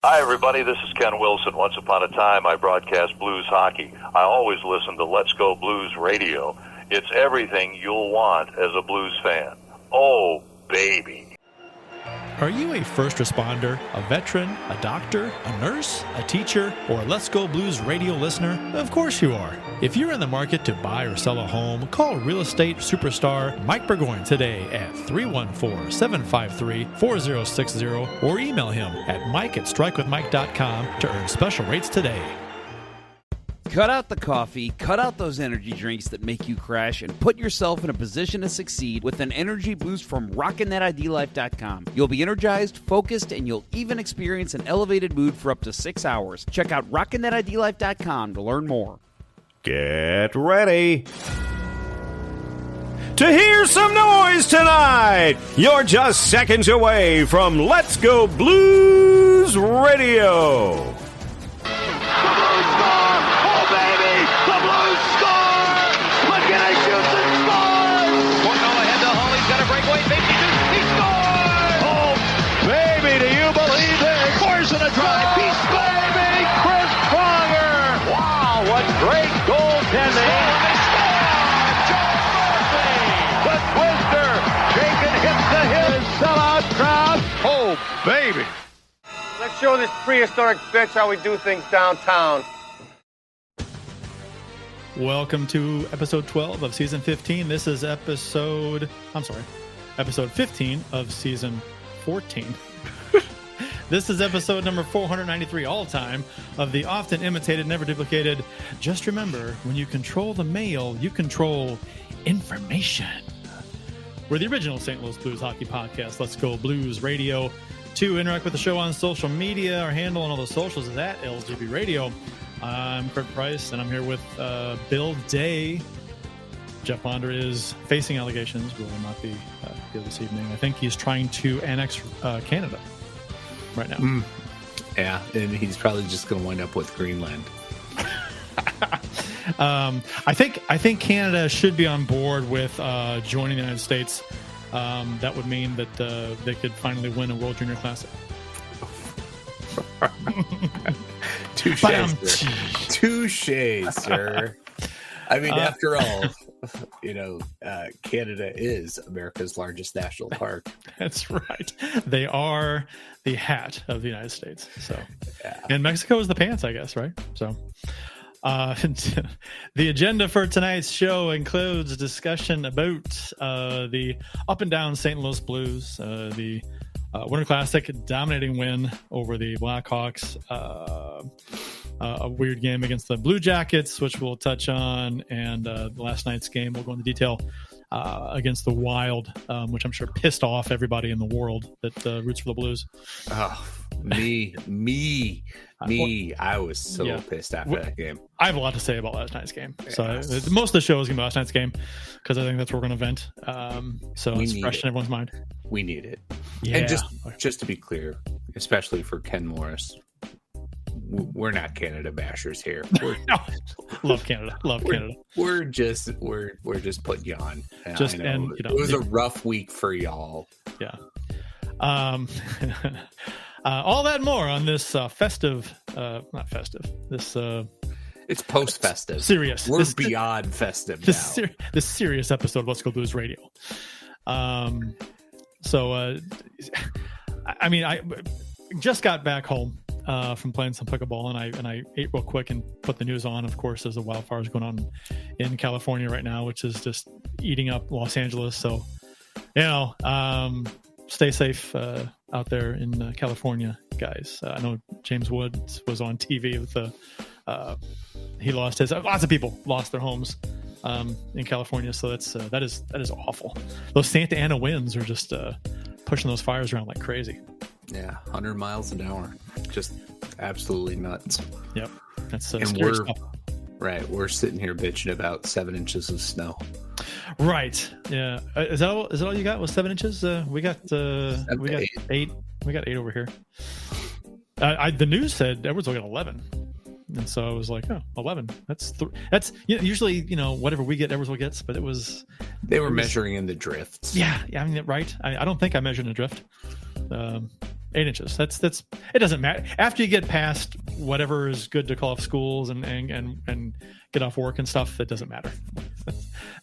Hi, everybody. This is Ken Wilson. Once upon a time, I broadcast blues hockey. I always listen to Let's Go Blues Radio. It's everything you'll want as a blues fan. Oh, baby. Are you a first responder, a veteran, a doctor, a nurse, a teacher, or a Let's Go Blues Radio listener? Of course you are. If you're in the market to buy or sell a home, call real estate superstar Mike Burgoyne today at 314-753-4060 or email him at mike@strikewithmike.com to earn special rates today. Cut out the coffee, cut out those energy drinks that make you crash, and put yourself in a position to succeed with an energy boost from RockinThatIDLife.com. You'll be energized, focused, and you'll even experience an elevated mood for up to 6 hours. Check out RockinThatIDLife.com to learn more. Get ready to hear some noise tonight. You're just seconds away from Let's Go Blues Radio. Great goaltending. John Murphy. The twister. Jacob hits the hit. Sellout crowd. Oh, baby. Let's show this prehistoric bitch how we do things downtown. Welcome to episode 12 of season 15. This is episode 15 of season 14. This is episode number 493 all-time of the often imitated, never duplicated. Just remember, when you control the mail, you control information. We're the original St. Louis Blues hockey podcast. Let's Go Blues Radio. To interact with the show on social media, our handle on all the socials is at LGB Radio. I'm Kurt Price, and I'm here with Bill Day. Jeff Bonder is facing allegations, will not be here this evening. I think he's trying to annex Canada right now. Yeah, and he's probably just going to wind up with Greenland. I think Canada should be on board with joining the United States. That would mean that they could finally win a World Junior Classic. Touche, sir. Touche, sir. I mean, after all, Canada is America's largest national park. That's right. They are the hat of the United States. So, yeah. And Mexico is the pants, I guess, right? So, the agenda for tonight's show includes a discussion about the up and down St. Louis Blues, the Winter Classic dominating win over the Blackhawks, a weird game against the Blue Jackets, which we'll touch on, and last night's game we'll go into detail against the Wild, which I'm sure pissed off everybody in the world that roots for the Blues. Oh, me. I was so pissed after that game. I have a lot to say about last night's game. So most of the show is going to be last night's game because I think that's what we're going to vent. So it's fresh in everyone's mind. We need it. Yeah. And just to be clear, especially for Ken Morris, we're not Canada bashers here. No, love Canada. Canada. We're just putting you on. It was a rough week for y'all. Yeah. All that and more on this festive, not festive. This it's post-festive. Serious. We're beyond festive now. This serious episode of Let's Go Blues Radio. I just got back home from playing some pickleball, and I ate real quick and put the news on. Of course, there's the wildfires going on in California right now, which is just eating up Los Angeles. So, stay safe out there in California, guys. I know James Woods was on TV with he lost his. Lots of people lost their homes in California, so that is awful. Those Santa Ana winds are just pushing those fires around like crazy. Yeah, 100 miles an hour, just absolutely nuts. Yep, that's and scary stuff. Right, we're sitting here bitching about 7 inches of snow. Right. Yeah. Is that all you got? Was 7 inches? We got 8. We got 8 over here. The news said Edwards will get 11. And so I was like, 11. That's usually, whatever we get, Edwards will get, but they were measuring in the drifts. Yeah. I mean, right. I don't think I measured in the drift. 8 inches. That's it. Doesn't matter after you get past whatever is good to call off schools and get off work and stuff. That doesn't matter.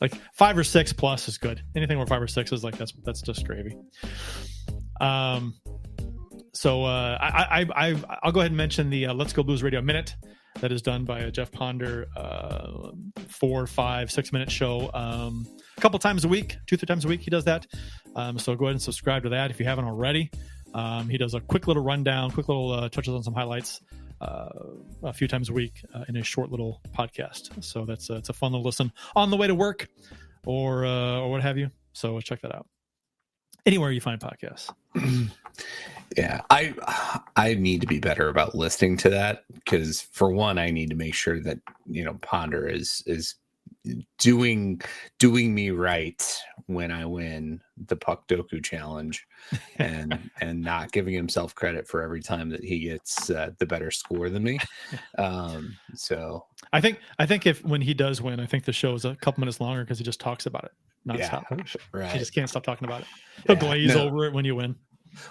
Like 5 or 6 plus is good. Anything over 5 or 6 is like that's just gravy. So I'll go ahead and mention the Let's Go Blues Radio Minute that is done by Jeff Ponder, 4, 5, 6 minute show. A couple times a week, 2-3 times a week he does that. So go ahead and subscribe to that if you haven't already. He does a quick little rundown, quick little touches on some highlights a few times a week in a short little podcast. So it's a fun little listen on the way to work or what have you. So check that out. Anywhere you find podcasts. Yeah, I need to be better about listening to that because for one, I need to make sure that Ponder is doing me right when I win the Puck Doku challenge, and not giving himself credit for every time that he gets the better score than me. So I think if when he does win, I think the show is a couple minutes longer because he just talks about it nonstop. Yeah, right. He just can't stop talking about it. He'll glaze over it when you win.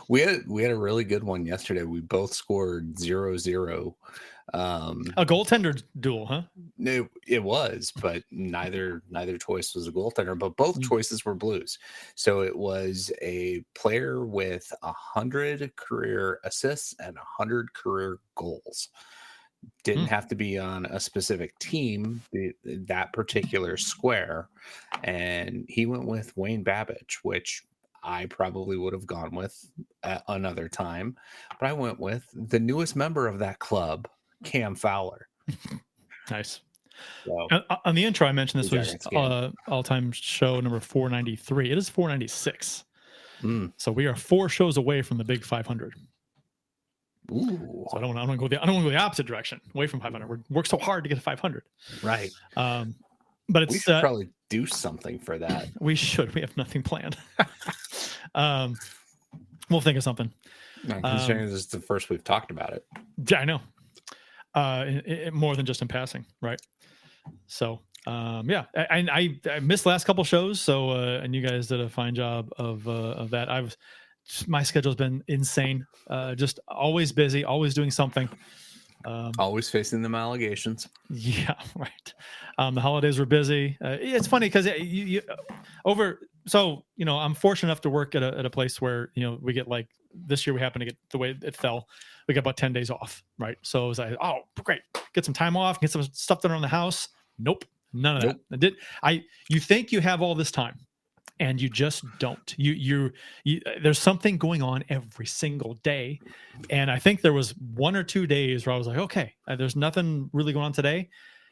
We had a really good one yesterday. We both scored 0-0. A goaltender duel, huh? No, it was, but neither choice was a goaltender, but both choices were Blues. So it was a player with 100 career assists and 100 career goals. Didn't have to be on a specific team, that particular square. And he went with Wayne Babbage, which I probably would have gone with another time, but I went with the newest member of that club, Cam Fowler. Nice. So, on the intro, I mentioned this was all-time show number 493. It is 496. So we are 4 shows away from the big 500. Ooh. So I don't want to go the opposite direction, away from 500. We work so hard to get to 500. Right. But we should probably do something for that. We should. We have nothing planned. We'll think of something. Considering this is the first we've talked about it. Yeah, I know. More than just in passing, right? So, yeah, I missed the last couple shows. So, and you guys did a fine job of that. My schedule's been insane. Just always busy, always doing something. Always facing them allegations. Yeah, right. The holidays were busy. It's funny because I'm fortunate enough to work at a place where we get like this year we happen to get the way it fell. We got about 10 days off, right? So it was like, oh, great, get some time off, get some stuff done around the house. Nope, none of that. You think you have all this time, and you just don't. You there's something going on every single day, and I think there was 1 or 2 days where I was like, okay, there's nothing really going on today,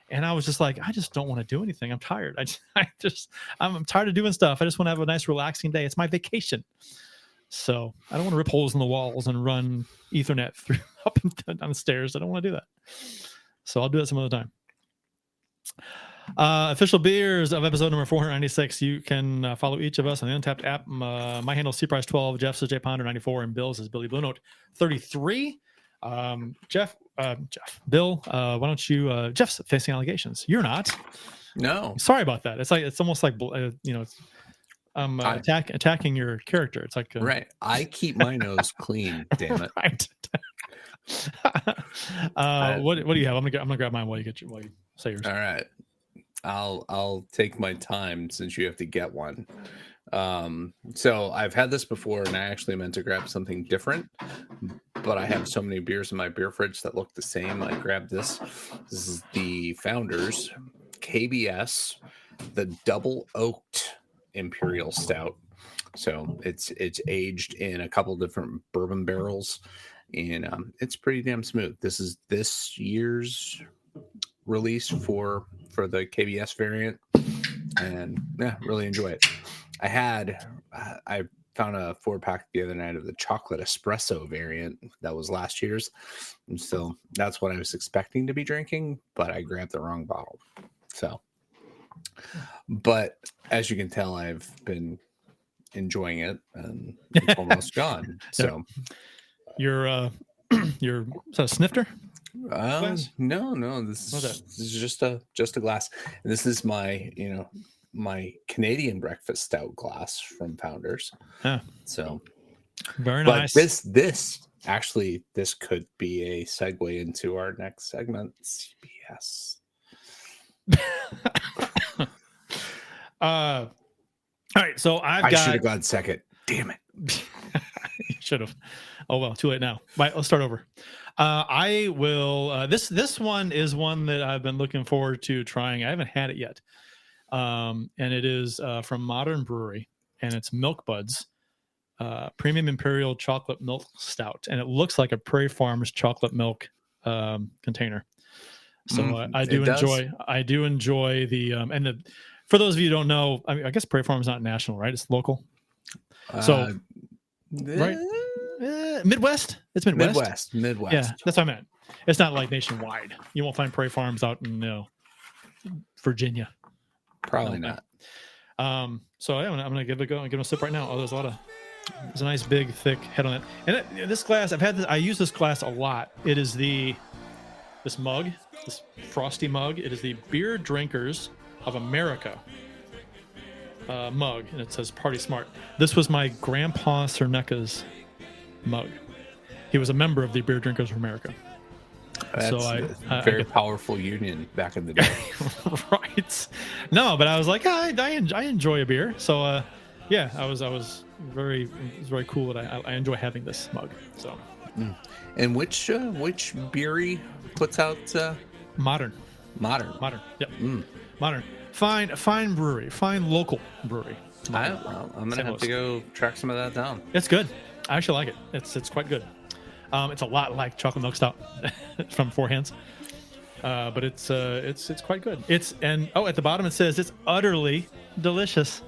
and I was just like, I just don't want to do anything. I'm tired. I'm tired of doing stuff. I just want to have a nice relaxing day. It's my vacation, so I don't want to rip holes in the walls and run Ethernet through up and down the stairs. I don't want to do that, so I'll do that some other time. Official beers of episode number 496. You can follow each of us on the Untapped app. My handle is CPrice12, Jeff's is JPonder94, and Bill's is Billy Blue Note 33. Bill, why don't you? Jeff's facing allegations. You're not. No. Sorry about that. It's almost like I'm attacking your character. It's like right. I keep my nose clean. Damn it. Right. What do you have? I'm gonna grab mine while you say yours. All right. I'll take my time since you have to get one. So I've had this before, and I actually meant to grab something different, but I have so many beers in my beer fridge that look the same. I grabbed this. This is the Founders KBS, the double oaked Imperial Stout. So it's aged in a couple different bourbon barrels, and it's pretty damn smooth. This is this year's release for the KBS variant, and yeah, really enjoy it. I found a 4-pack the other night of the chocolate espresso variant that was last year's, and so that's what I was expecting to be drinking, but I grabbed the wrong bottle. So, but as you can tell, I've been enjoying it, and it's almost gone. So you're is that a snifter? No. This is just a glass. And this is my my Canadian breakfast stout glass from Founders. Huh. So Very But nice. this could be a segue into our next segment, CBS. All right, so I should have gone second. Damn it. You should have. Oh well, too late now. Right, let's start over. I will. This one is one that I've been looking forward to trying. I haven't had it yet, and it is from Modern Brewery, and it's Milk Buds Premium Imperial Chocolate Milk Stout, and it looks like a Prairie Farms chocolate milk container. So I do enjoy the and the. For those of you who don't know, I guess Prairie Farm is not national, right? It's local. So, right? Midwest? It's Midwest. Midwest. Yeah, that's what I meant. It's not like nationwide. You won't find Prairie Farms out in Virginia. Probably not. So yeah, I'm gonna give it a go. I'm gonna sip right now. Oh, there's a nice big thick head on it. And this glass, I use this glass a lot. It is this mug, this frosty mug. It is the Beer Drinkers of America mug, and it says Party Smart. This was my grandpa Cerneca's mug. He was a member of the Beer Drinkers of America. That's a very powerful union back in the day. Right. No, but I was like, I enjoy a beer. So yeah, it was very cool that I enjoy having this mug. So And which brewery puts out Modern. Yep. Modern. Fine brewery. Fine local brewery. I'm gonna have to go track some of that down. It's good. I actually like it. It's quite good. It's a lot like chocolate milk stout from Four Hands, but it's quite good. At the bottom it says it's utterly delicious.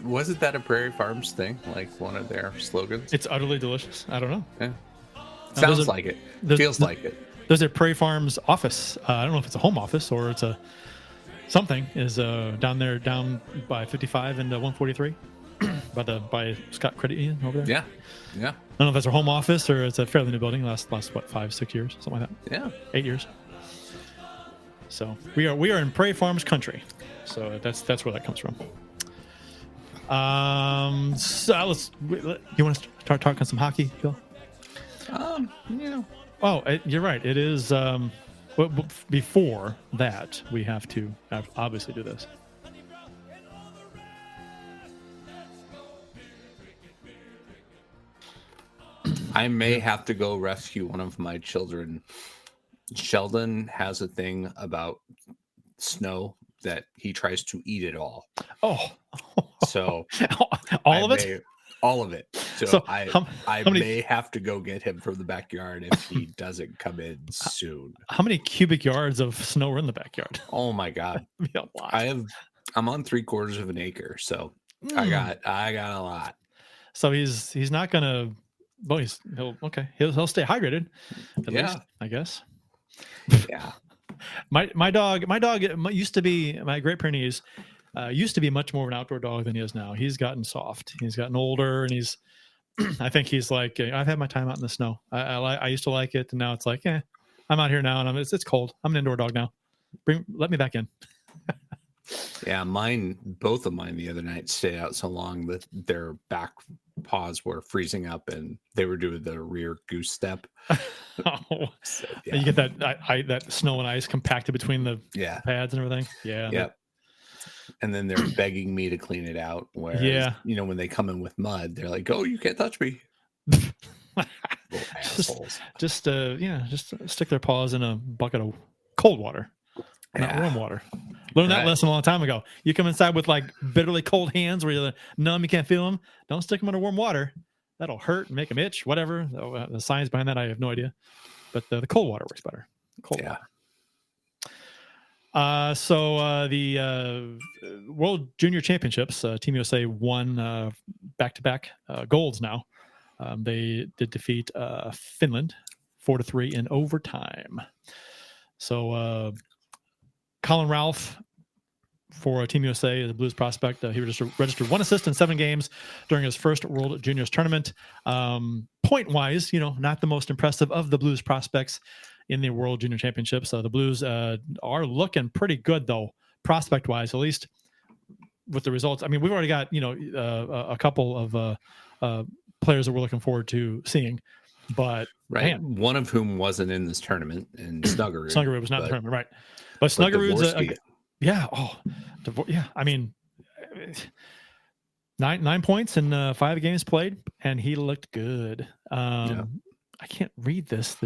Wasn't that a Prairie Farms thing? Like one of their slogans? It's utterly delicious. I don't know. Yeah. Sounds like it. Feels like it. There's a Prairie Farms office. I don't know if it's a home office or it's a something is down by 55 and 143 by Scott Credit Union over there. Yeah. I don't know if that's a home office or it's a fairly new building. Last what 5-6 years, something like that. Yeah, 8 years. So we are in Prairie Farms country. So that's where that comes from. So you want to start talking some hockey, Phil? Yeah. Oh, you're right. It is. Before that, we have to obviously do this. I may have to go rescue one of my children. Sheldon has a thing about snow that he tries to eat it all. Oh, so all of it. All of it. So I may have to go get him from the backyard if he doesn't come in soon. How many cubic yards of snow are in the backyard? Oh my God. A lot. I'm on 3/4 of an acre, so I got a lot. So he's not gonna. Well, he'll stay hydrated. At least, I guess. Yeah. My dog used to be my Great Pyrenees. Used to be much more of an outdoor dog than he is now. He's gotten soft. He's gotten older, and he's. I think he's like, I've had my time out in the snow. I used to like it, and now it's like, I'm out here now, and it's cold. I'm an indoor dog now. Let me back in. Yeah, both of mine the other night stayed out so long that their back paws were freezing up, and they were doing the rear goose step. So, yeah. You get that snow and ice compacted between the pads and everything. Yeah. And then they're begging me to clean it out. Whereas, when they come in with mud, they're like, "Oh, you can't touch me." just stick their paws in a bucket of cold water, not warm water. Learned that lesson a long time ago. You come inside with like bitterly cold hands where you're numb, you can't feel them. Don't stick them under warm water. That'll hurt and make them itch. Whatever the science behind that, I have no idea. But the cold water works better. Cold water. So the World Junior Championships, Team USA won back-to-back golds now. They did defeat Finland 4-3 in overtime. So Colin Ralph for Team USA, the Blues prospect, he registered 1 assist in 7 games during his first World Juniors tournament. Point-wise, not the most impressive of the Blues prospects in the World Junior Championships. The Blues are looking pretty good, though, prospect-wise, at least with the results. I mean, we've already got a couple of players that we're looking forward to seeing, but right, man, one of whom wasn't in this tournament, and Snuggerud. Snuggerud was not in the tournament, right? But Snuggerud's I mean, 9 points in 5 games played, and he looked good. I can't read this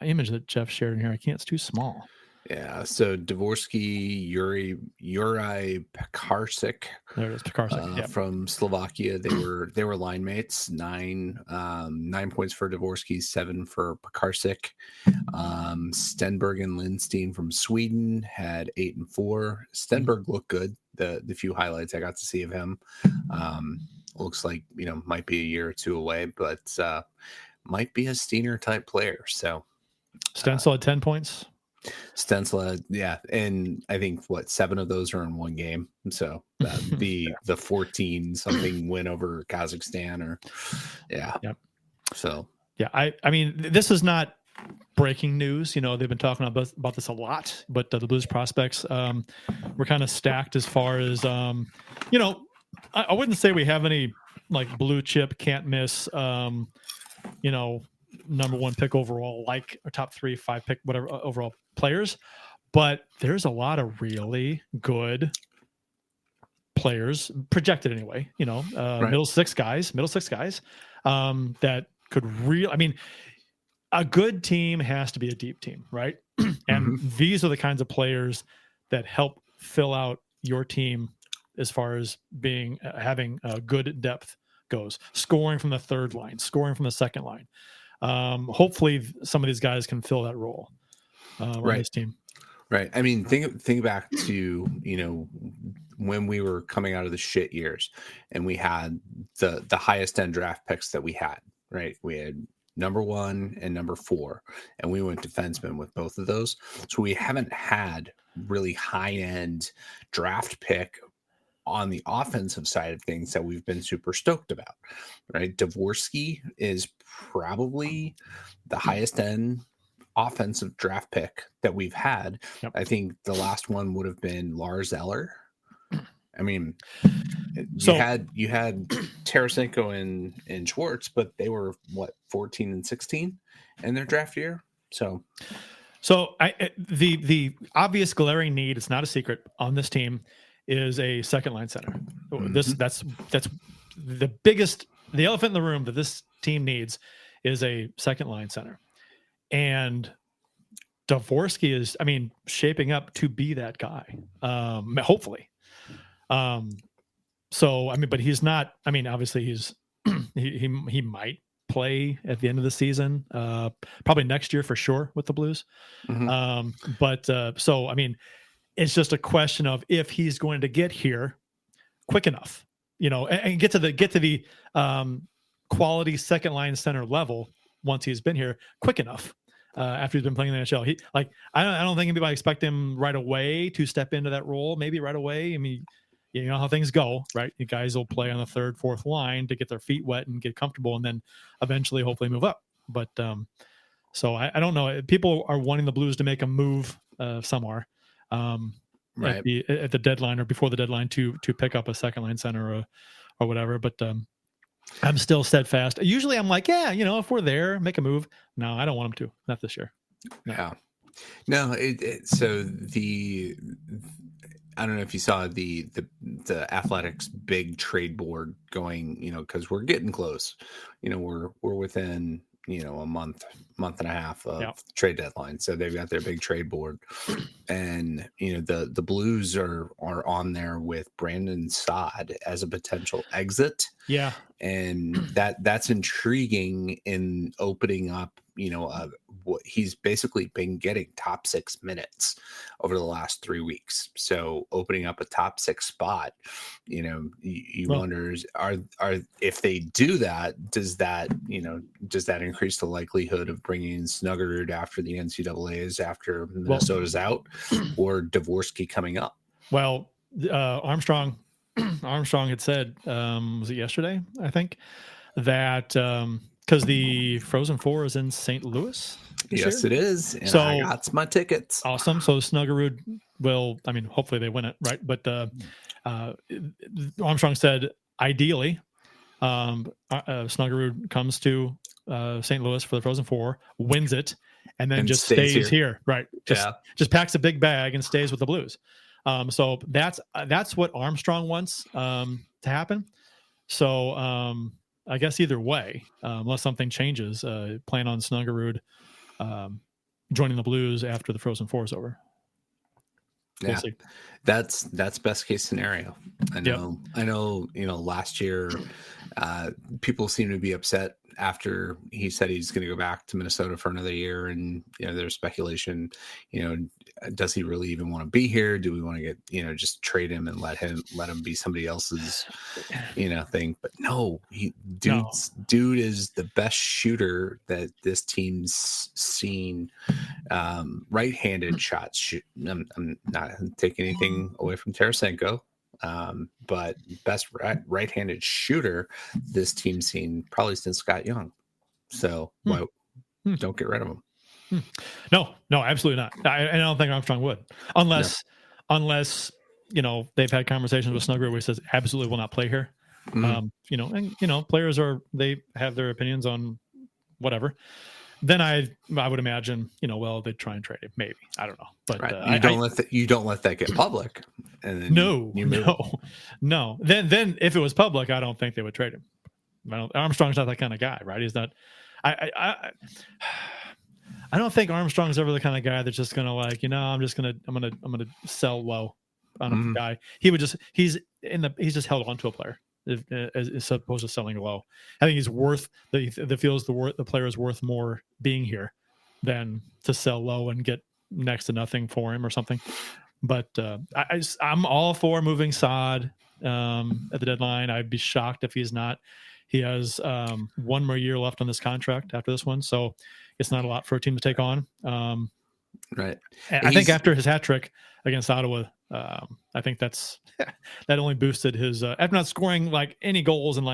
image that Jeff shared in here. I can't. It's too small. Yeah. So Dvorsky, Yuri Pekarsik. There it is, Pekarsik. From Slovakia. They were line mates. 9 points for Dvorsky, 7 for Pekarsik. Stenberg and Lindstein from Sweden had 8 and 4. Stenberg looked good. The few highlights I got to see of him. Looks like might be a year or two away, but might be a Steiner type player. So Stencil had 10 points. Stencil, and I think 7 of those are in one game. So the 14 something win over Kazakhstan, So I mean, this is not breaking news. They've been talking about this a lot, but the Blues prospects we're kind of stacked as far as I wouldn't say we have any like blue chip can't miss number 1 pick overall, like or top 3, 5 pick, whatever overall players. But there's a lot of really good players projected anyway, middle six guys that could really, I mean, a good team has to be a deep team, right? And these are the kinds of players that help fill out your team as far as having a good depth goes, scoring from the third line, scoring from the second line. Hopefully some of these guys can fill that role on this team. Right. I mean, think back to, when we were coming out of the shit years and we had the highest end draft picks that we had, right? We had number 1 and number 4, and we went defenseman with both of those. So we haven't had really high end draft pick on the offensive side of things that we've been super stoked about, right? Dvorsky is probably the highest end offensive draft pick that we've had. Yep. I think the last one would have been Lars Eller. I mean, you had Tarasenko and Schwartz, but they were 14 and 16 in their draft year. So the obvious glaring need, it's not a secret on this team, is a second line center. That's the elephant in the room that this team needs is a second line center. And Dvorsky is, shaping up to be that guy. Hopefully. But he's not, obviously he's, he might play at the end of the season, probably next year for sure with the Blues. It's just a question of if he's going to get here quick enough, and get to the quality second line center level once he's been here quick enough. After he's been playing in the NHL, I don't think anybody expect him right away to step into that role. Maybe right away. You know how things go, right? You guys will play on the third, fourth line to get their feet wet and get comfortable, and then eventually, hopefully, move up. But so I don't know. People are wanting the Blues to make a move somewhere, right at the deadline or before the deadline to pick up a second line center or whatever. But I'm still steadfast. Usually I'm like, if we're there, make a move. No, I don't want them to. Not this year. No. Yeah. No, so I don't know if you saw the Athletics big trade board going, because we're getting close. We're within, a month and a half of trade deadline. So they've got their big trade board, and the Blues are on there with Brandon Saad as a potential exit. Yeah. And that's intriguing in opening up, what he's basically been getting top 6 minutes over the last 3 weeks. So opening up a top 6 spot, you wonder, are if they do that, does that increase the likelihood of bringing Snuggerud after the NCAAs, after Minnesota's out, or Dvorsky coming up? Well, Armstrong had said, was it yesterday? I think that because the Frozen Four is in St. Louis. Yes, it is. And So I got my tickets. Awesome. So Snuggerud will, I mean, hopefully they win it, right? But Armstrong said ideally, Snuggerud comes to St. Louis for the Frozen Four, wins it, and then just stays here. Right. Just packs a big bag and stays with the Blues. So that's what Armstrong wants to happen. So I guess either way, unless something changes, plan on Snuggerud joining the Blues after the Frozen Four is over. We'll see. That's best case scenario. I know, last year people seem to be upset after he said he's going to go back to Minnesota for another year. And, there's speculation, does he really even want to be here? Do we want to get, just trade him and let him be somebody else's, thing? But no, dude is the best shooter that this team's seen. Right-handed shots. I'm not taking anything away from Tarasenko. But best right-handed shooter this team's seen probably since Scott Young. So don't get rid of him. No, absolutely not. I don't think Armstrong would, unless they've had conversations with Snuggerud where he says absolutely will not play here. And players they have their opinions on whatever. Then I would imagine, they'd try and trade it. Maybe, I don't know, but you don't let that get public. And then no. Then if it was public, I don't think they would trade him. Armstrong's not that kind of guy, right? He's not. I don't think Armstrong's ever the kind of guy that's just gonna I'm gonna sell low on a guy. He's just held on to a player as opposed to selling low. I think he's worth the player is worth more being here than to sell low and get next to nothing for him or something. But I'm all for moving Saad at the deadline. I'd be shocked if he's not. He has one more year left on this contract after this one, so it's not a lot for a team to take on. Right. And I think after his hat trick against Ottawa, I think that only boosted his after not scoring like any goals in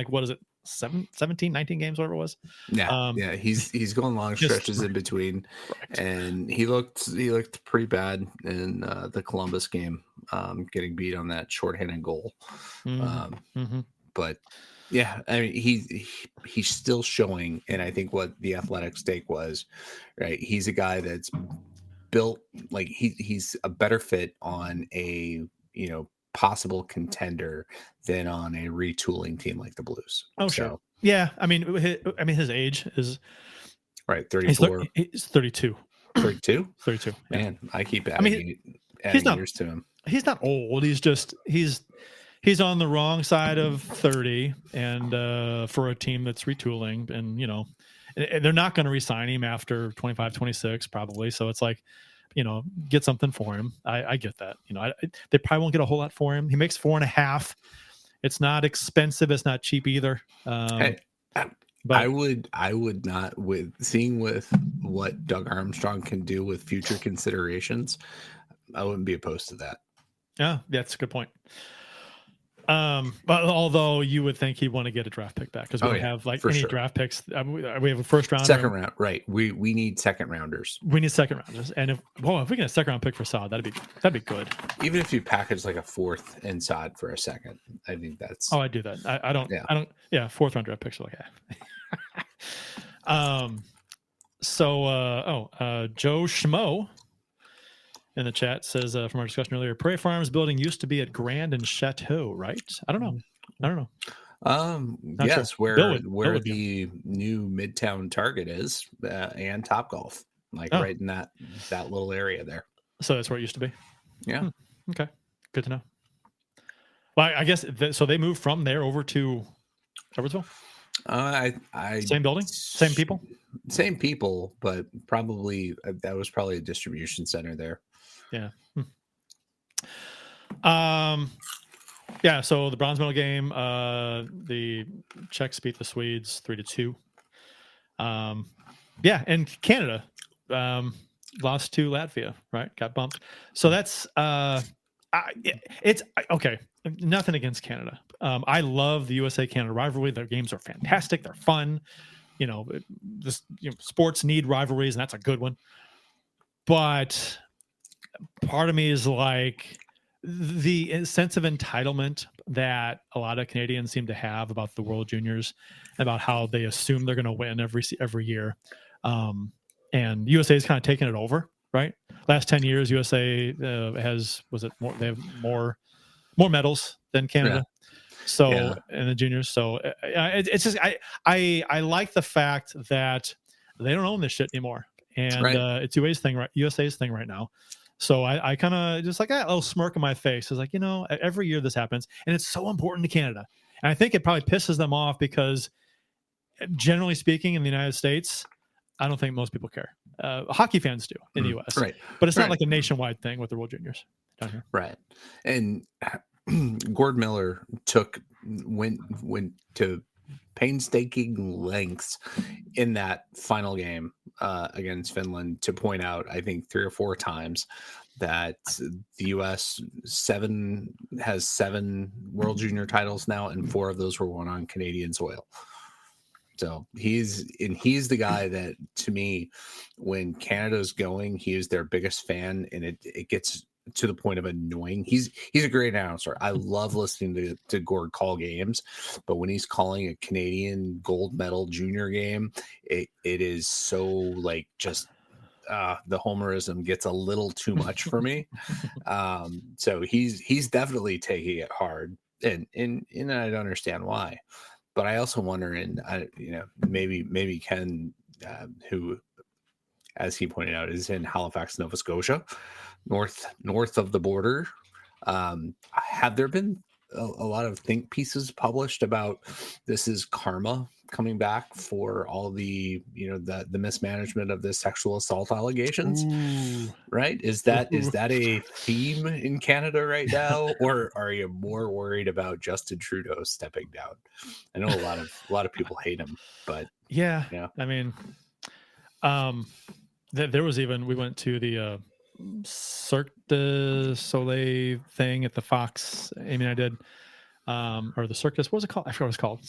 17, 19 games, whatever it was. Yeah. He's going long stretches in between, and he looked pretty bad in the Columbus game, getting beat on that shorthanded goal. But yeah, I mean he's still showing, and I think what the Athletics take was, right, he's a guy that's built like he's a better fit on a possible contender than on a retooling team like the Blues. Sure. Yeah, I mean his age is right. 34. He's 32. 32. 32. Yeah. Man, I keep adding, he's not years to him. He's not old. He's on the wrong side of 30, and for a team that's retooling, and they're not going to re-sign him after 25, 26 probably. So it's like, get something for him. I get that. They probably won't get a whole lot for him. He makes 4.5. It's not expensive. It's not cheap either. But I would not, with seeing with what Doug Armstrong can do with future considerations, I wouldn't be opposed to that. Yeah, that's a good point. But although you would think he'd want to get a draft pick back because we don't have any draft picks. We have a first round, second round, right? We need second rounders. We need second rounders, and if we get a second round pick for Saad, that'd be good. Even if you package like a fourth and Saad for a second, I think that's. Oh, I do that. I don't. Yeah, fourth round draft picks are like that. Joe Schmo in the chat says from our discussion earlier, Prairie Farms building used to be at Grand and Chateau, right? I don't know. Yes, sure. where the new Midtown Target is, and Topgolf, right in that little area there. So that's where it used to be. Yeah. Okay. Good to know. Well, I guess so. They moved from there over to Edwardsville. Same building, same people, but probably that was probably a distribution center there. Yeah. Yeah. So the bronze medal game, the Czechs beat the Swedes 3-2. Yeah, and Canada lost to Latvia. Right, got bumped. So that's it's okay. Nothing against Canada. I love the USA-Canada rivalry. Their games are fantastic. They're fun. sports need rivalries, and that's a good one. But part of me is like the sense of entitlement that a lot of Canadians seem to have about the World Juniors, about how they assume they're going to win every year. And USA is kind of taking it over, right? Last 10 years, USA they have more medals than Canada. So in the juniors. So it's just, I like the fact that they don't own this shit anymore. And it's USA's thing right now. So I kind of just like a little smirk on my face. It's like, every year this happens, and it's so important to Canada. And I think it probably pisses them off because, generally speaking, in the United States, I don't think most people care. Hockey fans do in the U.S., right? But it's not like a nationwide thing with the World Juniors down here, right? And Gord Miller went to painstaking lengths in that final game against Finland to point out, I think 3 or 4 times, that the U.S. has 7 World Junior titles now, and 4 of those were won on Canadian soil. So he's the guy that, to me, when Canada's going, he is their biggest fan, and it gets to the point of annoying. He's a great announcer. I love listening to Gord call games, but when he's calling a Canadian gold medal junior game, it is so like just the homerism gets a little too much for me. So he's definitely taking it hard, and I don't understand why. But I also wonder, and maybe Ken, who, as he pointed out, is in Halifax, Nova Scotia, north of the border. Have there been a lot of think pieces published about this is karma coming back for all the the mismanagement of the sexual assault allegations? Ooh. Right? Is that a theme in Canada right now, or are you more worried about Justin Trudeau stepping down? I know a lot of people hate him, but yeah. I mean, there was even, we went to the Cirque du Soleil thing at the Fox. Amy and I did, or the circus. What was it called? I forgot what it's called.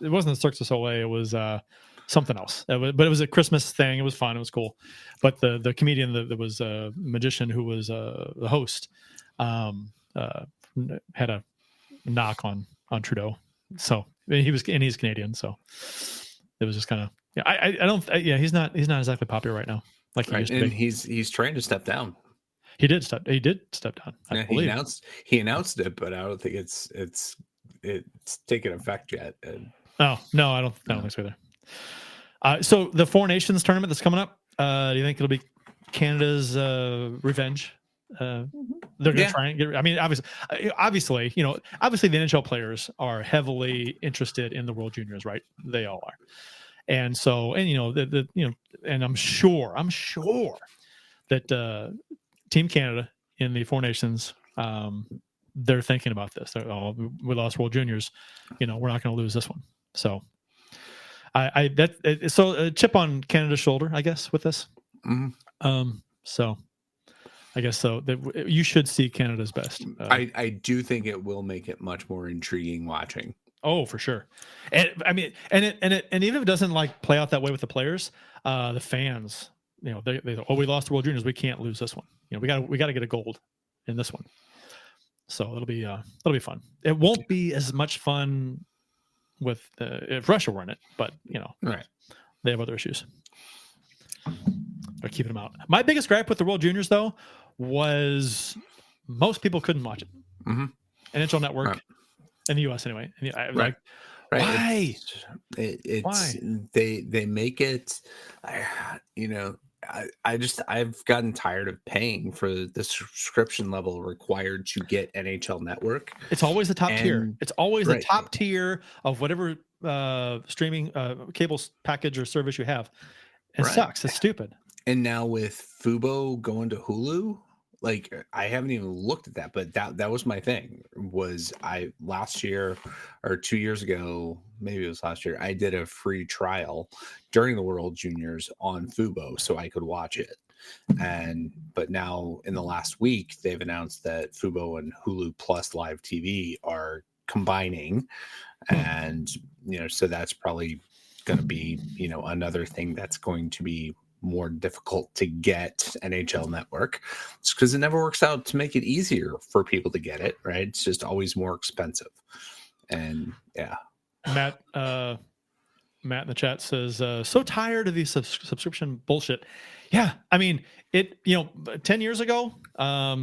It wasn't the Cirque du Soleil. It was something else. But it was a Christmas thing. It was fun. It was cool. But the comedian that was a magician who was the host had a knock on Trudeau. So he's Canadian. So it was just kind of he's not exactly popular right now. Like he used to be. He's trying to step down. He did step down. I believe. He announced it, but I don't think it's taken effect yet. Oh no, I don't think so either. So the Four Nations tournament that's coming up, do you think it'll be Canada's revenge? They're going to try and get. I mean, obviously, the NHL players are heavily interested in the World Juniors, right? They all are. And so, and I'm sure that Team Canada in the Four Nations, they're thinking about this. We lost World Juniors, we're not going to lose this one. So, so a chip on Canada's shoulder, I guess, with this. Mm-hmm. So, I guess so. You should see Canada's best. I do think it will make it much more intriguing watching. Oh, for sure. And I mean, and even if it doesn't like play out that way with the players, the fans, they we lost the World Juniors. We can't lose this one. We got to get a gold in this one. So it'll be fun. It won't be as much fun with if Russia were in it, but right. They have other issues. They're keeping them out. My biggest gripe with the World Juniors though was most people couldn't watch it. Mm-hmm. NHL Network. Right. In the U.S. anyway. Right. Like, why? Why? They make it, I've gotten tired of paying for the subscription level required to get NHL Network. It's always the top tier. It's always the top tier of whatever streaming cable package or service you have. It sucks. It's stupid. And now with Fubo going to Hulu, like I haven't even looked at that, but that was my thing. Was last year or 2 years ago, maybe it was last year, I did a free trial during the World Juniors on Fubo so I could watch it. But now in the last week, they've announced that Fubo and Hulu Plus Live TV are combining, and so that's probably going to be, another thing that's going to be more difficult to get NHL Network. It's because it never works out to make it easier for people to get it, right? It's just always more expensive. And yeah. Matt in the chat says, so tired of these subscription bullshit. Yeah. I mean, 10 years ago,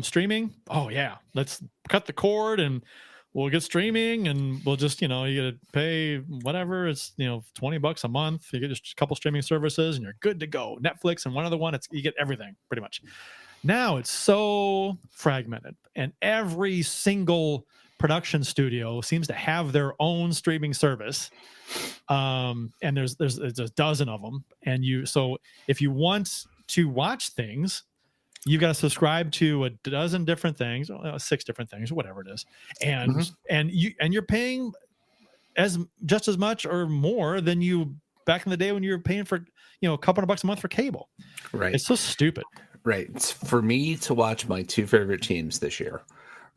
streaming. Oh yeah. Let's cut the cord and we'll get streaming and we'll just, you got to pay whatever. It's, $20 a month. You get just a couple streaming services and you're good to go. Netflix and one other one. You get everything pretty much. Now it's so fragmented and every single production studio seems to have their own streaming service. And there's a dozen of them. And so if you want to watch things, you've got to subscribe to a dozen different things, 6 different things, whatever it is. And you're paying just as much or more than you back in the day when you were paying for, a couple of bucks a month for cable. Right. It's so stupid. Right. It's for me to watch my 2 favorite teams this year.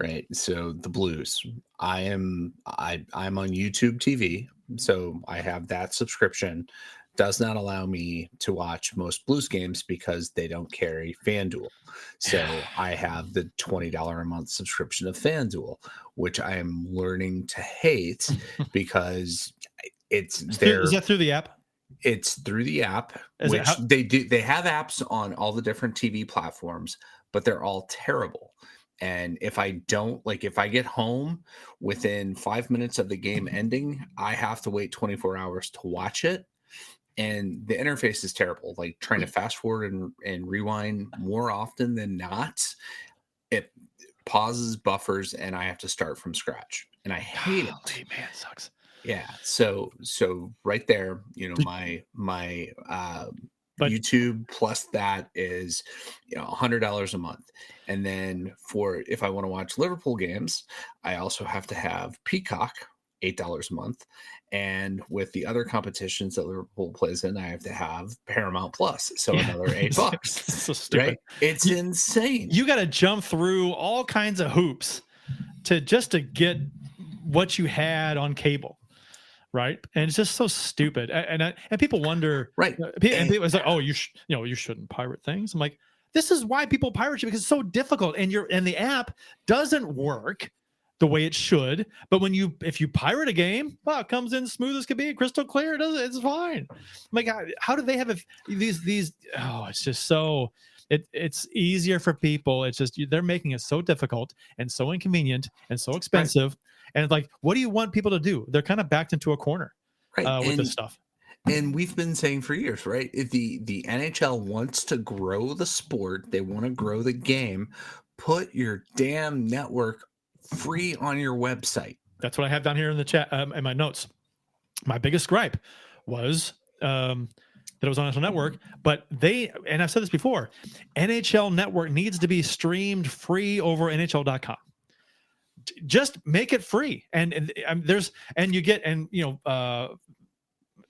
Right. So the Blues, I'm on YouTube TV. So I have that subscription. Does not allow me to watch most Blues games because they don't carry FanDuel. So I have the $20 a month subscription of FanDuel, which I am learning to hate because it's there. Is that through the app? It's through the app, which they do. They have apps on all the different TV platforms, but they're all terrible. And if I get home within 5 minutes of the game ending, I have to wait 24 hours to watch it. And the interface is terrible. Like trying to fast forward and rewind more often than not, it pauses, buffers, and I have to start from scratch. And I hate it. Man, it sucks. Yeah. So right there, my YouTube plus that is $100 a month. And then if I want to watch Liverpool games, I also have to have Peacock, $8 a month. And with the other competitions that Liverpool plays in, I have to have Paramount Plus. So another $8. It's so stupid. Right? It's insane. You got to jump through all kinds of hoops to get what you had on cable. Right. And it's just so stupid. And people wonder, right. And people say, oh, you shouldn't pirate things. I'm like, this is why people pirate you, because it's so difficult. And the app doesn't work the way it should. But if you pirate a game, well, it comes in smooth as could be, crystal clear. It's fine. I'm like, how do they have these? Oh, it's just so it's easier for people. It's just, they're making it so difficult and so inconvenient and so expensive. Right. And it's like, what do you want people to do? They're kind of backed into a corner with this stuff. And we've been saying for years, right? If the NHL wants to grow the sport, they want to grow the game, put your damn network free on your website. That's what I have down here in the chat, in my notes. My biggest gripe was that it was on NHL Network, but and I've said this before, NHL Network needs to be streamed free over NHL.com. Just make it free, and you get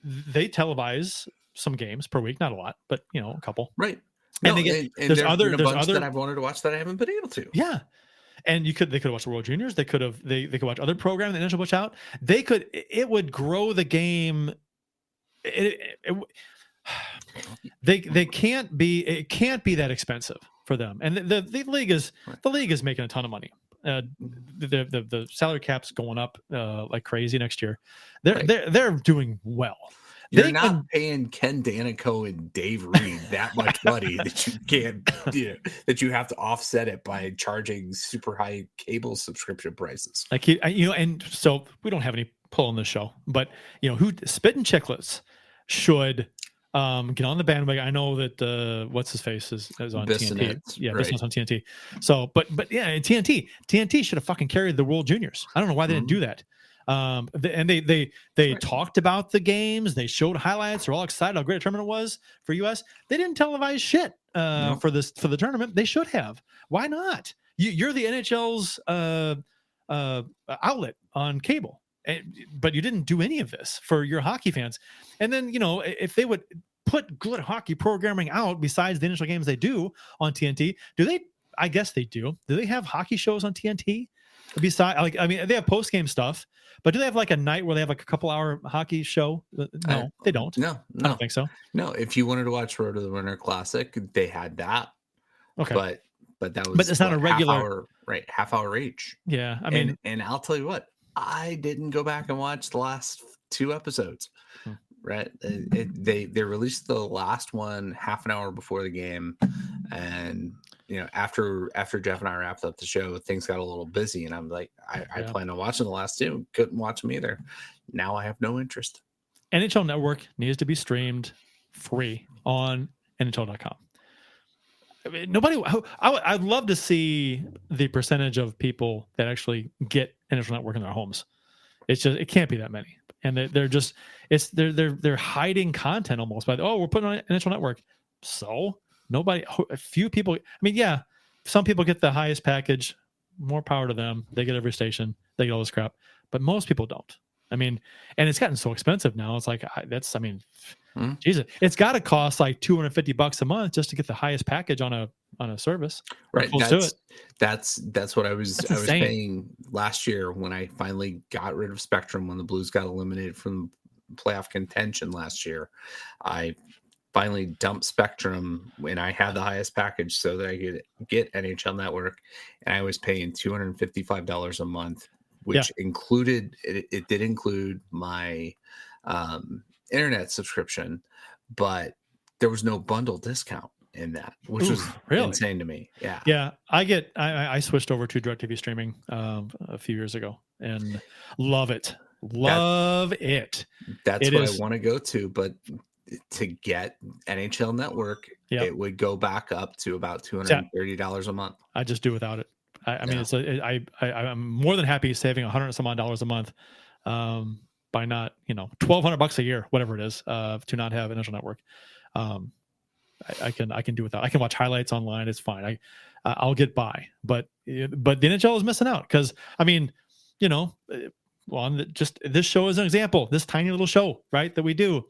they televise some games per week, not a lot, but a couple, right? And there's other that I've wanted to watch that I haven't been able to. Yeah, and they could watch the World Juniors. They could watch other programming that NHL puts out. It would grow the game. It can't be that expensive for them, and the league is making a ton of money. The salary cap's going up like crazy next year. They're doing well. You're not paying Ken Danico and Dave Reed that much money that you can't that you have to offset it by charging super high cable subscription prices. And so we don't have any pull on this show, but who Spit and Chicklets should get on the bandwagon. I know that what's his face is on Bissonnette, TNT. Yeah, Bissonnette's on TNT. So, but yeah, TNT should have fucking carried the World Juniors. I don't know why they didn't do that. They talked about the games. They showed highlights. They're all excited how great a tournament it was for US. They didn't televise shit for the tournament. They should have. Why not? You're the NHL's outlet on cable. But you didn't do any of this for your hockey fans. And then, if they would put good hockey programming out besides the initial games they do on TNT, do they? I guess they do. Do they have hockey shows on TNT? Besides, like, I mean, they have post game stuff, but do they have like a night where they have like a couple hour hockey show? No, they don't. No, I don't think so. No, if you wanted to watch Road to the Winter Classic, they had that. Okay, but that was. But it's not a regular half hour each. Yeah, I mean, and I'll tell you what, I didn't go back and watch the last 2 episodes. Right, they released the last one half an hour before the game, and after Jeff and I wrapped up the show, things got a little busy, and I'm like, I planned on watching the last 2, couldn't watch them either. Now I have no interest. NHL Network needs to be streamed free on NHL.com. I mean, I'd love to see the percentage of people that actually get NHL Network in their homes. It can't be that many. And they're hiding content almost by we're putting on NHL Network. So a few people. I mean, yeah, some people get the highest package. More power to them. They get every station. They get all this crap. But most people don't. I mean, and it's gotten so expensive now. It's like Jesus, it's got to cost like $250 a month just to get the highest package on a service. Right. That's what I was paying last year when I finally got rid of Spectrum, when the Blues got eliminated from playoff contention last year. I finally dumped Spectrum when I had the highest package so that I could get NHL Network, and I was paying $255 a month, which included it did include my internet subscription, but there was no bundle discount in that, which was really insane to me. Yeah. I switched over to DirecTV streaming a few years ago and love it. That's what I want to go to, but to get NHL Network, it would go back up to about $230 a month. I just do without it. I mean, I'm more than happy saving $100 some odd a month by not, $1,200 a year, whatever it is, to not have NHL Network. I can do without. I can watch highlights online. It's fine. I'll get by. But the NHL is missing out because, I mean, just this show is an example. This tiny little show, right, that we do.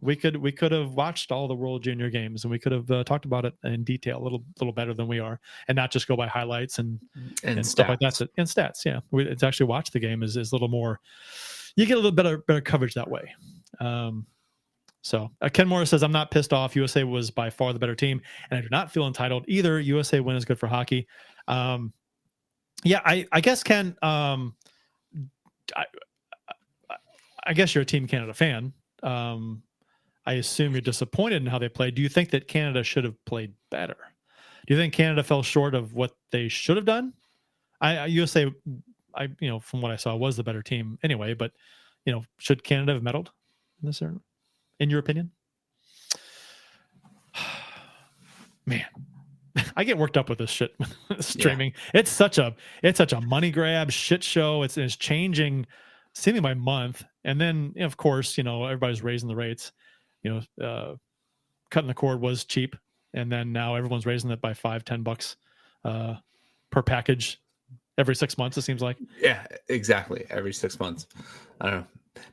We could have watched all the World Junior games, and we could have talked about it in detail a little better than we are, and not just go by highlights and stuff like that. And stats, yeah. It's actually watch the game is a little more. You get a little better coverage that way. So Ken Morris says, I'm not pissed off. USA was by far the better team, and I do not feel entitled either. USA win is good for hockey. I guess, Ken, I guess you're a Team Canada fan. I assume you're disappointed in how they played. Do you think that Canada should have played better? Do you think Canada fell short of what they should have done? USA, from what I saw, was the better team anyway, but, should Canada have medaled in this area, in your opinion? Man, I get worked up with this shit streaming. Yeah. It's such a money grab shit show. It's changing seemingly by month. And then, of course, everybody's raising the rates. Cutting the cord was cheap, and then now everyone's raising it by $5-10 per package every 6 months. It seems like. Yeah, exactly. Every 6 months. I don't know.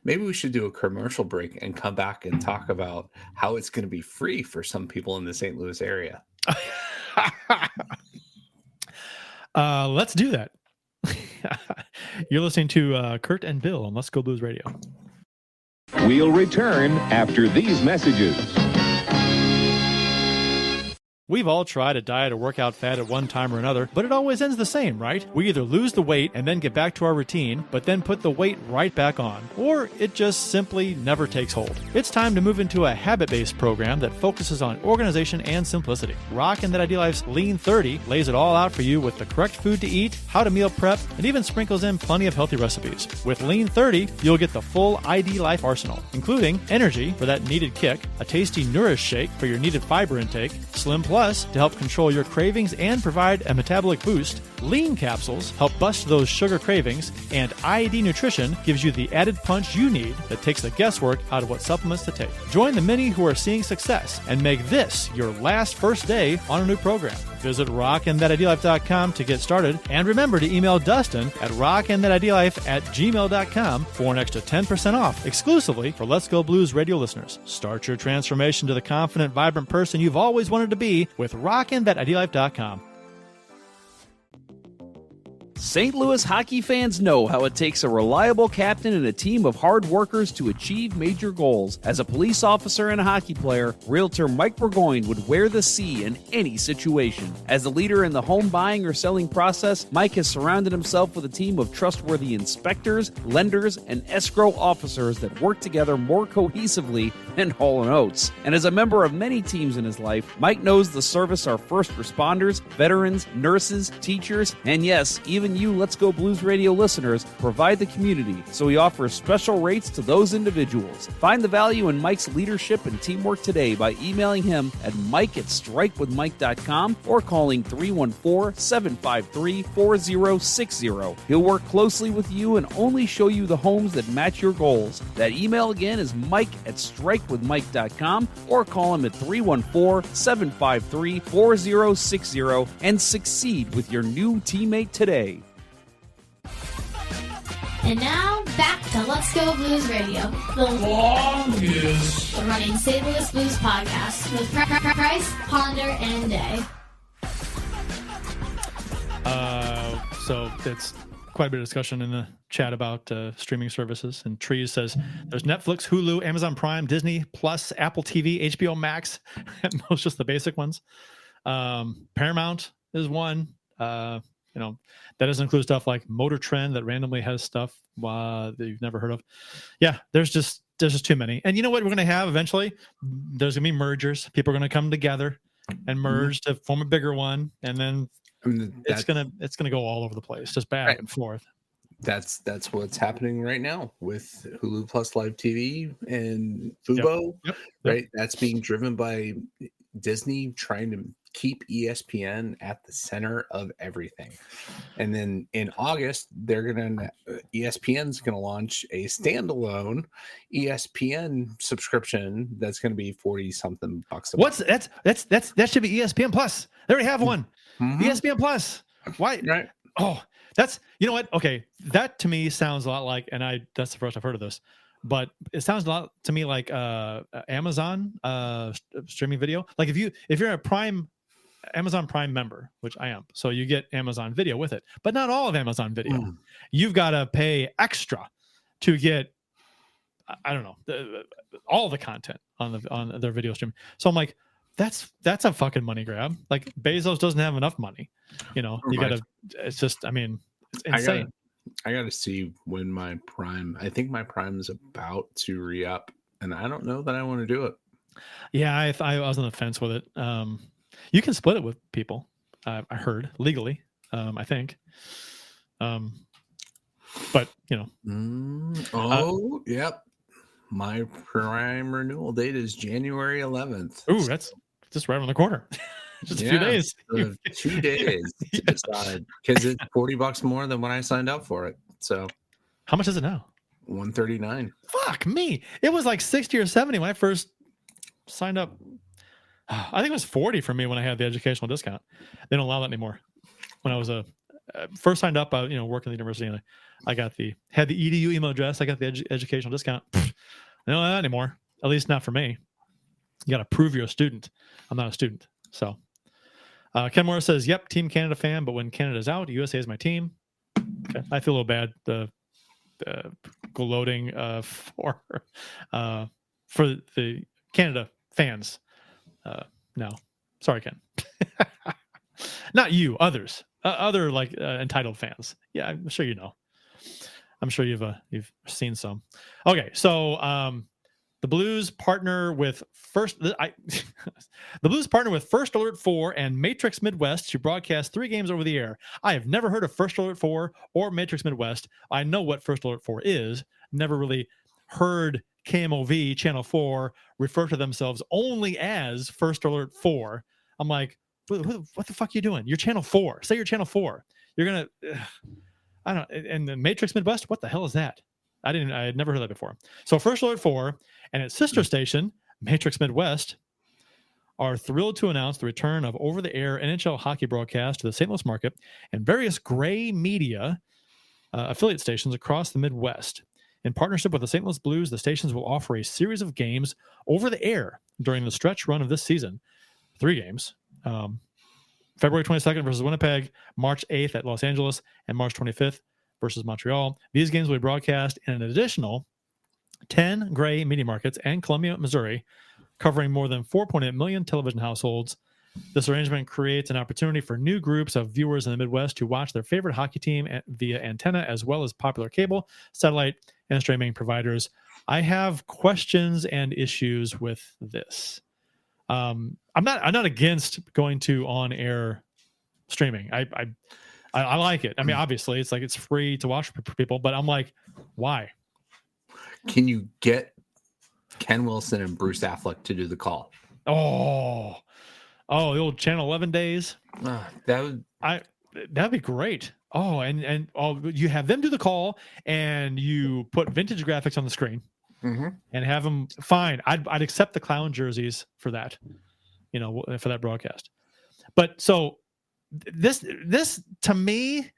Maybe we should do a commercial break and come back and talk about how it's going to be free for some people in the St. Louis area. Let's do that. You're listening to Kurt and Bill on Let's Go Blues Radio. We'll return after these messages. We've all tried a diet or workout fad at one time or another, but it always ends the same, right? We either lose the weight and then get back to our routine, but then put the weight right back on, or it just simply never takes hold. It's time to move into a habit-based program that focuses on organization and simplicity. Rock and That Idea Life's Lean 30 lays it all out for you with the correct food to eat, how to meal prep, and even sprinkles in plenty of healthy recipes. With Lean 30, you'll get the full ID Life arsenal, including energy for that needed kick, a tasty Nourish shake for your needed fiber intake, Slim Plus to help control your cravings and provide a metabolic boost, Lean capsules help bust those sugar cravings, and IED Nutrition gives you the added punch you need that takes the guesswork out of what supplements to take. Join the many who are seeing success and make this your last first day on a new program. Visit rockandthatidealife.com to get started, and remember to email Dustin at rockandthatidealife@gmail.com for an extra 10% off exclusively for Let's Go Blues radio listeners. Start your transformation to the confident, vibrant person you've always wanted to be with rockandthatidealife.com. St. Louis hockey fans know how it takes a reliable captain and a team of hard workers to achieve major goals. As a police officer and a hockey player, Realtor Mike Burgoyne would wear the C in any situation. As a leader in the home buying or selling process, Mike has surrounded himself with a team of trustworthy inspectors, lenders, and escrow officers that work together more cohesively than Hall & Oates. And as a member of many teams in his life, Mike knows the service our first responders, veterans, nurses, teachers, and yes, even you Let's Go Blues Radio listeners provide the community, so he offers special rates to those individuals. Find the value in Mike's leadership and teamwork today by emailing him at mike@strikewithmike.com or calling 314-753-4060. He'll work closely with you and only show you the homes that match your goals. That email again is mike@strikewithmike.com or call him at 314-753-4060 and succeed with your new teammate today. And now, back to Let's Go Blues Radio, the longest running St. Louis Blues podcast with Price, Ponder, and Day. So it's quite a bit of discussion in the chat about streaming services. And Trees says there's Netflix, Hulu, Amazon Prime, Disney Plus, Apple TV, HBO Max, and most just the basic ones. Paramount is one. That doesn't include stuff like Motor Trend that randomly has stuff that you've never heard of. Yeah, there's just too many. And you know what we're going to have eventually? There's going to be mergers. People are going to come together and merge to form a bigger one, and then it's going to go all over the place, just back and forth. That's what's happening right now with Hulu Plus Live TV and Fubo, right? That's being driven by Disney trying to keep ESPN at the center of everything. And then in August, ESPN's going to launch a standalone ESPN subscription that's going to be $40-something bucks a month. That should be ESPN Plus. They already have one. ESPN Plus. Why? Right. Oh, that's, you know what? Okay. That to me sounds a lot like, and that's the first I've heard of this, but it sounds a lot to me like Amazon streaming video. Like if you're a Amazon Prime member, which I am, so you get Amazon Video with it, but not all of Amazon Video. You've got to pay extra to get, I don't know, all the content on their video stream. So I'm like, that's a fucking money grab. Like Bezos doesn't have enough money. You gotta. It's just, I mean, it's insane. I gotta see when my Prime. I think my Prime is about to re-up, and I don't know that I want to do it. Yeah, I was on the fence with it. You can split it with people. I heard legally. I think. But yep. My Prime renewal date is January 11th. Ooh, that's just right around the corner. Just a few days. 2 days to decide, because it's $40 more than when I signed up for it. So, how much is it now? $139. Fuck me! It was like 60 or 70 when I first signed up. I think it was 40 for me when I had the educational discount. They don't allow that anymore. When I was first signed up, working at the university, and I had the EDU email address. I got the educational discount. They don't allow that anymore. At least not for me. You got to prove you're a student. I'm not a student. So, Ken Morris says, "Yep, Team Canada fan, but when Canada's out, USA is my team." Okay, I feel a little bad. The gloating for the Canada fans. No, sorry, Ken. Not you. Others. Other entitled fans. Yeah, I'm sure you know. I'm sure you've seen some. Okay, so the Blues partner with the Blues partner with First Alert 4 and Matrix Midwest to broadcast 3 games over the air. I have never heard of First Alert 4 or Matrix Midwest. I know what First Alert 4 is. Never really heard KMOV Channel 4 refer to themselves only as First Alert 4. I'm like, what the fuck are you doing? You're Channel 4. Say you're Channel 4. You're gonna, I don't. And the Matrix Midwest. What the hell is that? I had never heard that before. So First Alert 4 and its sister station, Matrix Midwest, are thrilled to announce the return of over-the-air NHL hockey broadcast to the St. Louis market and various gray media affiliate stations across the Midwest. In partnership with the St. Louis Blues, the stations will offer a series of games over the air during the stretch run of this season. 3 games. February 22nd versus Winnipeg, March 8th at Los Angeles, and March 25th versus Montreal. These games will be broadcast in an additional 10 gray media markets and Columbia, Missouri, covering more than 4.8 million television households. This arrangement creates an opportunity for new groups of viewers in the Midwest to watch their favorite hockey team via antenna, as well as popular cable, satellite, and streaming providers. I have questions and issues with this. I'm not against going to on-air streaming. I like it. I mean, obviously, it's like it's free to watch for people, but I'm like, why? Can you get Ken Wilson and Bruce Affleck to do the call? Oh, the old Channel 11 days. That'd be great. Oh, and you have them do the call, and you put vintage graphics on the screen, and have them. Fine, I'd accept the clown jerseys for that, for that broadcast. But so this to me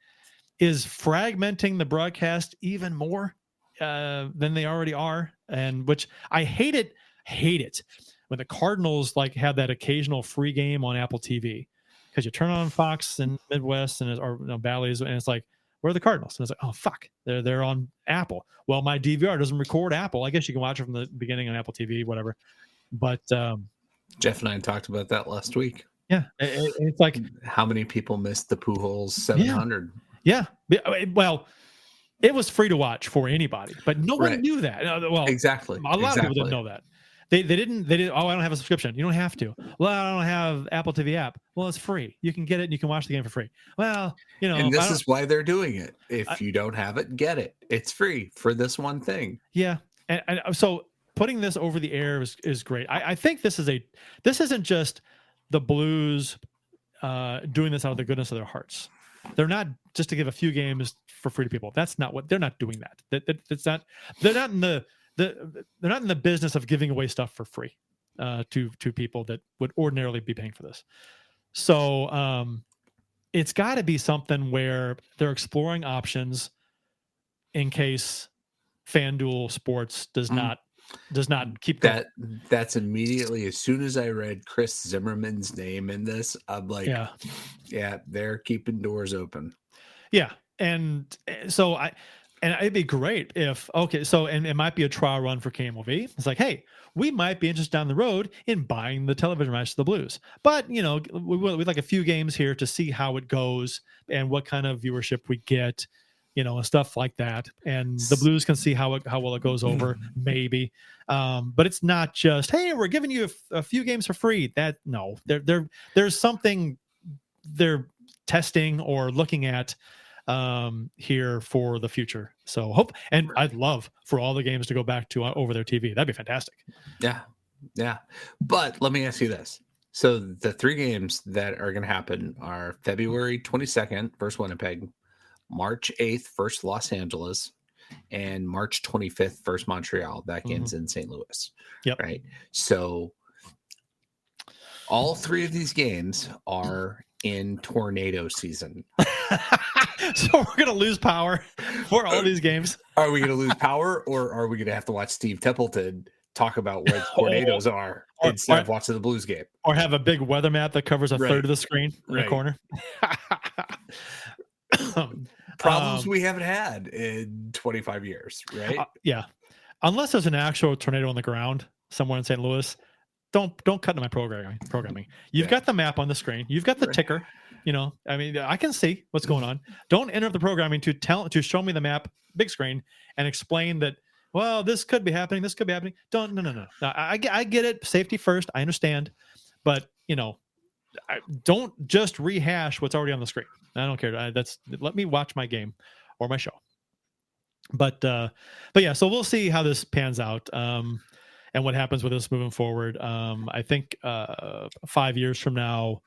is fragmenting the broadcast even more than they already are, and which I hate it. When the Cardinals have that occasional free game on Apple TV, because you turn on Fox in Midwest or Valleys, and it's like, where are the Cardinals? And it's like, oh fuck, they're on Apple. Well, my DVR doesn't record Apple. I guess you can watch it from the beginning on Apple TV, whatever. But Jeff and I talked about that last week. Yeah, it's like how many people missed the Pujols 700? Yeah. Well, it was free to watch for anybody, but no one knew that. Well, exactly. A lot of people didn't know that. They didn't. Oh, I don't have a subscription. You don't have to. Well, I don't have Apple TV app. Well, it's free. You can get it and you can watch the game for free. Well, And this is why they're doing it. If you don't have it, get it. It's free for this one thing. Yeah. And so putting this over the air is great. I think this isn't just the Blues doing this out of the goodness of their hearts. They're not just to give a few games for free to people. That's not what they're not doing. That's not. They're not in the. They're not in the business of giving away stuff for free to people that would ordinarily be paying for this. So it's got to be something where they're exploring options in case FanDuel Sports does not keep going. That's immediately as soon as I read Chris Zimmerman's name in this, I'm like, yeah, they're keeping doors open. Yeah, and so And it'd be great if, and it might be a trial run for KMOV. It's like, hey, we might be interested down the road in buying the television rights to the Blues. But, we'd like a few games here to see how it goes and what kind of viewership we get, and stuff like that. And the Blues can see how well it goes over, maybe. But it's not just, hey, we're giving you a few games for free. There's something they're testing or looking at here for the future. So I'd love for all the games to go back to over their TV. That'd be fantastic. Yeah. But let me ask you this. So the 3 games that are going to happen are February 22nd versus Winnipeg, March 8th versus Los Angeles, and March 25th versus Montreal. That game's in St. Louis. Yep. Right. So all 3 of these games are in tornado season. So we're going to lose power for all these games. Are we going to lose power, or are we going to have to watch Steve Templeton talk about where tornadoes are instead of watching the Blues game? Or have a big weather map that covers a third of the screen in the corner. Problems we haven't had in 25 years, right? Yeah. Unless there's an actual tornado on the ground somewhere in St. Louis, don't cut into my programming. You've got the map on the screen. You've got the ticker. I can see what's going on. Don't interrupt the programming to show me the map, big screen, and explain that, well, this could be happening. This could be happening. No. I get it. Safety first. I understand. But, don't just rehash what's already on the screen. I don't care. Let me watch my game or my show. But yeah, so we'll see how this pans out. And what happens with this moving forward. I think 5 years from now,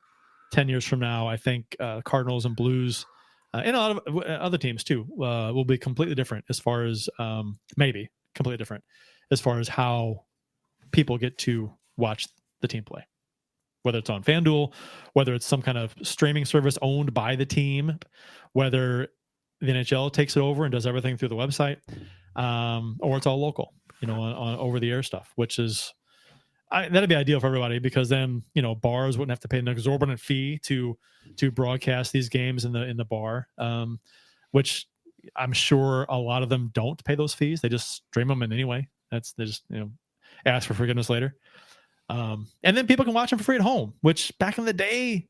10 years from now, I think Cardinals and Blues and a lot of other teams too will be completely different as far as maybe completely different as far as how people get to watch the team play, whether it's on FanDuel, whether it's some kind of streaming service owned by the team, whether the NHL takes it over and does everything through the website, or it's all local, on over the air stuff, which is that'd be ideal for everybody, because then, bars wouldn't have to pay an exorbitant fee to broadcast these games in the bar, which I'm sure a lot of them don't pay those fees. They just stream them in anyway. They just ask for forgiveness later. And then people can watch them for free at home, which back in the day,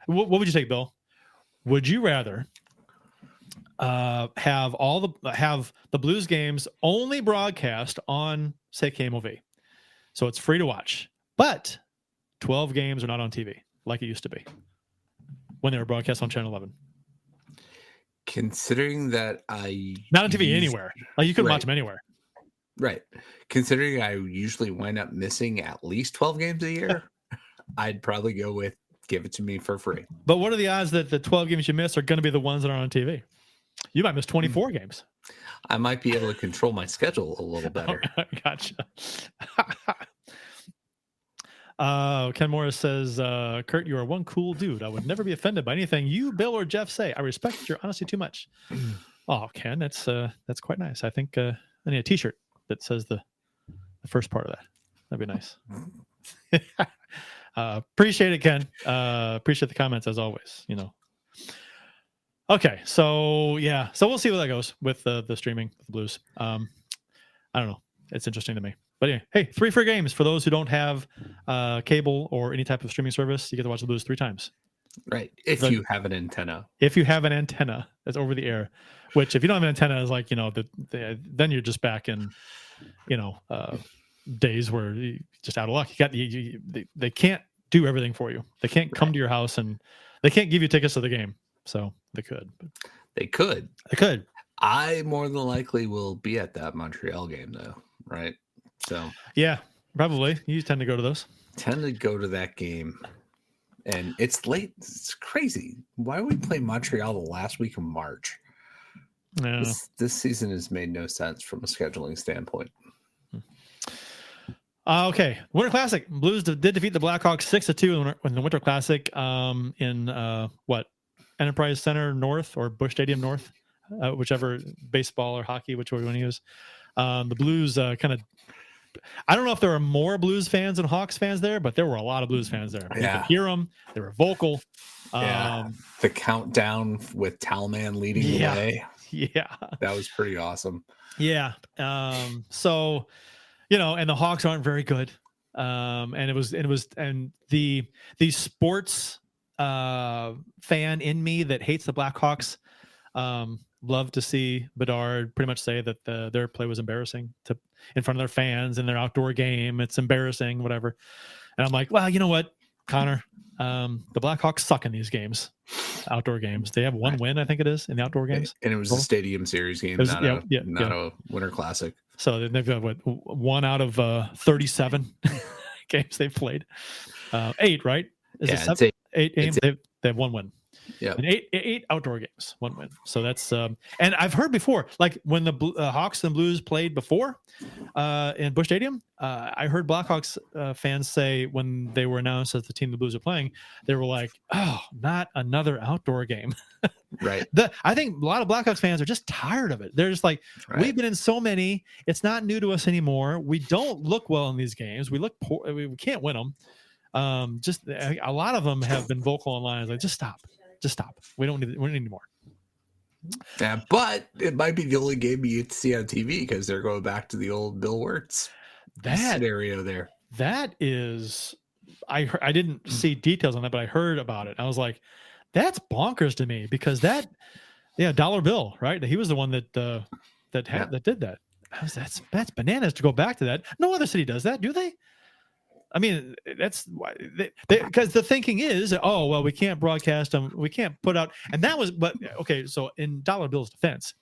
what would you take, Bill? Would you rather have the Blues games only broadcast on, say, KMOV, so it's free to watch, but 12 games are not on TV like it used to be when they were broadcast on Channel 11? Considering that not on TV anywhere, like you couldn't watch them anywhere. Right. Considering I usually wind up missing at least 12 games a year, I'd probably go with give it to me for free. But what are the odds that the 12 games you miss are going to be the ones that are on TV? You might miss 24 games. I might be able to control my schedule a little better. Gotcha. Ken Morris says, Kurt, you are one cool dude. I would never be offended by anything you, Bill, or Jeff say. I respect your honesty too much. Oh, Ken, that's quite nice. I think I need a T-shirt that says the first part of that. That'd be nice. Appreciate it, Ken. Appreciate the comments as always. Okay, so we'll see where that goes with the streaming of the Blues. I don't know. It's interesting to me. But anyway, hey, 3 free games for those who don't have cable or any type of streaming service. You get to watch the Blues 3 times. Right. If you have an antenna. If you have an antenna that's over the air, which if you don't have an antenna is like, then you're just back in, days where you're just out of luck. They can't do everything for you. They can't come to your house, and they can't give you tickets to the game. So they could. They could. I more than likely will be at that Montreal game though, right? So yeah, probably. You tend to go to those. Tend to go to that game. And it's late. It's crazy. Why would we play Montreal the last week of March? No. This season has made no sense from a scheduling standpoint. Okay. Winter Classic. Blues did defeat the Blackhawks 6-2 in the Winter Classic in Enterprise Center North or Busch Stadium North, whichever, baseball or hockey, which one you want to use. The Blues kind of, I don't know if there were more Blues fans than Hawks fans there, but there were a lot of Blues fans there. You could hear them. They were vocal. The countdown with Tellin leading the way. Yeah. That was pretty awesome. Yeah. So, and the Hawks aren't very good. And the sports fan in me that hates the Blackhawks love to see Bedard pretty much say that their play was embarrassing in front of their fans in their outdoor game. It's embarrassing, whatever. And I'm like, well, you know what, Connor? The Blackhawks suck in these games, outdoor games. They have one win, I think it is, in the outdoor games. And it was a Stadium Series game, not a Winter Classic. So they've got 1 out of 37 games they've played. 8, right? Is it 8 games? They have 1 win. Yeah, and 8 outdoor games, 1 win. So that's and I've heard before, like when the Hawks and Blues played before in Busch Stadium, I heard Blackhawks fans say when they were announced as the team the Blues are playing, they were like, "Oh, not another outdoor game." Right. I think a lot of Blackhawks fans are just tired of it. They're just like, we've been in so many; it's not new to us anymore. We don't look well in these games. We look poor. We can't win them. Just a lot of them have been vocal online, like, just stop. We don't need any more. Yeah, but it might be the only game you get to see on TV because they're going back to the old Bill Wirtz scenario there. That is, I didn't see details on that, but I heard about it. I was like, that's bonkers to me because Dollar Bill, right? He was the one that did that. That's bananas to go back to that. No other city does that, do they? I mean, that's why because the thinking is, we can't broadcast them, we can't put out, and that was, but okay. So in Dollar Bill's defense,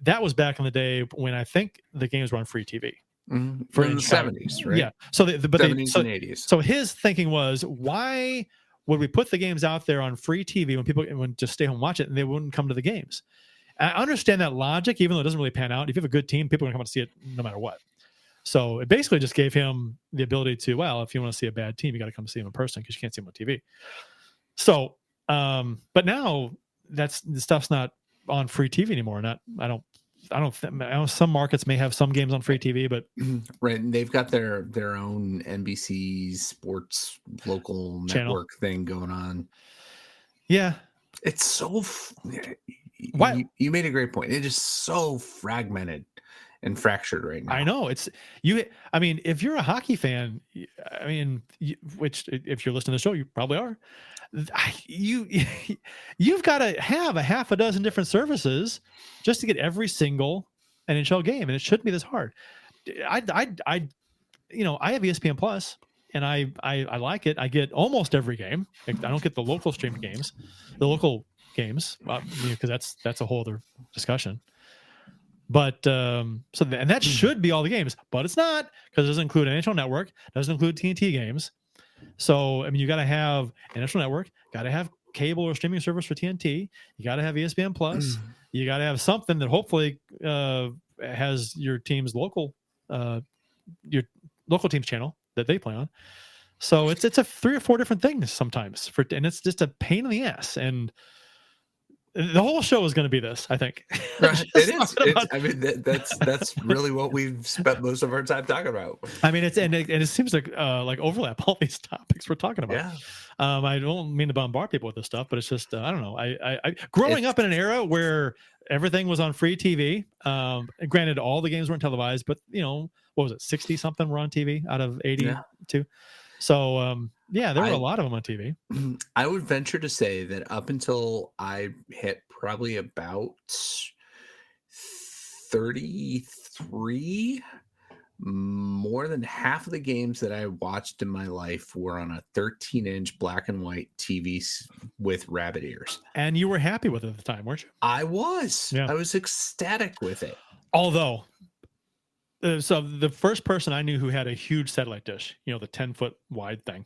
that was back in the day when I think the games were on free TV for in the 70s, right? Yeah. So, 70s and 80s. So his thinking was, why would we put the games out there on free TV when people would just stay home and watch it and they wouldn't come to the games? I understand that logic, even though it doesn't really pan out. If you have a good team, people are going to come out to see it no matter what. So it basically just gave him the ability to, if you want to see a bad team, you got to come see them in person because you can't see them on TV. So, but now the stuff's not on free TV anymore. I don't I know some markets may have some games on free TV, but right, and they've got their own NBC Sports local network thing going on. Yeah, it's so. Why? You made a great point. It is so fragmented and fractured right now. I know it's you. I mean, if you're a hockey fan, I mean, which if you're listening to the show, you probably are. You've got to have a half a dozen different services just to get every single NHL game, and it shouldn't be this hard. I have ESPN Plus, and I like it. I get almost every game. I don't get the local streamed games, because that's a whole other discussion. But and that should be all the games, but it's not, because it doesn't include NHL Network, doesn't include TNT games. So I mean, you got to have NHL Network, got to have cable or streaming service for TNT. You got to have ESPN Plus. You got to have something that hopefully has your team's local team's channel that they play on. So it's a 3 or 4 different things sometimes and it's just a pain in the ass. And the whole show is going to be this, I think. Right. It is. I mean, that's really what we've spent most of our time talking about. I mean, it seems like overlap all these topics we're talking about. Yeah. I don't mean to bombard people with this stuff, but it's just I don't know. I growing up in an era where everything was on free TV. Granted, all the games weren't televised, but what was it, 60 something were on TV out of 82. Yeah. So there were a lot of them on TV. I would venture to say that up until I hit probably about 33, more than half of the games that I watched in my life were on a 13-inch black and white TV with rabbit ears. And you were happy with it at the time, weren't you? I was. Yeah. I was ecstatic with it. Although, so the first person I knew who had a huge satellite dish, the 10-foot wide thing.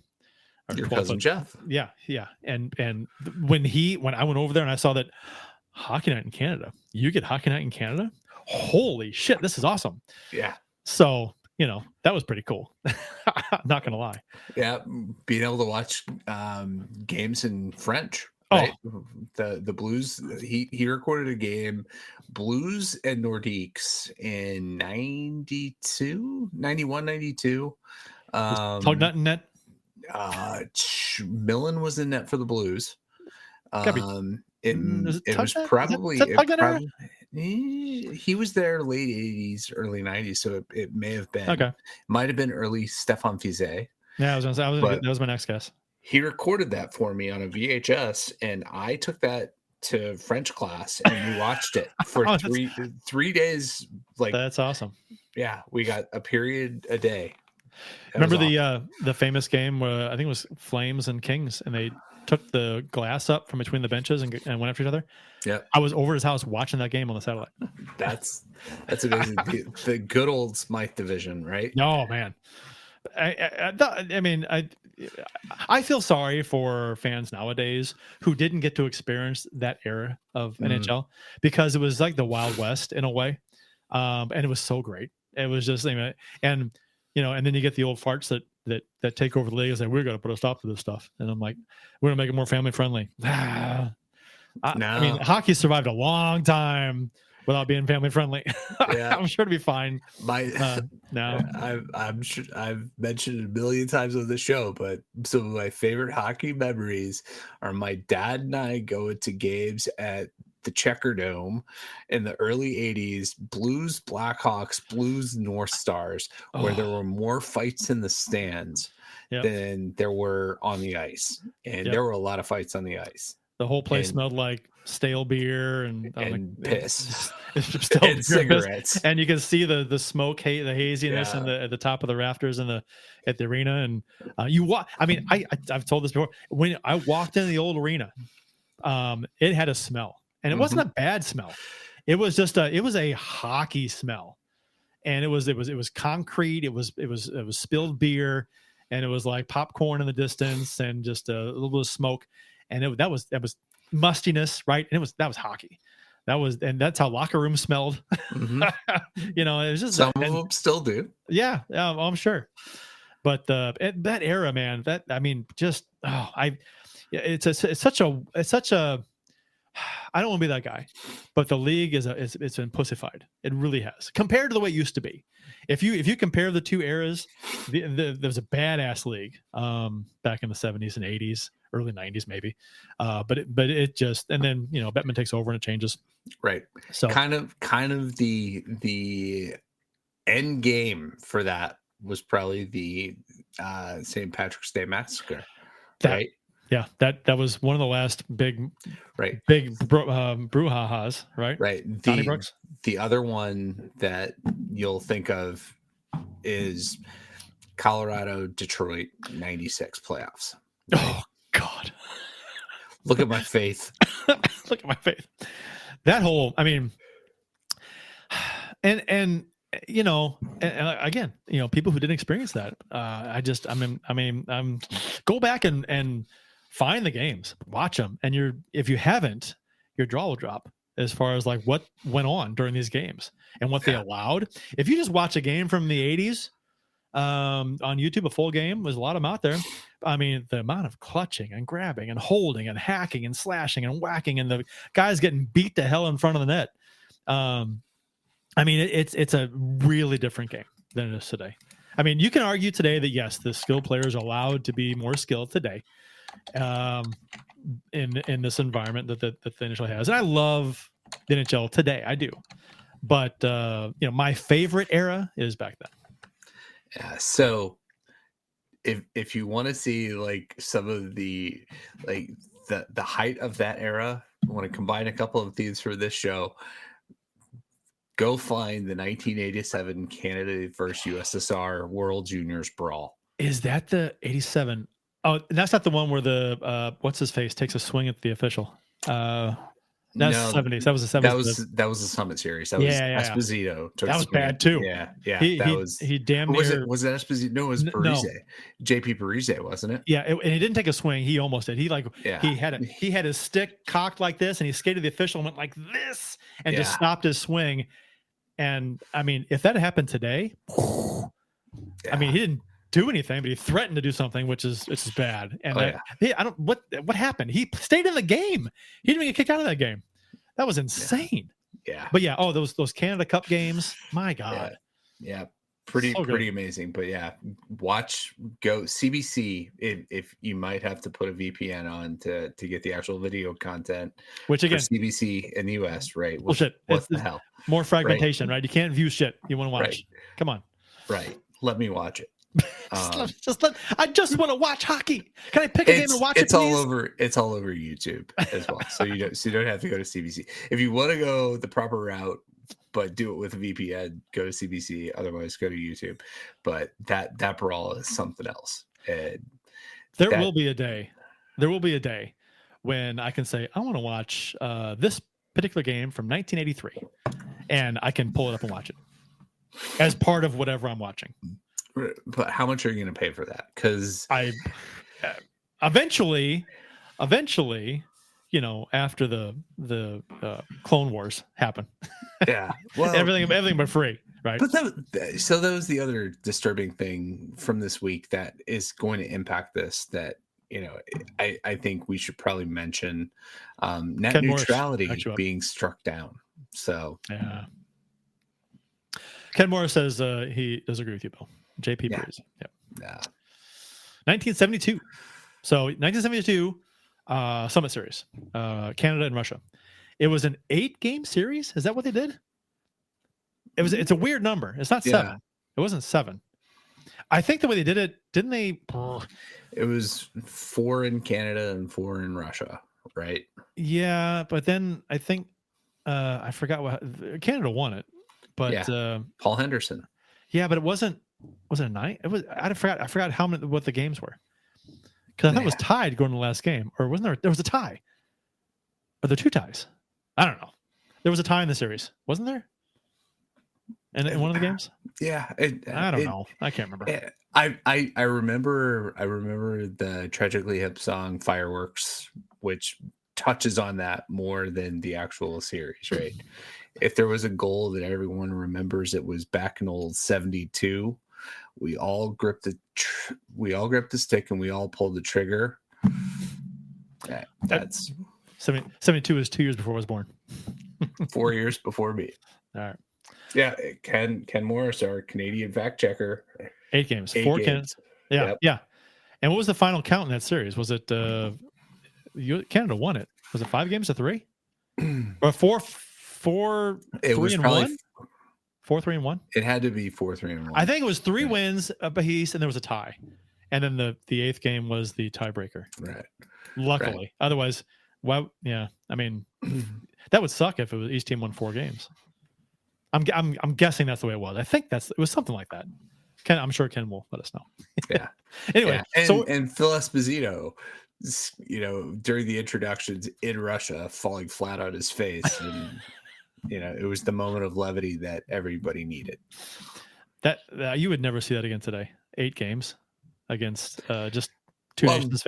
Your cousin Jeff. Yeah. And when I went over there and I saw that Hockey Night in Canada, you get Hockey Night in Canada. Holy shit, this is awesome. Yeah. So, that was pretty cool. I'm not going to lie. Yeah. Being able to watch games in French. Right? Oh. The Blues, he recorded a game, Blues and Nordiques in 91, 92. Tugnut in net. Millen was in net for the Blues. It was probably he was there late 80s, early 90s, so it may have been. Okay. Might have been early Stefan Fiset. Yeah, I was gonna say that was my next guess. He recorded that for me on a VHS, and I took that to French class, and we watched it for 3 days. Like, that's awesome. Yeah, we got a period a day. Remember the famous game where I think it was Flames and Kings, and they took the glass up from between the benches and went after each other? Yeah, I was over his house watching that game on the satellite. That's amazing. the good old Smythe division, right? Oh man, I feel sorry for fans nowadays who didn't get to experience that era of NHL, because it was like the Wild West in a way, and it was so great. It was just and then you get the old farts that take over the league and say, we're going to put a stop to this stuff. And I'm like, we're going to make it more family friendly. I mean, hockey survived a long time without being family friendly. Yeah. I'm sure to be fine. Now I'm sure I've mentioned it a million times on the show, but some of my favorite hockey memories are my dad and I going to games at the Checker Dome in the early 80s, Blues Blackhawks, Blues North Stars, where there were more fights in the stands than there were on the ice. And there were a lot of fights on the ice. The whole place smelled like stale beer and piss. And cigarettes. Piss. And you can see the smoke, the haziness at the top of the rafters at the arena. And I've told this before. When I walked into the old arena, it had a smell. And it wasn't a bad smell. It was just it was a hockey smell. And it was concrete. It was spilled beer, and it was like popcorn in the distance and just a little bit of smoke. And that was mustiness, right? And that was hockey. And that's how locker rooms smelled. It was just some of them still do. Yeah, I'm sure. But that era, man, it's such a I don't want to be that guy, but the league it's been pussified. It really has, compared to the way it used to be. If you compare the two eras, there was a badass league back in the 70s and 80s, early 90s maybe, but it just, and then Bettman takes over and it changes. Right. So kind of the end game for that was probably the St. Patrick's Day Massacre. Right. Yeah, that was one of the last big brouhahas, right? Right. The other one that you'll think of is Colorado Detroit 96 playoffs. Right? Oh God. Look at my faith. Look at my faith. That whole, I mean, and again, people who didn't experience that, go back and find the games, watch them, and if you haven't, your jaw will drop as far as like what went on during these games and what they allowed. If you just watch a game from the 80s on YouTube, a full game, there's a lot of them out there. I mean, the amount of clutching and grabbing and holding and hacking and slashing and whacking and the guys getting beat to hell in front of the net. I mean, it's a really different game than it is today. I mean, you can argue today that yes, the skilled players are allowed to be more skilled today in this environment that the NHL has. And I love the NHL today. I do. But my favorite era is back then. Yeah. So if you want to see like some of the height of that era, I want to combine a couple of these for this show. Go find the 1987 Canada versus USSR World Juniors Brawl. Is that the 87? Oh, that's not the one where the what's his face takes a swing at the official. That's the 70s. That was the 70s. That was the Summit Series. That was Esposito. That was bad too. Yeah. He damn near. Was it Esposito? No, it was Parise. No. JP Parise, wasn't it? Yeah, and he didn't take a swing. He almost did. He had his stick cocked like this, and he skated the official and went like this, and just stopped his swing. And I mean, if that happened today, I mean, he didn't do anything, but he threatened to do something, which is bad. And I don't what happened. He stayed in the game. He didn't even get kicked out of that game. That was insane. Yeah. But those Canada Cup games, my God. Yeah. Pretty amazing. But go CBC if you might have to put a VPN on to get the actual video content. Which again, CBC in the US, right? Bullshit. What the hell? More fragmentation, right? You can't view shit you want to watch. Right. Come on. Right. Let me watch it. I just want to watch hockey. Can I pick a game and watch it? It's all over YouTube as well. So you don't have to go to CBC. If you want to go the proper route, but do it with a VPN, go to CBC. Otherwise, go to YouTube. But that brawl is something else. And there will be a day when I can say I want to watch this particular game from 1983, and I can pull it up and watch it as part of whatever I'm watching. But how much are you going to pay for that? Because I eventually, after the Clone Wars happen, well, everything but free, right? But that was the other disturbing thing from this week that is going to impact this. That I think we should probably mention net Ken neutrality being struck down. So yeah, Ken Morris says he does agree with you, Bill. JP Parise. Yep. Yeah. 1972. So 1972 Summit Series, Canada and Russia. It was an 8-game series. Is that what they did? It's a weird number. It's not 7. It wasn't 7. I think the way they did it, didn't they? It was 4 in Canada and 4 in Russia, right? Yeah, but then I think I forgot what Canada won it. But Paul Henderson. Yeah, but it wasn't. Was it a 9? It was. I forgot what the games were. Because I thought it was tied going to the last game, or wasn't there? There was a tie. Are there 2 ties? I don't know. There was a tie in the series, wasn't there? In one of the games? Yeah, I don't know. I can't remember. I remember the Tragically Hip song "Fireworks," which touches on that more than the actual series, right? If there was a goal that everyone remembers, it was back in old 72. We all gripped the stick and we all pulled the trigger. That's 72 is 2 years before I was born. 4 years before me. All right. Yeah, Ken Morris, our Canadian fact checker. 8 games. 4 games. Yeah, Yep. yeah. And what was the final count in that series? Was it Canada won it? Was it 5 games to 3? Or 4 It 3 was and probably 1? 4 3 and 1? It had to be 4-3 and 1. I think it was 3 wins apiece, and there was a tie. And then the 8th game was the tiebreaker. Right. Luckily. Right. Otherwise, well, yeah. I mean, that would suck if it was each team won 4 games. I'm guessing that's the way it was. I think it was something like that. I'm sure Ken will let us know. Yeah. Anyway, yeah. And Phil Esposito, during the introductions in Russia, falling flat on his face, and it was the moment of levity that everybody needed. That you would never see that again today. 8 games against just 2 nations.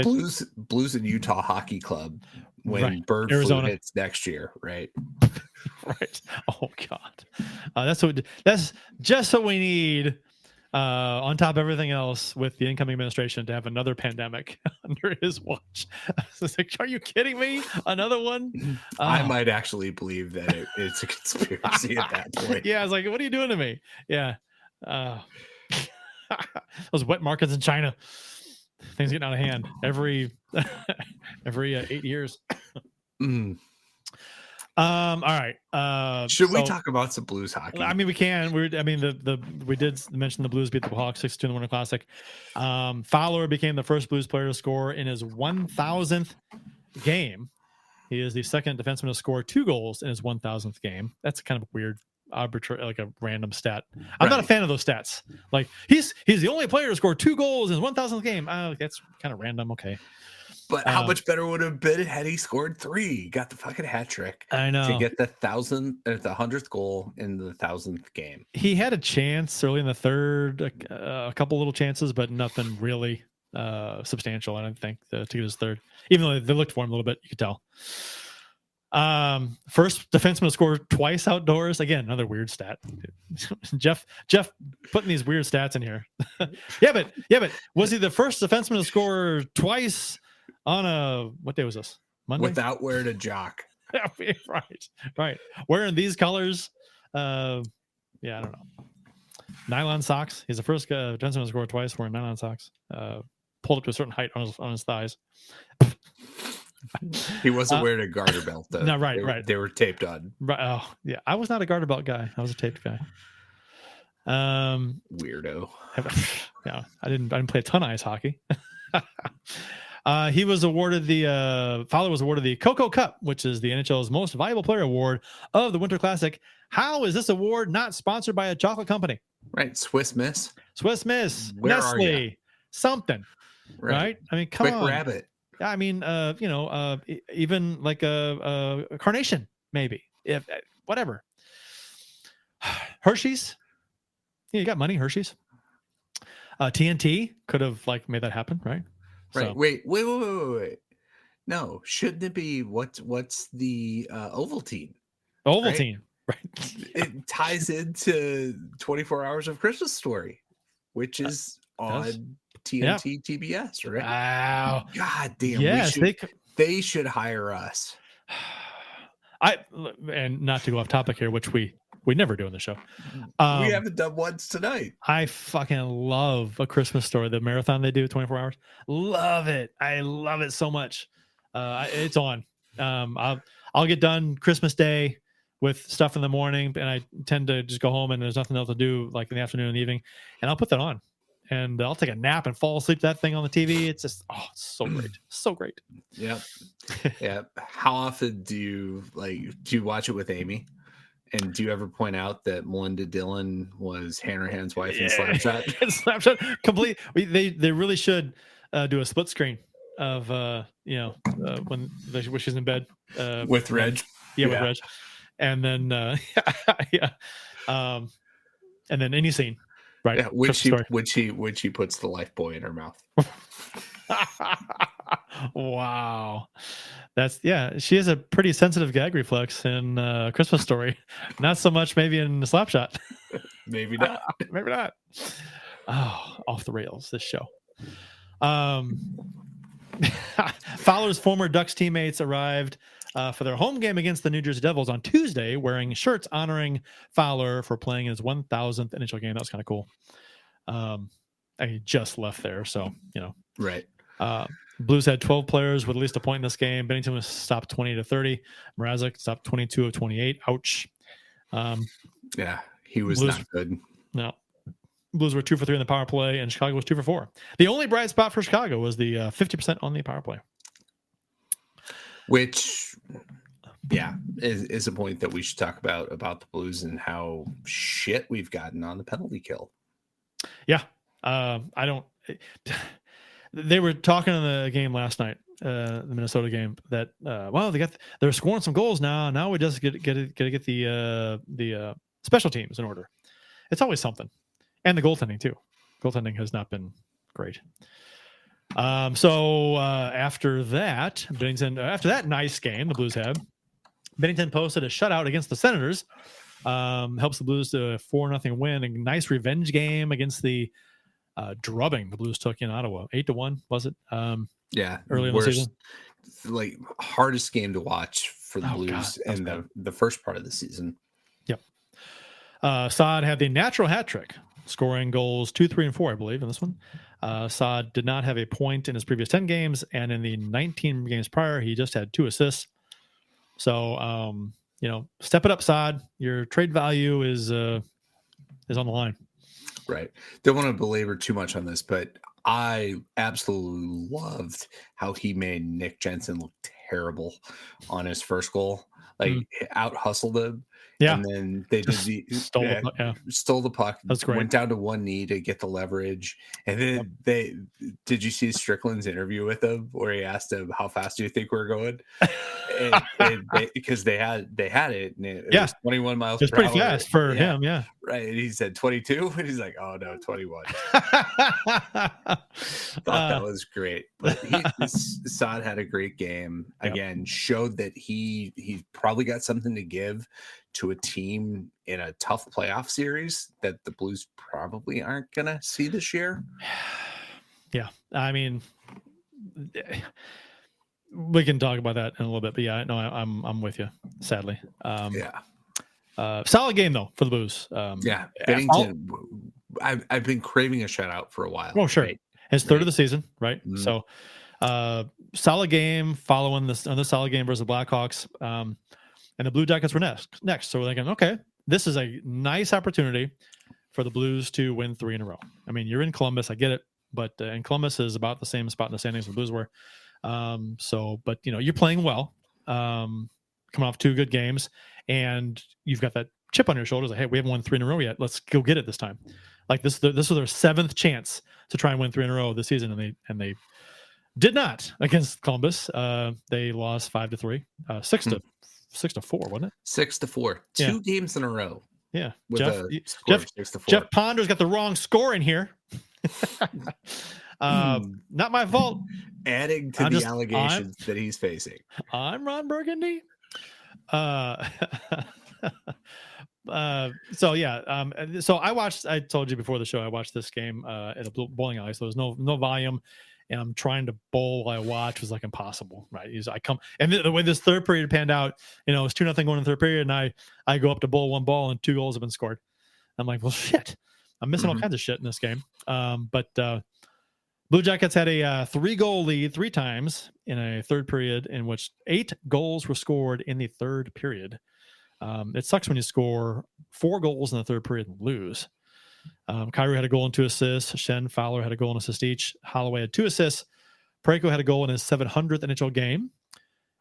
Blues and Utah Hockey Club when Right. bird Arizona. flu hits next year, right? Right. Oh God, that's just what we need. On top of everything else, with the incoming administration, to have another pandemic under his watch. It's like, are you kidding me? Another one? I might actually believe that it's a conspiracy at that point. Yeah, I was like, what are you doing to me? Yeah. Those wet markets in China. Things getting out of hand every 8 years. All right. Should we talk about some Blues hockey? I mean, we can. We did mention the Blues beat the Blackhawks 6-2 in the Winter Classic. Fowler became the first Blues player to score in his 1,000th game. He is the second defenseman to score 2 goals in his 1,000th game. That's kind of a weird, arbitrary, like a random stat. I'm not a fan of those stats. Like he's the only player to score 2 goals in his 1,000th game. That's kind of random. Okay. But how much better would it have been had he scored 3? Got the fucking hat trick. I know. To get the 100th goal in the 1,000th game. He had a chance early in the third, a couple little chances, but nothing really substantial. I don't think to get his third, even though they looked for him a little bit, you could tell. First defenseman to score twice outdoors. Again, another weird stat. Jeff putting these weird stats in here. yeah, but was he the first defenseman to score twice on what day was this? Monday? Without wearing a jock. right. Wearing these colors. I don't know. Nylon socks. He's the first defenseman to score twice wearing nylon socks. Pulled up to a certain height on his thighs. He wasn't wearing a garter belt though. No, right. They were taped on. Right. Oh, yeah. I was not a garter belt guy. I was a taped guy. Weirdo. Yeah, I didn't play a ton of ice hockey. He was awarded Fowler was awarded the Coco Cup, which is the NHL's most valuable player award of the Winter Classic. How is this award not sponsored by a chocolate company? Right, Swiss Miss, Where Nestle, something. Right? I mean, come Quick on. Rabbit. I mean, even like a carnation, maybe. If whatever. Hershey's. Yeah, you got money, Hershey's. TNT could have made that happen, right? Right. So. Wait. No, shouldn't it be what's the Ovaltine? Ovaltine, right? It ties into 24 Hours of Christmas Story, which is on TNT TBS, right? Wow. God damn. Yes, they should hire us. And not to go off topic here, which we never do in the show. We haven't done once tonight. I fucking love A Christmas Story, the marathon they do 24 hours. Love it. I love it so much. It's on. I'll get done Christmas Day with stuff in the morning, and I tend to just go home and there's nothing else to do in the afternoon and evening, and I'll put that on. And I'll take a nap and fall asleep to that thing on the TV. It's just, it's so great. So great. Yeah. Yeah. How often do you watch it with Amy? And do you ever point out that Melinda Dillon was Hanrahan's wife in Slapshot? Slapshot. Complete. They really should do a split screen of, when she's in bed. With Reg. Yeah, with Reg. And then, and then any scene. Right. Yeah, when she puts the life buoy in her mouth. Wow. She has a pretty sensitive gag reflex in Christmas Story. Not so much maybe in Slapshot. Maybe not. Maybe not. Oh, off the rails, this show. Fowler's former Ducks teammates arrived for their home game against the New Jersey Devils on Tuesday, wearing shirts honoring Fowler for playing his 1,000th NHL game. That was kind of cool. He just left there, so Right. Blues had 12 players with at least a point in this game. Bennington was stopped 20-30. Mrazek stopped 22 of 28. Ouch. Yeah, he was Blues, not good. No. Blues were 2 for 3 in the power play, and Chicago was 2 for 4. The only bright spot for Chicago was the 50% on the power play. Which, yeah, is a point that we should talk about the Blues and how shit we've gotten on the penalty kill. Yeah. They were talking in the game last night, the Minnesota game, that they're scoring some goals now. Now we just get the special teams in order. It's always something, and the goaltending too. Goaltending has not been great. So after that nice game the Blues had, Bennington posted a shutout against the Senators. Helps the Blues to a 4-0 win. A nice revenge game against the drubbing the Blues took in Ottawa. 8-1 was it? Yeah, early in the season. Like hardest game to watch for the Blues in the first part of the season. Yep. Saad had the natural hat trick, scoring goals 2, 3, and 4, I believe, in this one. Saad did not have a point in his previous 10 games, and in the 19 games prior, he just had 2 assists. So, step it up, Saad. Your trade value is on the line. Right. Don't want to belabor too much on this, but I absolutely loved how he made Nick Jensen look terrible on his first goal. Like out hustled him. Yeah. And then they stole the puck. That's great. Went down to one knee to get the leverage. And then did you see Strickland's interview with him where he asked him, how fast do you think we're going? Because they had it. And it was 21 miles per hour. It's pretty fast for him. Yeah. Right. And he said 22. And he's like, oh no, 21. Thought that was great. But Saad had a great game. Again, showed that he probably got something to give to a team in a tough playoff series that the Blues probably aren't gonna see this year. Yeah, I mean, we can talk about that in a little bit, but yeah, no, I'm with you. Sadly, solid game though for the Blues. Bennington. I've been craving a shutout for a while. Oh, sure, right? His third of the season, right? Mm-hmm. So, solid game following this another solid game versus the Blackhawks. And the Blue Jackets were next. So we're thinking, okay, this is a nice opportunity for the Blues to win 3 in a row. I mean, you're in Columbus, I get it, but and Columbus is about the same spot in the standings the Blues were. But you're playing well, coming off 2 good games, and you've got that chip on your shoulders. Like, hey, we haven't won 3 in a row yet. Let's go get it this time. Like this was their 7th chance to try and win 3 in a row this season, and they did not against Columbus. They lost 5-3, 6-4, wasn't it? 6-4. 2 games in a row. Yeah. Jeff 6-4. Jeff Ponder's got the wrong score in here. Not my fault. Adding to the allegations that he's facing. I'm Ron Burgundy. So I told you before the show, I watched this game at a bowling alley, so there's no volume. And I'm trying to bowl while I watch was like impossible, right? And the way this third period panned out, it was 2-0 going in the third period, and I go up to bowl 1 ball, and 2 goals have been scored. I'm like, well, shit, I'm missing all kinds of shit in this game. But Blue Jackets had a 3-goal lead 3 times in a third period, in which 8 goals were scored in the third period. It sucks when you score 4 goals in the third period and lose. Kyrou had a goal and 2 assists. Shen, Fowler had a goal and assist each. Holloway had 2 assists. Parayko had a goal in his 700th NHL game.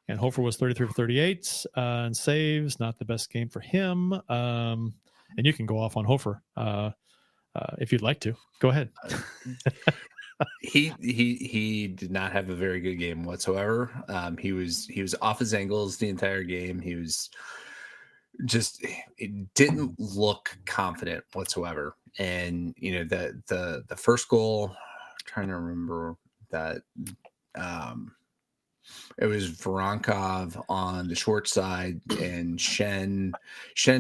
And Hofer was 33 for 38 and saves. Not the best game for him. And you can go off on Hofer if you'd like to. Go ahead. He did not have a very good game whatsoever. He was off his angles the entire game. He was it didn't look confident whatsoever. And the first goal, I'm trying to remember that it was Voronkov on the short side, and Shen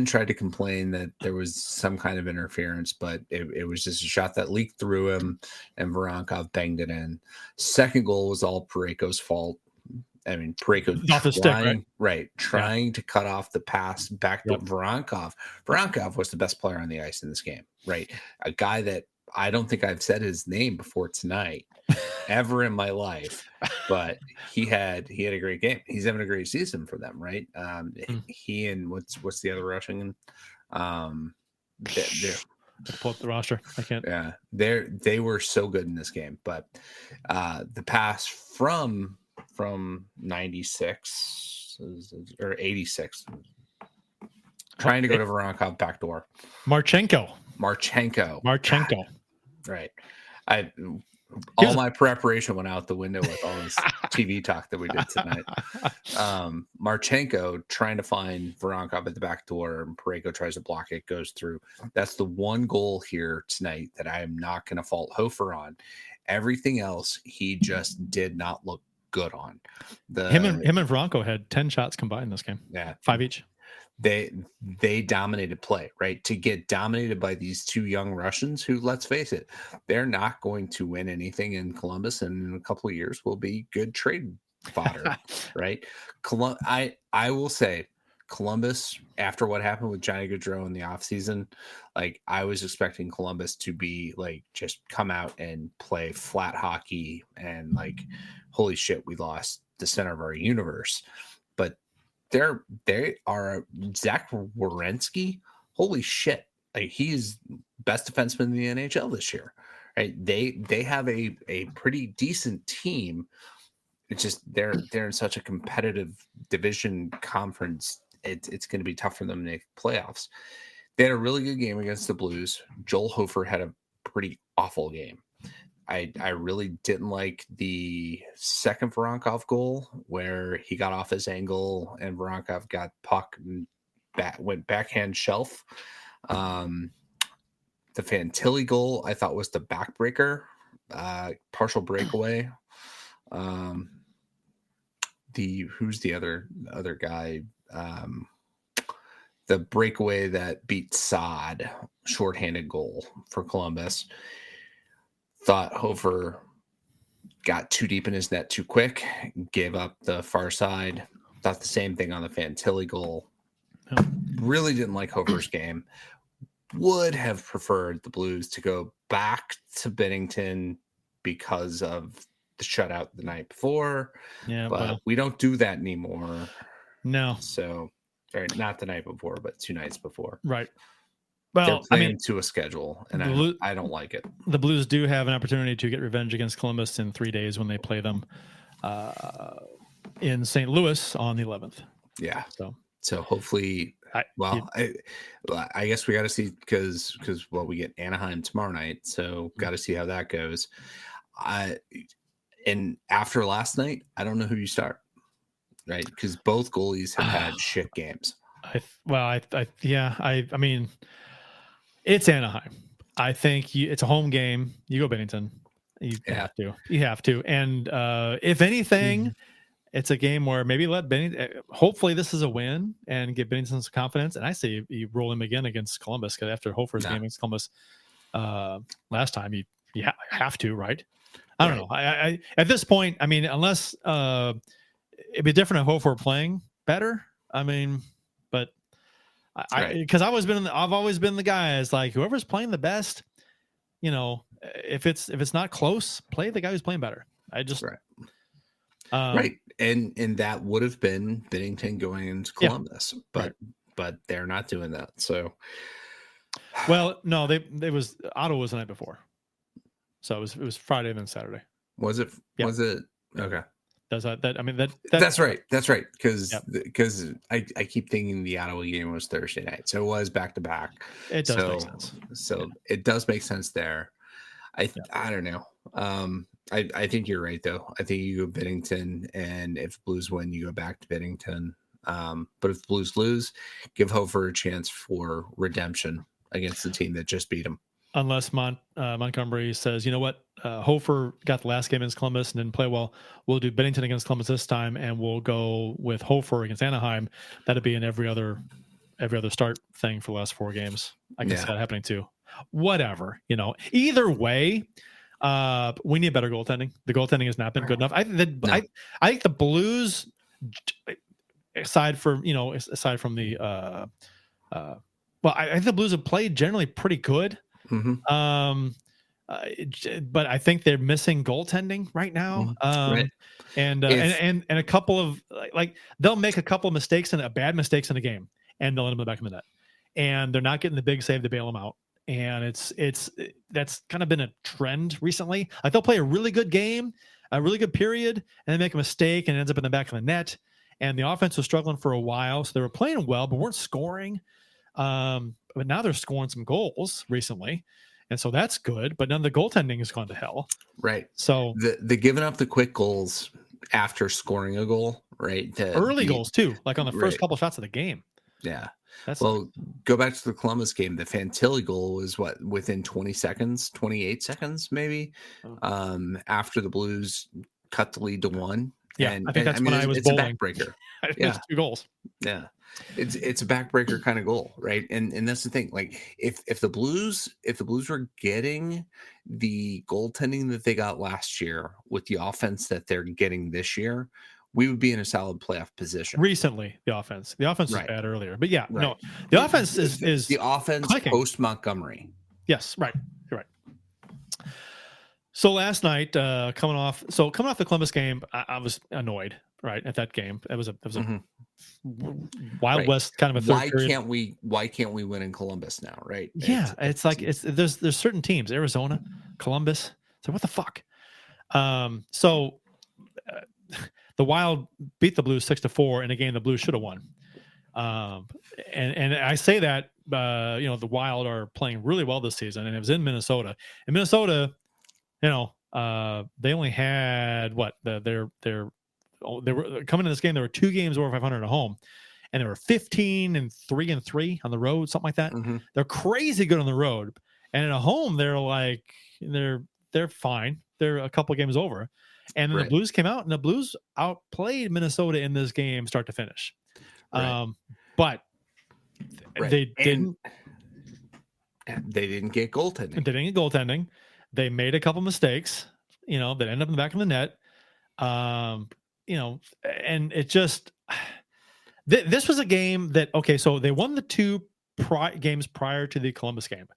tried to complain that there was some kind of interference, but it was just a shot that leaked through him, and Voronkov banged it in. Second goal was all Parayko's fault. I mean, Parayko off the stick, right? Trying to cut off the pass back to Voronkov. Voronkov was the best player on the ice in this game, right? A guy that I don't think I've said his name before tonight ever in my life, but he had a great game. He's having a great season for them, right? He and what's the other Russian? Pull up the roster. I can't. Yeah, they were so good in this game, but the pass from 96 or 86, trying to go to Voronkov backdoor. Marchenko. Right. All my preparation went out the window with all this TV talk that we did tonight. Marchenko trying to find Voronkov at the back door, and Parayko tries to block it, goes through. That's the one goal here tonight that I am not going to fault Hofer on. Everything else, he just did not look good on. Him and Voronkov had 10 shots combined in this game. Yeah, 5 each. They dominated play, right? To get dominated by these two young Russians who, let's face it, they're not going to win anything in Columbus, and in a couple of years will be good trade fodder, right? I will say Columbus, after what happened with Johnny Gaudreau in the offseason, like I was expecting Columbus to be like just come out and play flat hockey and like, holy shit, we lost the center of our universe. But they are Zach Werenski. Holy shit. Like he's best defenseman in the NHL this year. Right. They have a pretty decent team. It's just they're in such a competitive division conference. It's going to be tough for them to make playoffs. They had a really good game against the Blues. Joel Hofer had a pretty awful game. I really didn't like the second Voronkov goal where he got off his angle and Voronkov got puck and went backhand shelf. The Fantilli goal I thought was the backbreaker, partial breakaway. Who's the other guy? The breakaway that beat Saad, shorthanded goal for Columbus. Thought Hofer got too deep in his net too quick, gave up the far side. Thought the same thing on the Fantilli goal. Really didn't like Hofer's game. Would have preferred the Blues to go back to Binnington because of the shutout the night before. Yeah, but we don't do that anymore. No. So, or not the night before, but 2 nights before. Right. Well, they're playing to a schedule, and I don't like it. The Blues do have an opportunity to get revenge against Columbus in 3 days when they play them in St. Louis on the 11th. Yeah. So hopefully, I guess we got to see because we get Anaheim tomorrow night, so got to see how that goes. And after last night, I don't know who you start, right? Because both goalies have had shit games. I mean. It's Anaheim. I think it's a home game. You go Binnington. You have to. And if anything, it's a game where maybe let Binnington. Hopefully, this is a win and get Binnington some confidence. And I say you roll him again against Columbus because after Hofer's game against Columbus last time, you have to, right? I don't know. I at this point, I mean, unless it'd be different if Hofer were playing better. I mean, but. Because I've always been the guy is like whoever's playing the best, if it's not close, play the guy who's playing better. Right. And that would have been Binnington going into Columbus, but they're not doing that. So, well, no, Ottawa was the night before, so it was Friday then Saturday. Was it? Yeah. Was it okay? That's right. That's right. Because I keep thinking the Ottawa game was Thursday night, so it was back to back. It does make sense. So it does make sense there. I don't know. I think you're right though. I think you go Binnington, and if Blues win, you go back to Binnington. But if Blues lose, give Hofer a chance for redemption against the team that just beat him. Unless Montgomery says, you know what, Hofer got the last game against Columbus and didn't play well. We'll do Binnington against Columbus this time, and we'll go with Hofer against Anaheim. That'd be in every other start thing for the last 4 games. I can see that happening too. Whatever, either way, We need better goaltending. The goaltending has not been good enough. I think the Blues, aside from the I think the Blues have played generally pretty good. Mm-hmm. But I think they're missing goaltending right now. Right. And a couple of like they'll make a couple of mistakes and bad mistakes in a game, and they'll end up in the back of the net, and they're not getting the big save to bail them out. And that's kind of been a trend recently. Like they'll play a really good game, a really good period, and then make a mistake and it ends up in the back of the net. And the offense was struggling for a while, so they were playing well but weren't scoring. But now they're scoring some goals recently. And so that's good, but none of the goaltending has gone to hell. Right. So the giving up the quick goals after scoring a goal, right? Early goals too, like on the first couple shots of the game. Yeah. Go back to the Columbus game. The Fantilli goal was within 28 seconds, maybe, after the Blues cut the lead to 1. Yeah, I think that's when I was bowling. It's a backbreaker. Yeah, 2 goals. Yeah. It's a backbreaker kind of goal, right? And that's the thing. Like if the Blues were getting the goaltending that they got last year with the offense that they're getting this year, we would be in a solid playoff position. Recently, the offense was bad earlier, but yeah, right. No, the offense is the offense post Montgomery. Yes, right. You're right. So last night, coming off the Columbus game, I was annoyed. Right at that game, it was a Wild West kind of a third period. Why can't we win in Columbus now? Right? Yeah, there's certain teams, Arizona, Columbus. So what the fuck? So the Wild beat the Blues 6-4 in a game the Blues should have won. And I say that the Wild are playing really well this season, and it was in Minnesota. In Minnesota, they only had they were coming in this game. There were 2 games over 500 at home, and they were 15-3-3 on the road, something like that. Mm-hmm. They're crazy good on the road, and at home they're fine. They're a couple games over, and then the Blues came out, and the Blues outplayed Minnesota in this game, start to finish. But they didn't. They didn't get goaltending. They made a couple mistakes, that ended up in the back of the net. And it just, this was a game that, so they won the 2 games prior to the Columbus game.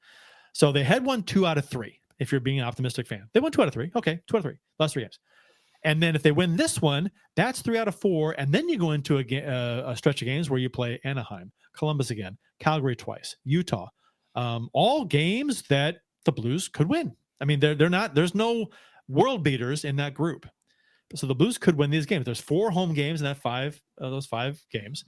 So they had won 2 out of 3. If you're being an optimistic fan, they won 2 out of 3. Okay. 2 out of 3, last 3 games. And then if they win this one, that's 3 out of 4. And then you go into a stretch of games where you play Anaheim, Columbus again, Calgary twice, Utah, all games that the Blues could win. I mean, they're not, there's no world beaters in that group. So the Blues could win these games. There's 4 home games in those 5 games.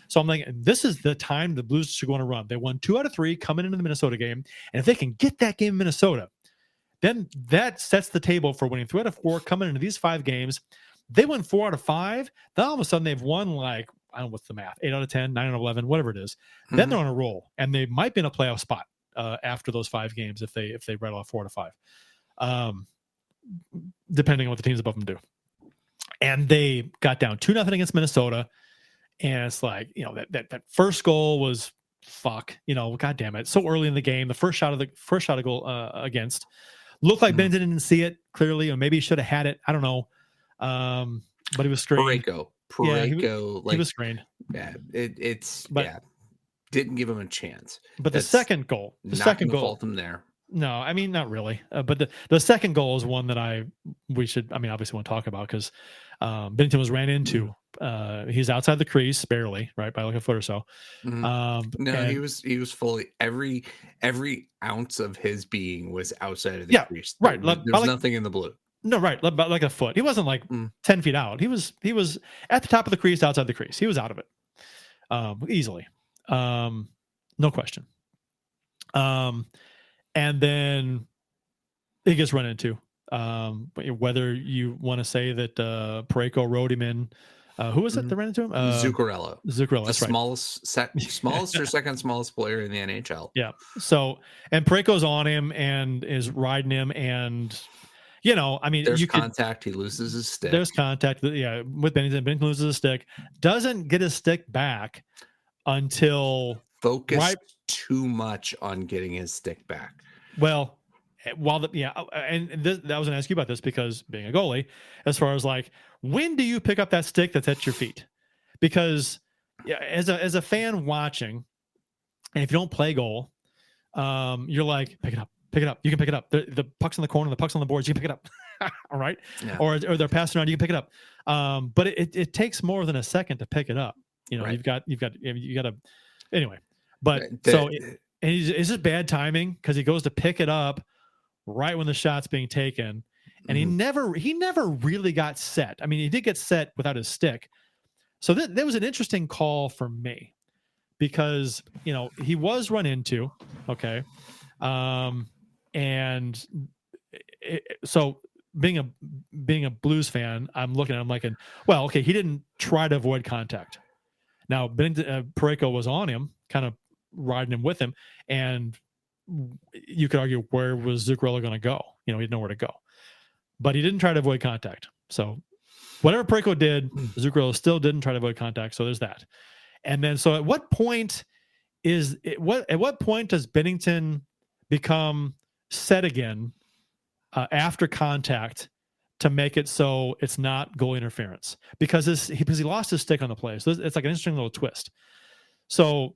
So I'm like, this is the time the Blues should go on a run. They won 2 out of 3 coming into the Minnesota game. And if they can get that game in Minnesota, then that sets the table for winning 3 out of 4 coming into these 5 games. They win 4 out of 5. Then all of a sudden they've won I don't know what's the math, 8 out of 10, 9 out of 11, whatever it is. Mm-hmm. Then they're on a roll, and they might be in a playoff spot after those 5 games if they rattle off 4 out of 5, depending on what the teams above them do. And they got down 2-0 against Minnesota. And it's like, that first goal was God damn it. So early in the game, the first shot of goal against looked like Bennington didn't see it clearly, or maybe he should have had it. I don't know. But he was screened. Parayko, he was screened. Yeah. Didn't give him a chance. But the second goal, fault him there. No, I mean, not really. But the second goal is one that we should obviously want to talk about, because Bennington was ran into. He's outside the crease barely, right, by like a foot or so. Mm-hmm. He was fully every ounce of his being was outside of the crease. Right. There was nothing in the blue. No, right, about like a foot. He wasn't 10 feet out. He was at the top of the crease, outside the crease. He was out of it, easily, no question. And then he gets run into. Whether you want to say that Parayko rode him in, who was it that ran into him? Zuccarello. That's right. Smallest or second smallest player in the NHL. Yeah. So, and Parayko's on him and is riding him, and there's contact. He loses his stick. There's contact. Yeah, with Bennington. Bennington loses his stick. Doesn't get his stick back until focused too much on getting his stick back. Well, while I was going to ask you about this because being a goalie, as far as like, when do you pick up that stick that's at your feet? Because as a fan watching, and if you don't play goal, you're like, pick it up. You can pick it up. The puck's in the corner, the puck's on the boards. You can pick it up. All right. Yeah. Or they're passing around. You can pick it up. But it takes more than a second to pick it up. You know, right. you got to, anyway, but it's just bad timing because he goes to pick it up right when the shot's being taken. And he never really got set. I mean, he did get set without his stick. So that was an interesting call for me because, you know, he was run into. Okay. So being a Blues fan, I'm looking at him like, well, okay, he didn't try to avoid contact. Now, Parayko was on him, kind of riding him with him, and you could argue, where was Zuccarello going to go? You know, he didn't know where to go. But he didn't try to avoid contact. So whatever Parayko did, Zuccarello still didn't try to avoid contact. So there's that. And then, so at what point does Binnington become set again after contact to make it so it's not goal interference? Because he lost his stick on the play. So it's like an interesting little twist. So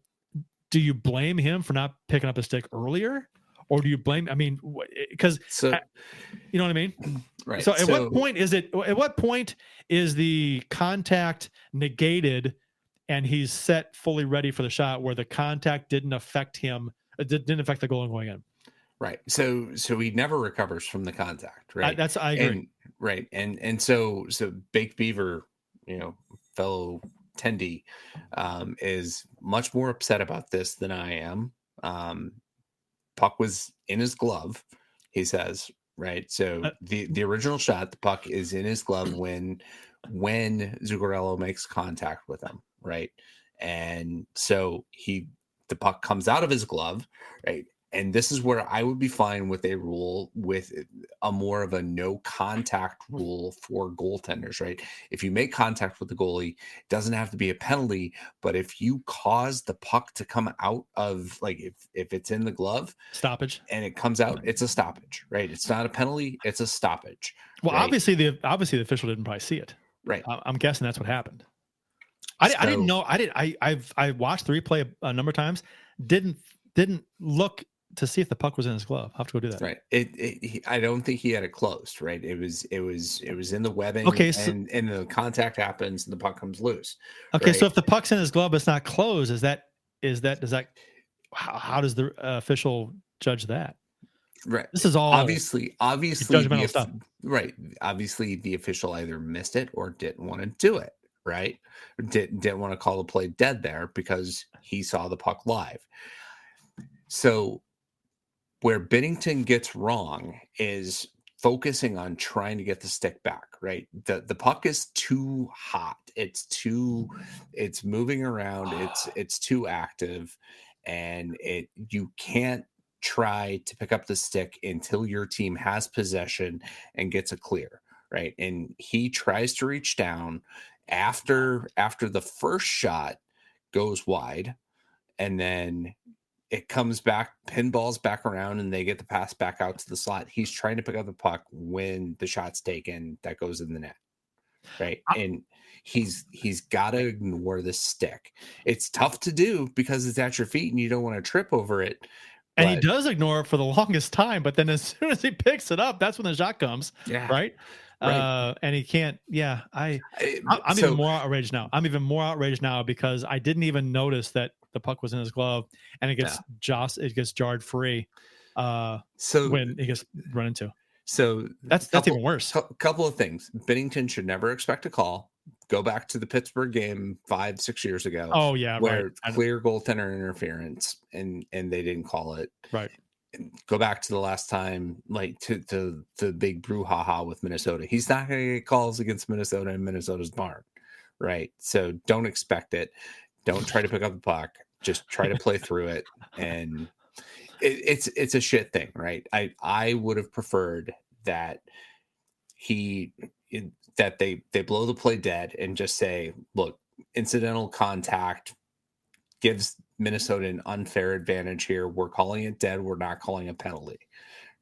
do you blame him for not picking up his stick earlier? Or do you blame, I mean, because you know what I mean? Right. So at what point is the contact negated and he's set fully ready for the shot where the contact didn't affect him, didn't affect the goal going in? Right. So he never recovers from the contact, right? I agree. Right. And so Baked Beaver, you know, fellow Tendy, is much more upset about this than I am. Puck was in his glove, he says, right? So the original shot, the puck is in his glove when Zuccarello makes contact with him, right? And so the puck comes out of his glove, right? And this is where I would be fine with a rule, with a more of a no contact rule for goaltenders, right? If you make contact with the goalie, it doesn't have to be a penalty, but if you cause the puck to come out of, like, if it's in the glove, stoppage, and it comes out, it's a stoppage, right? It's not a penalty, it's a stoppage. Well, right? obviously the official didn't probably see it, right? I'm guessing that's what happened. I didn't know. I watched the replay a number of times. Didn't look to see if the puck was in his glove. I'll have to go do that. Right. I don't think he had it closed. Right. It was in the webbing. Okay. And the contact happens and the puck comes loose. Okay. Right? So if the puck's in his glove, it's not closed. How does the official judge that? Right. This is all obviously judgmental stuff. Right. Obviously the official either missed it or didn't want to do it. Right. Didn't want to call the play dead there because he saw the puck live. So where Binnington gets wrong is focusing on trying to get the stick back, right? The puck is too hot. It's moving around. It's too active, and you can't try to pick up the stick until your team has possession and gets a clear, right? And he tries to reach down after the first shot goes wide, and then it comes back, pinballs back around, and they get the pass back out to the slot. He's trying to pick up the puck when the shot's taken that goes in the net, right? And he's got to ignore the stick. It's tough to do because it's at your feet and you don't want to trip over it. And he does ignore it for the longest time, but then as soon as he picks it up, that's when the shot comes, right? And he can't. Yeah, I'm even more outraged now. I'm even more outraged now because I didn't even notice that the puck was in his glove, and it gets jarred free. When he gets run into, so that's even worse. Couple of things. Binnington should never expect a call. Go back to the Pittsburgh game 5-6 years ago. Oh yeah, where clear goaltender interference, and they didn't call it. Right. Go back to the last time, like to the big brouhaha with Minnesota. He's not going to get calls against Minnesota in Minnesota's barn, right? So don't expect it. Don't try to pick up the puck. Just try to play through it, and it's a shit thing, right? I would have preferred that they blow the play dead and just say, look, incidental contact gives Minnesota an unfair advantage here. We're calling it dead. We're not calling a penalty,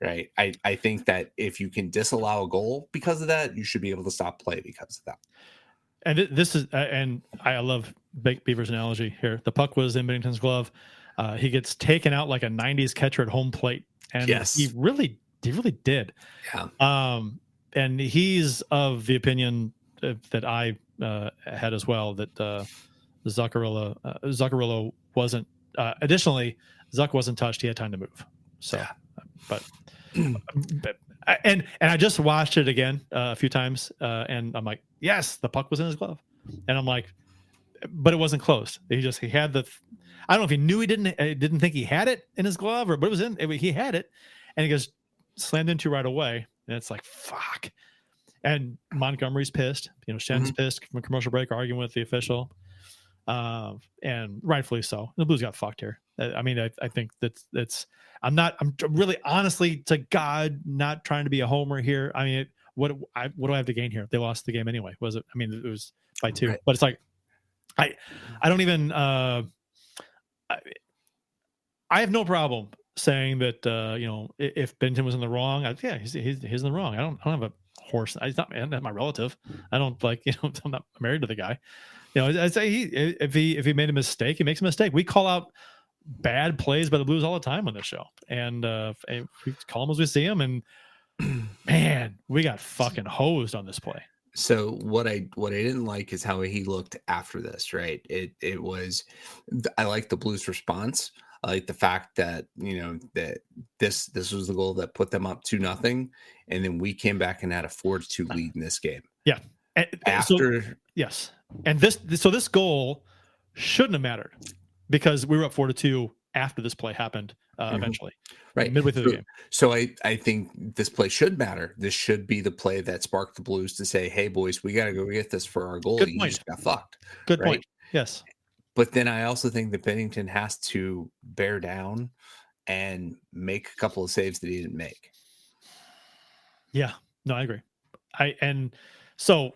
right? I think that if you can disallow a goal because of that, you should be able to stop play because of that. And this is, and I love Beaver's analogy here. The puck was in Binnington's glove. He gets taken out like a 90s catcher at home plate. And he really did. Yeah. And he's of the opinion that I had as well, that Zuccarello wasn't, additionally, Zuck wasn't touched. He had time to move. So, but I just watched it again a few times, and I'm like, yes, the puck was in his glove, and I'm like, but it wasn't close. He had the, I don't know if he knew he didn't think he had it in his glove, but it was he had it, and he goes slammed into right away, and it's like fuck. And Montgomery's pissed, Shen's pissed from a commercial break, arguing with the official, and rightfully so. The Blues got fucked here. I mean, I think that's. I'm really, honestly, to God, not trying to be a homer here. I mean, what do I have to gain here? They lost the game anyway. Was it? I mean, it was by 2, but it's like, I don't even. I have no problem saying that. If Binnington was in the wrong, he's in the wrong. I don't have a horse. He's not my relative. I don't I'm not married to the guy. I say if he made a mistake, he makes a mistake. We call out bad plays by the Blues all the time on this show, and we call them as we see them. And man, we got fucking hosed on this play. So what I didn't like is how he looked after this. Right? It was. I like the Blues' response. I like the fact that that this was the goal that put them up 2-0, and then we came back and had a 4-2 lead in this game. Yeah. Yes. And this goal shouldn't have mattered because we were up 4-2 after this play happened eventually. Right. Midway through the game. So I think this play should matter. This should be the play that sparked the Blues to say, hey, boys, we got to go get this for our goalie. He just got fucked. Good point. Yes. But then I also think that Binnington has to bear down and make a couple of saves that he didn't make. Yeah. No, I agree. So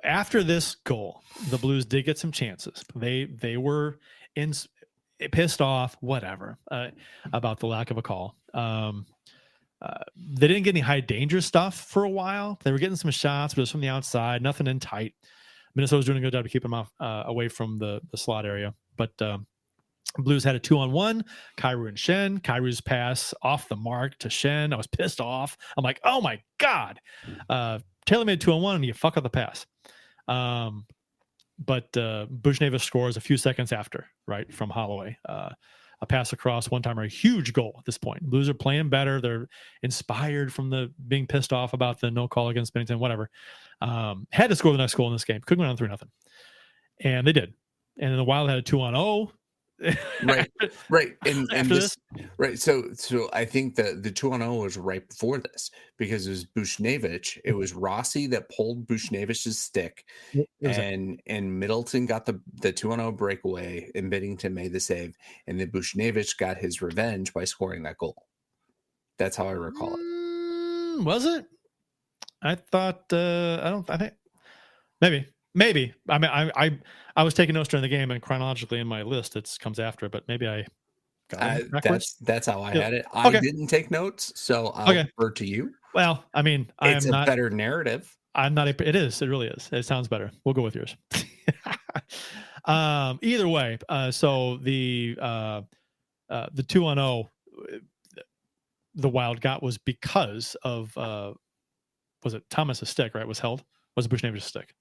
after this goal, the Blues did get some chances. They were pissed off, whatever, about the lack of a call. They didn't get any high danger stuff for a while. They were getting some shots, but it was from the outside, nothing in tight. Minnesota was doing a good job to keep them off away from the slot area, but Blues had a 2-on-1, Kyrou and Shen. Kyrou's pass off the mark to Shen. I was pissed off. I'm like, oh my God. Taylor made 2-on-1 and you fuck up the pass. But Buchnevich scores a few seconds after, right, from Holloway. A pass across one timer, a huge goal at this point. Blues are playing better. They're inspired from the being pissed off about the no call against Binnington, whatever. Had to score the next goal in this game. Couldn't go down 3-0. And they did. And then the Wild had a 2-on-0. right. And this, right. So I think the 2-on-0 was right before this because it was Buchnevich. It was Rossi that pulled Buchnevich's stick, and Middleton got the 2-on-0 breakaway, and Binnington made the save, and then Buchnevich got his revenge by scoring that goal. That's how I recall it. Was it? I thought. I think maybe. I mean, I was taking notes during the game, and chronologically in my list it comes after it, but maybe I got it backwards. That's how I had it. I didn't take notes, so I'll refer to you. Well, I mean, it's a better narrative. I'm not. It is. It really is. It sounds better. We'll go with yours. Either way, so the 2-on-0, the Wild got was because of was it Thomas's stick? Right, was held. Was it Buchnevich's stick?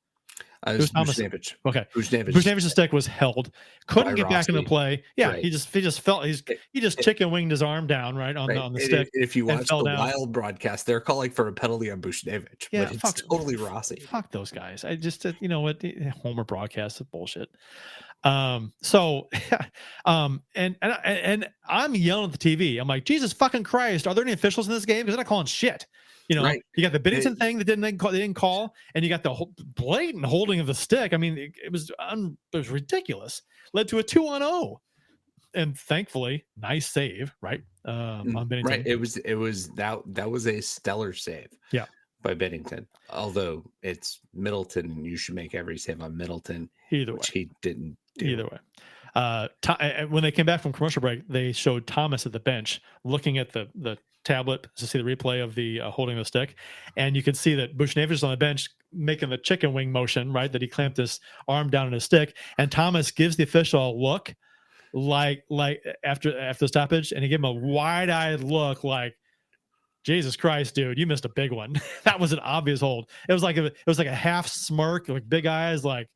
It was Buchnevich. Okay. Buchnevich's stick was held. Couldn't get back into play. Yeah, right. He just felt he just chicken winged his arm down right on the stick. If you watch the Wild broadcast, they're calling for a penalty on Buchnevich. Yeah, but it's totally Rossi. Fuck those guys. I just you know what, Homer broadcast is bullshit. So and I'm yelling at the TV. I'm like, Jesus fucking Christ, are there any officials in this game? Because they're not calling shit. You know, You got the Binnington thing that they didn't call, and you got the blatant holding of the stick. I mean, it was ridiculous. Led to a 2-on-0, and thankfully, nice save, right? On Binnington. Right. It was that was a stellar save. Yeah. By Binnington. Although it's Middleton, and you should make every save on Middleton. Either way, which he didn't do. Either way. When they came back from commercial break, they showed Thomas at the bench looking at the tablet to see the replay of the holding the stick, and you could see that Buchnevich on the bench making the chicken wing motion, right? That he clamped his arm down on his stick, and Thomas gives the official a look like after the stoppage, and he gave him a wide-eyed look like, Jesus Christ, dude, you missed a big one. That was an obvious hold. It was like a half smirk, like big eyes, like,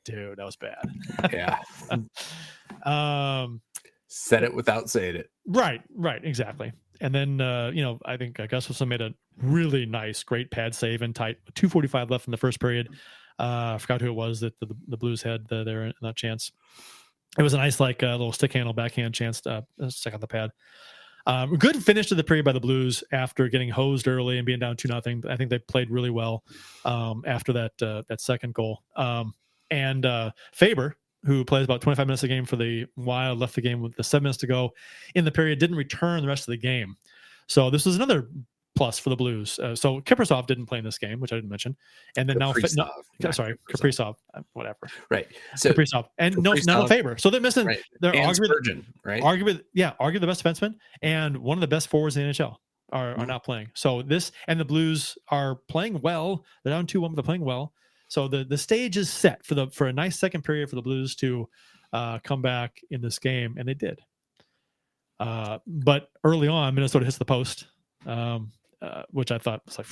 dude, that was bad. Yeah. Said it without saying it. Right, exactly. And then, I think Gustafsson made a really nice, great pad save in tight. 2:45 left in the first period. I forgot who it was that the Blues had there in that chance. It was a nice, little stick handle backhand chance to stick on the pad. Good finish to the period by the Blues after getting hosed early and being down 2-0. I think they played really well after that second goal. And Faber, who plays about 25 minutes a game for the Wild, left the game with the 7 minutes to go in the period, didn't return the rest of the game. So this was another plus for the Blues. So Kaprizov didn't play in this game, which I didn't mention. And then Kaprizov, whatever. Right. So Kaprizov. And no Faber. So they're missing. Right. They're Spurgeon, right? Arguably the best defenseman and one of the best forwards in the NHL are not playing. So the Blues are playing well. They're down 2-1, but they're playing well. So the stage is set for a nice second period for the Blues to come back in this game, and they did. But early on, Minnesota hits the post, which I thought was like,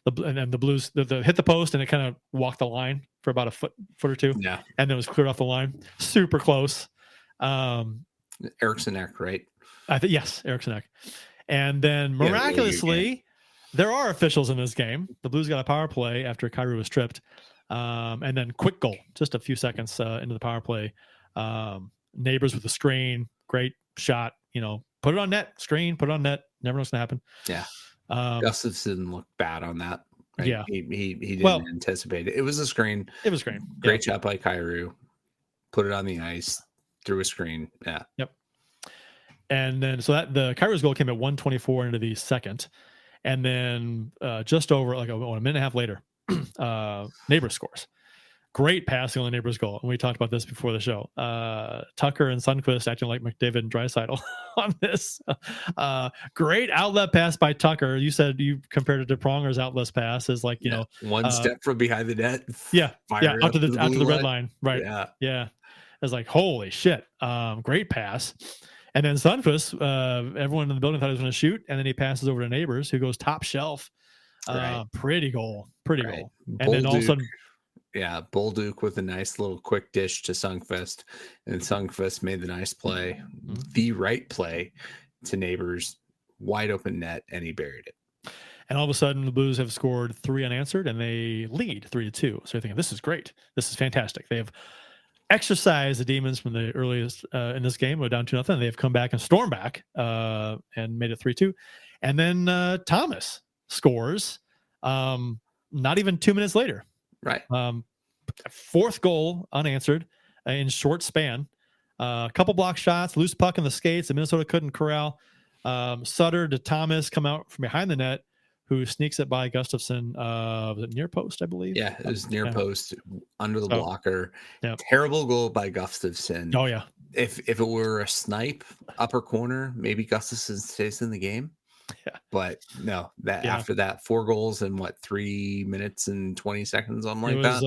and then the Blues the hit the post, and it kind of walked the line for about a foot or two, yeah, and then it was cleared off the line, super close. Eriksson Ek, right? I think yes, Eriksson Ek, and then miraculously, there are officials in this game. The Blues got a power play after Kyrou was tripped. And then quick goal, just a few seconds into the power play. Neighbors with the screen, great shot. Put it on net, screen, put it on net. Never knows what's gonna happen. Yeah. Gustafsson looked bad on that. Right? Yeah, he didn't anticipate it. It was a screen. It was a screen. Great shot by Kyrou. Put it on the ice, through a screen. Yeah. Yep. And then so that the Kyrou's goal came at 1:24 into the second, and then just over a minute and a half later. Neighbors scores. Great passing on the Neighbors goal. And we talked about this before the show. Tucker and Sundqvist acting like McDavid and Draisaitl on this. Great outlet pass by Tucker. You said you compared it to Pronger's outlet pass as one step from behind the net. Out to the red line. Right. Yeah. It's like, holy shit. Great pass. And then Sundqvist, everyone in the building thought he was going to shoot, and then he passes over to Neighbors, who goes top shelf. Right. Pretty goal. And then all of a sudden, Bolduc with a nice little quick dish to Sundqvist, and Sundqvist made the nice play, the right play to Neighbors, wide open net, and he buried it. And all of a sudden, the Blues have scored 3 unanswered, and they lead 3-2. So you're thinking, this is great. This is fantastic. They have exercised the demons from the earliest in this game. We're down 2-0. They have come back and stormed back and made it 3-2. And then Thomas scores not even 2 minutes later. Right. Fourth goal unanswered in short span. A couple block shots, loose puck in the skates. The Minnesota couldn't corral. Sutter to Thomas come out from behind the net, who sneaks it by Gustafsson. Was it near post, I believe? Yeah, it was near post, under the blocker. Yeah. Terrible goal by Gustafsson. Oh, yeah. If it were a snipe, upper corner, maybe Gustafsson stays in the game. Yeah. But no, after that, 4 goals in 3 minutes and 20 seconds, something like that.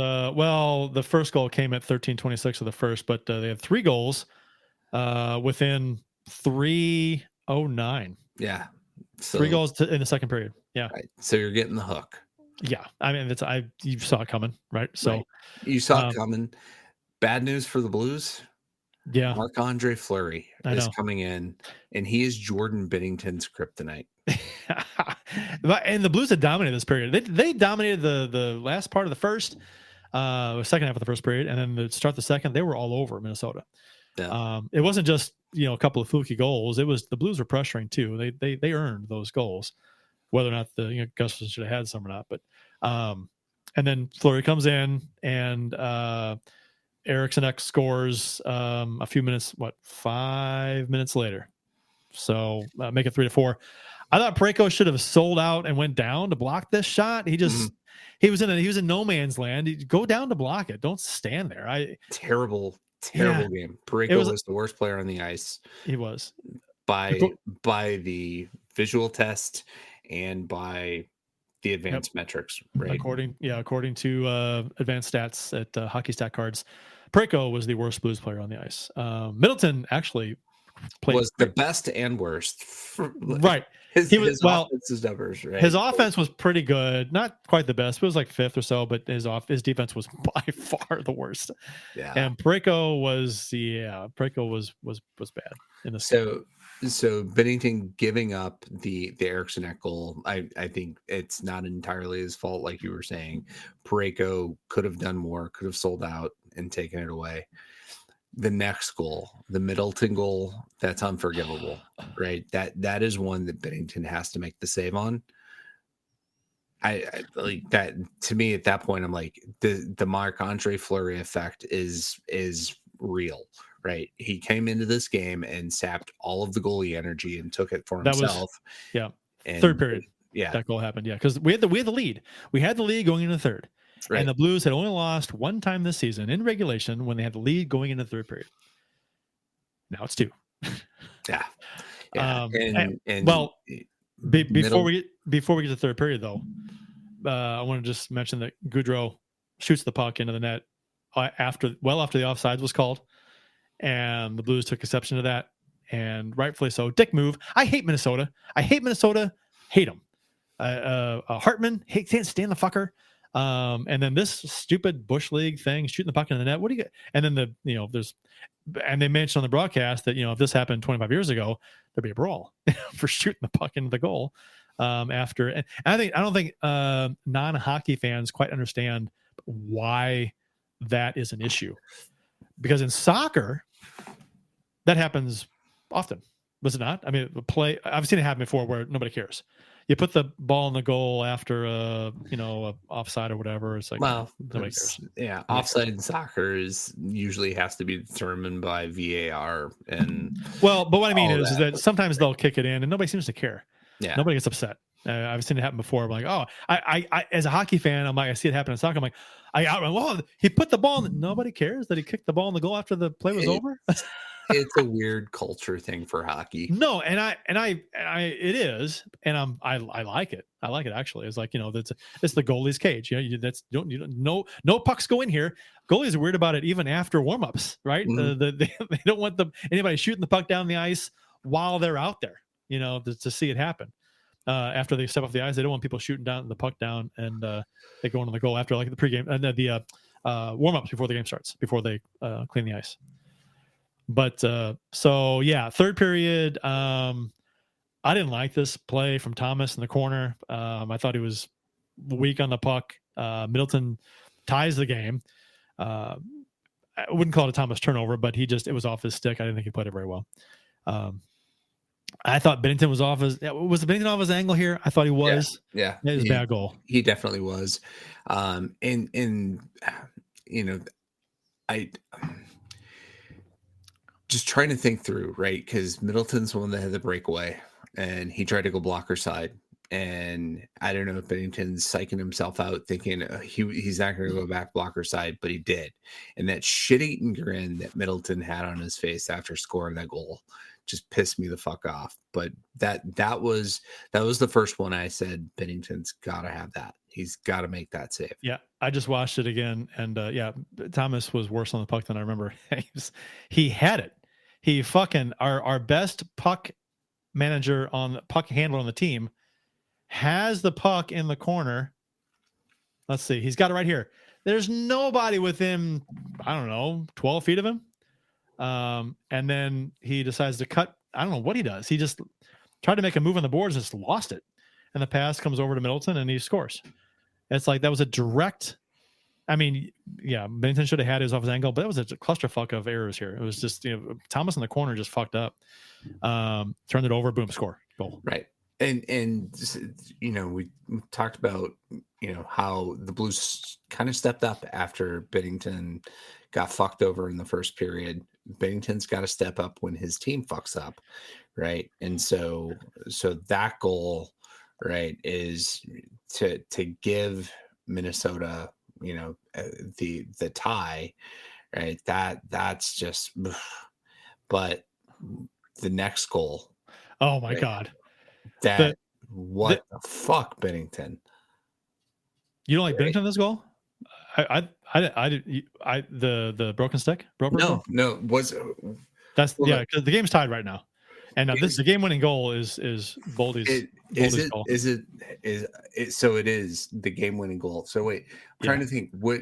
The first goal came at 13:26 of the first, but they had 3 goals within 3:09. Yeah. So, 3 goals in the second period. Yeah. Right. So you're getting the hook. Yeah. I mean, you saw it coming, right? So right. You saw it coming. Bad news for the Blues. Yeah. Marc-Andre Fleury is coming in, and he is Jordan Binnington's kryptonite. And the Blues had dominated this period. They dominated the last part of the first, second half of the first period, and then to start the second, they were all over Minnesota. Yeah. It wasn't just a couple of fluky goals. It was the Blues were pressuring too. They earned those goals, whether or not the Gustafsson should have had some or not. But and then Fleury comes in, and Eriksson Ek scores a few minutes, 5 minutes later. So make it 3-4. I thought Parayko should have sold out and went down to block this shot. He just he was in no man's land. Go down to block it. Don't stand there. Terrible Terrible game. Parayko was the worst player on the ice. He was. By the visual test and by the advanced metrics, right? According to advanced stats at Hockey Stat Cards, Parayko was the worst Blues player on the ice. Middleton actually was the best and worst. Right. His offensive numbers, right? His offense was pretty good, not quite the best. It was like fifth or so, but his defense was by far the worst. Yeah. And Parayko was bad in the So Binnington giving up the Eriksson Ek goal, I think it's not entirely his fault, like you were saying. Parayko could have done more, could have sold out and taken it away. The next goal, the Middleton goal, that's unforgivable, right? That is one that Binnington has to make the save on. I like that. To me, at that point, I'm like, the Marc-Andre Fleury effect is real, right? He came into this game and sapped all of the goalie energy and took it for himself. Third period. Yeah, that goal happened. Yeah, because we had the lead. We had the lead going into the third. Right. And the Blues had only lost one time this season in regulation when they had the lead going into the third period. Now it's 2. Yeah. Before we get to the third period, though, I want to just mention that Gaudreau shoots the puck into the net after the offsides was called, and the Blues took exception to that, and rightfully so. Dick move. I hate Minnesota. Hate them. Hartman can't stand the fucker. And then this stupid Bush League thing, shooting the puck in the net. What do you get? And then and they mentioned on the broadcast that, if this happened 25 years ago, there'd be a brawl for shooting the puck into the goal. After, and I don't think non-hockey fans quite understand why that is an issue, because in soccer, that happens often. Was it not? I mean, I've seen it happen before where nobody cares. You put the ball in the goal after a offside or whatever. It's like, nobody cares. Yeah, offside in soccer usually has to be determined by VAR but what I mean is that sometimes they'll kick it in and nobody seems to care. Yeah, nobody gets upset. I've seen it happen before. I'm like, I as a hockey fan, I'm like, I see it happen in soccer. I'm like, he put the ball in. Nobody cares that he kicked the ball in the goal after the play was over. It's a weird culture thing for hockey. No, and it is, and I like it. I like it actually. It's like, it's the goalie's cage. No pucks go in here. Goalies are weird about it even after warmups, right? Mm-hmm. They don't want anybody shooting the puck down the ice while they're out there. To see it happen. After they step off the ice, they don't want people shooting down the puck down, and they go into the goal after like the pregame and the warmups before the game starts, before they clean the ice. But third period, I didn't like this play from Thomas in the corner. I thought he was weak on the puck. Middleton ties the game. I wouldn't call it a Thomas turnover, but it was off his stick. I didn't think he played it very well. I thought Binnington was Binnington off his angle here? I thought he was. Yeah. It was a bad goal. He definitely was. I just trying to think through, right? Because Middleton's the one that had the breakaway and he tried to go blocker side. And I don't know if Binnington's psyching himself out thinking he's not going to go back blocker side, but he did. And that shit-eating grin that Middleton had on his face after scoring that goal just pissed me the fuck off. But that was the first one I said Binnington's got to have that. He's got to make that save. Yeah, I just watched it again, and Thomas was worse on the puck than I remember. He had it. He fucking our best puck handler on the team has the puck in the corner. Let's see. He's got it right here. There's nobody within, 12 feet of him. And then he decides to cut. I don't know what he does. He just tried to make a move on the boards and just lost it. And the pass comes over to Middleton and he scores. It's like that was a direct. I mean, yeah, Binnington should have had his off his angle, but that was a clusterfuck of errors here. It was just, Thomas in the corner just fucked up. Turned it over, boom, score, goal. Right. And we talked about, how the Blues kind of stepped up after Binnington got fucked over in the first period. Binnington's got to step up when his team fucks up, right? And so that goal, right, is to give Minnesota, the tie, right? That's just, but the next goal. Oh my God. What the fuck, Bennington? You don't like Bennington this goal? The broken stick? No, That's because the game's tied right now. And the game-winning goal is Boldy's goal. So it is the game-winning goal. So wait, I'm trying to think. What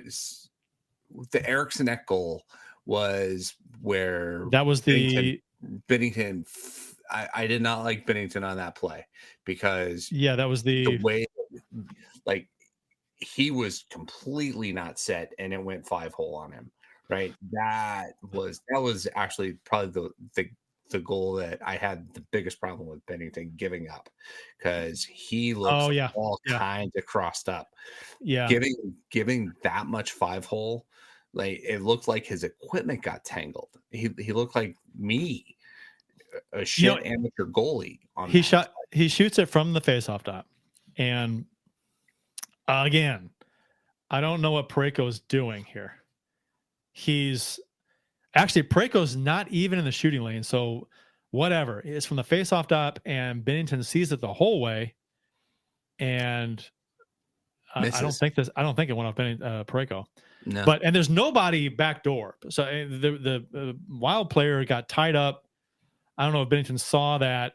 the Eriksson Ek goal was? Where that was Bennington. I did not like Bennington on that play because that was the way, like, he was completely not set, and it went 5-hole on him. Right, that was actually probably the goal that I had the biggest problem with Bennington giving up, because he looks all kinds of crossed up. Yeah, giving that much 5-hole, like, it looked like his equipment got tangled. He looked like me, a shit amateur goalie. He shoots it from the faceoff dot, and again, I don't know what Parayko's doing here. He's actually, Parayko's not even in the shooting lane, so whatever. It's from the face-off dot, and Bennington sees it the whole way, and I don't think it went off Parayko. No. And there's nobody backdoor. So the Wild player got tied up. I don't know if Bennington saw that,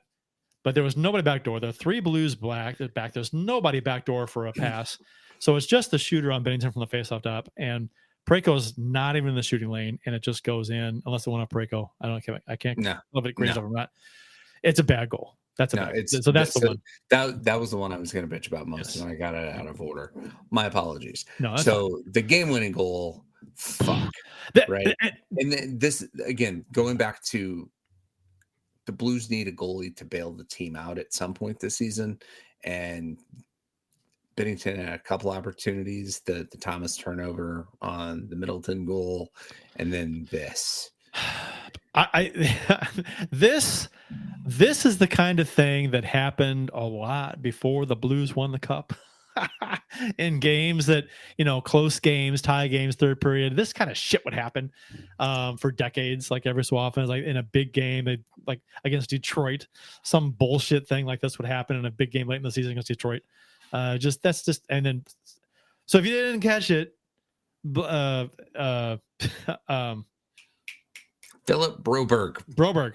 but there was nobody backdoor. There are 3 Blues back. There's nobody backdoor for a pass. So it's just the shooter on Bennington from the face-off dot, and Parayko's not even in the shooting lane, and it just goes in unless it went on Parayko. I can't love it grades over that. It's a bad goal. That's the one. That was the one I was going to bitch about most, and I got it out of order. My apologies. No, so the game-winning goal, fuck, right? And then this again, going back to the Blues need a goalie to bail the team out at some point this season, and Bennington had a couple opportunities, the Thomas turnover on the Middleton goal, and then this. This is the kind of thing that happened a lot before the Blues won the cup. In games that, close games, tie games, third period, this kind of shit would happen for decades, like every so often. Like in a big game, like against Detroit, some bullshit thing like this would happen in a big game late in the season against Detroit. And then, so if you didn't catch it, Philip Broberg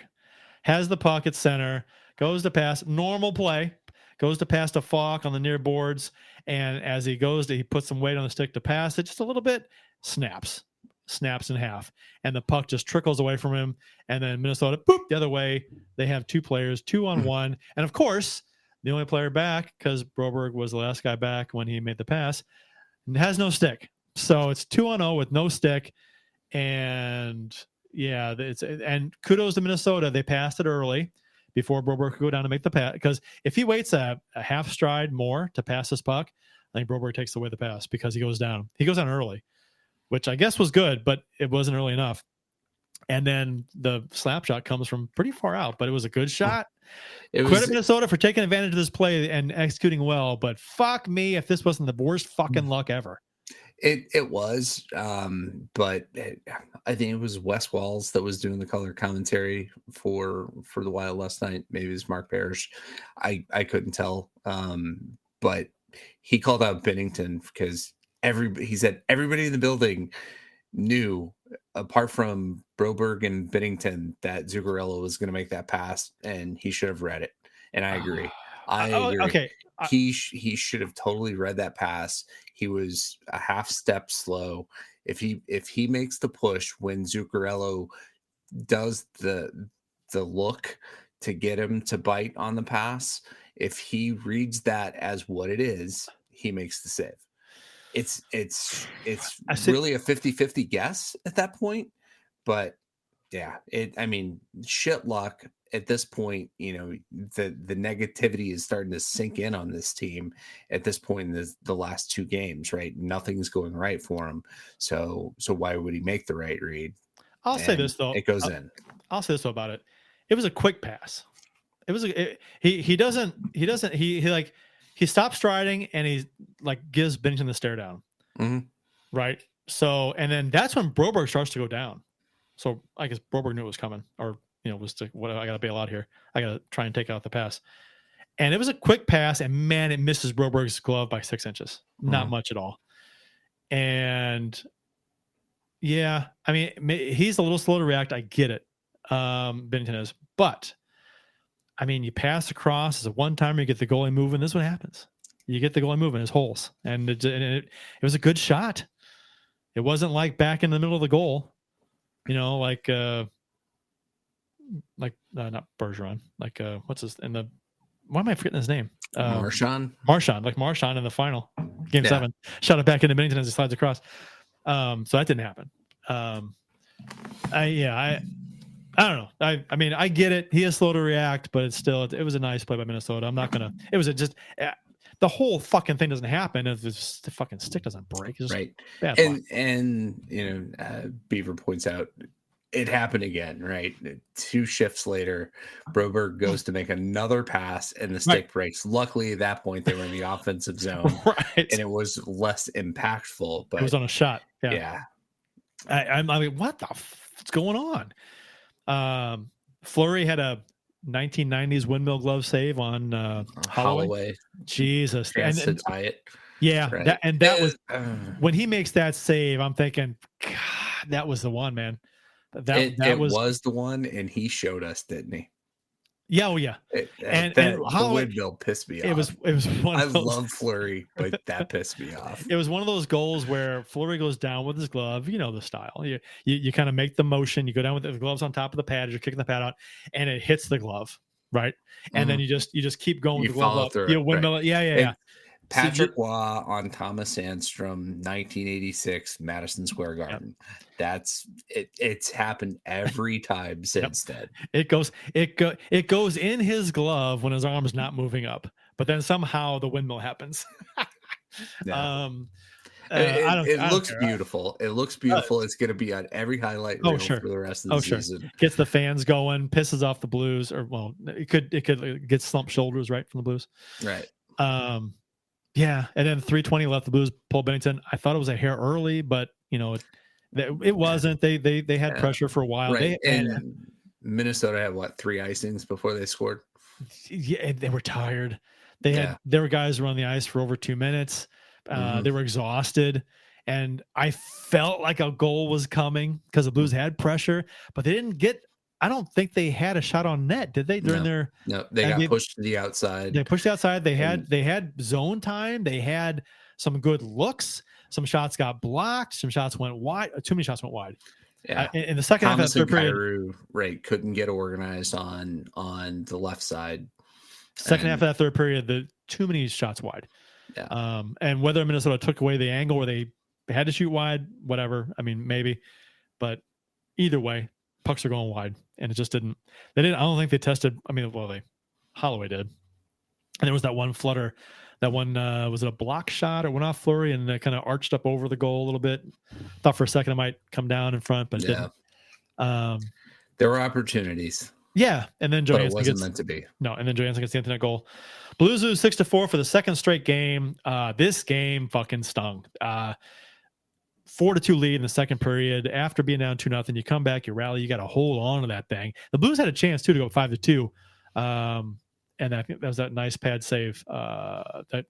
has the puck at center, goes to pass, normal play, goes to pass to Falk on the near boards, and as he puts some weight on the stick to pass it just a little bit, snaps in half, and the puck just trickles away from him, and then Minnesota, boop, the other way. They have 2 players, 2-on-1, and of course, the only player back, because Broberg was the last guy back when he made the pass, and has no stick. So it's 2-on-0 with no stick. And and kudos to Minnesota. They passed it early before Broberg could go down to make the pass. Because if he waits a half stride more to pass this puck, I think Broberg takes away the pass because he goes down. He goes down early, which I guess was good, but it wasn't early enough. And then the slap shot comes from pretty far out, but it was a good shot. Credit Minnesota for taking advantage of this play and executing well, but fuck me if this wasn't the worst fucking luck ever. It was, but I think it was Wes Walls that was doing the color commentary for the Wild last night. Maybe it was Mark Parrish. I couldn't tell, but he called out Bennington because he said everybody in the building knew, apart from Broberg and Bennington, that Zuccarello was going to make that pass, and he should have read it. And I agree. I agree. Okay. He should have totally read that pass. He was a half step slow. If he makes the push when Zuccarello does the look to get him to bite on the pass, if he reads that as what it is, he makes the save. It's really a 50-50 guess at that point, but yeah, shit luck at this point. The negativity is starting to sink in on this team at this point in the last 2 games, right? Nothing's going right for him. So why would he make the right read? I'll say this though. It goes in. I'll say this about it. It was a quick pass. It was he stops striding and he like gives Bennington the stare down. Mm-hmm. Right. So, and then that's when Broberg starts to go down. So I guess Broberg knew it was coming, or, was to, what, I got to bail out here. I got to try and take out the pass. And it was a quick pass, and man, it misses Broberg's glove by 6 inches. Not much at all. And yeah, I mean, he's a little slow to react. I get it. Bennington is, but I mean, you pass across as a one-timer, you get the goalie moving. This is what happens. You get the goalie moving, his holes, and it was a good shot. It wasn't like back in the middle of the goal, like not Bergeron, like what's his in the. Why am I forgetting his name? Marchand, like Marchand in the final game 7, shot it back into Bennington as he slides across. So that didn't happen. I don't know. I mean, I get it. He is slow to react, but it was a nice play by Minnesota. I'm not gonna. It was just the whole fucking thing doesn't happen if the fucking stick doesn't break. It's just right. Bad And Beaver points out it happened again. Right. 2 shifts later, Broberg goes to make another pass, and the stick breaks. Luckily, at that point, they were in the offensive zone, and it was less impactful. But it was on a shot. Yeah. I'm like, what's going on? Fleury had a 1990s windmill glove save on Holloway. Jesus, and to tie it. Yeah, right. that was when he makes that save. I'm thinking, God, that was the one, man. That was the one, and he showed us, didn't he? Yeah, oh yeah. And Holloway, the windmill pissed me off. It was one of those, love Fleury, but that pissed me off. It was one of those goals where Fleury goes down with his glove. You know the style. You kind of make the motion. You go down with the gloves on top of the pad as you're kicking the pad out, and it hits the glove, right? And then you just keep going with the glove up. Windmill. Right. Yeah. Patrick Waugh on Thomas Sandstrom, 1986, Madison Square Garden. That's it. It's happened every time since then. It goes in his glove when his arm's not moving up, but then somehow the windmill happens. It looks beautiful. It looks beautiful. It's going to be on every highlight reel for the rest of the season. Gets the fans going, pisses off the Blues, or it could get slumped shoulders right from the Blues. Right. Yeah, and then 3:20 left. The Blues pulled Bennington. I thought it was a hair early, but it wasn't. They had pressure for a while. Right. And Minnesota had 3 icings before they scored. Yeah, they were tired. There were guys who were on the ice for over 2 minutes. They were exhausted, and I felt like a goal was coming because the Blues had pressure, but they didn't get. I don't think they had a shot on net, did they? They got pushed to the outside. They pushed the outside. They had zone time. They had some good looks. Some shots got blocked. Some shots went wide. Too many shots went wide. Yeah. In the second half of the third period, couldn't get organized on the left side. Second half of that third period, too many shots wide. Yeah. And whether Minnesota took away the angle where they had to shoot wide, whatever. I mean, maybe, but either way, pucks are going wide, and it just didn't. They didn't. I don't think they tested. I mean, Holloway did, and there was that one flutter. That one was it a block shot? It went off Fleury and it kind of arched up over the goal a little bit. Thought for a second it might come down in front, but it didn't. There were opportunities. Yeah, and then Johansson wasn't meant to be. No, and then Johansson gets the internet goal. Blues lose 6-4 for the second straight game. This game fucking stung. 4-2 lead in the second period. After being down 2-0, you come back, you rally, you got to hold on to that thing. The Blues had a chance too to go 5-2, and I think that was that nice pad save that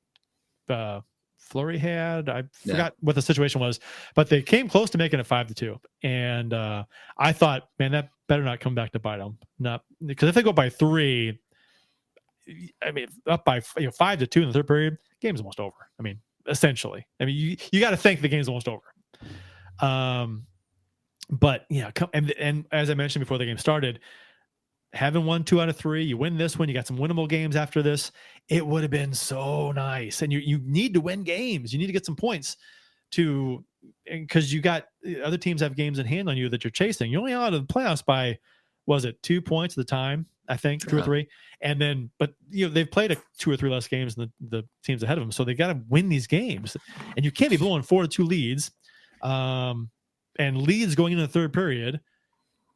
Fleury had. I forgot what the situation was, but they came close to making it 5-2, and I thought, man, that better not come back to bite them. Not because if they go by 3, I mean, up by 5-2 in the third period, game's almost over. I mean, essentially, I mean, you got to think the game's almost over. But yeah, and as I mentioned before the game started, having won 2 out of 3, you win this one, you got some winnable games after this. It would have been so nice. And you need to win games. You need to get some points because you got other teams have games in hand on you that you're chasing. You only out of the playoffs by, was it 2 points at the time? I think 2 or 3. And then, but they've played 2 or 3 less games than the teams ahead of them. So they got to win these games, and you can't be blowing 4-2 leads. And leads going into the third period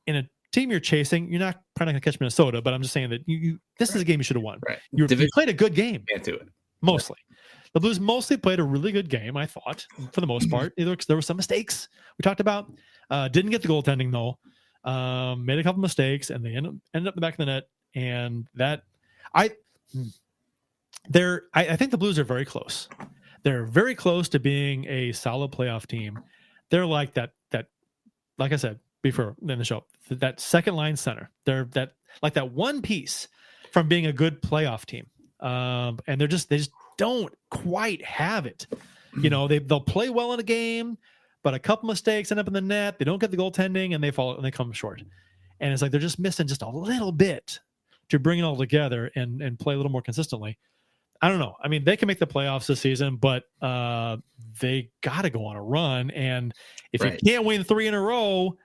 in a team you're chasing. You're probably not going to catch Minnesota, but I'm just saying that this is a game you should have won. Right. You played a good game. Can't do it mostly. The Blues mostly played a really good game, I thought, for the most part. There were some mistakes we talked about. Didn't get the goaltending, though. Made a couple mistakes, and they ended up in the back of the net. And that, I think the Blues are very close. They're very close to being a solid playoff team. They're like that, like I said before in the show, that second line center. They're that one piece from being a good playoff team. And they just don't quite have it. You know, they'll play well in a game, but a couple mistakes end up in the net. They don't get the goaltending, and they fall and they come short. And it's like they're just missing just a little bit to bring it all together and play a little more consistently. I don't know. I mean, they can make the playoffs this season, but they got to go on a run. And if you can't win 3 in a row,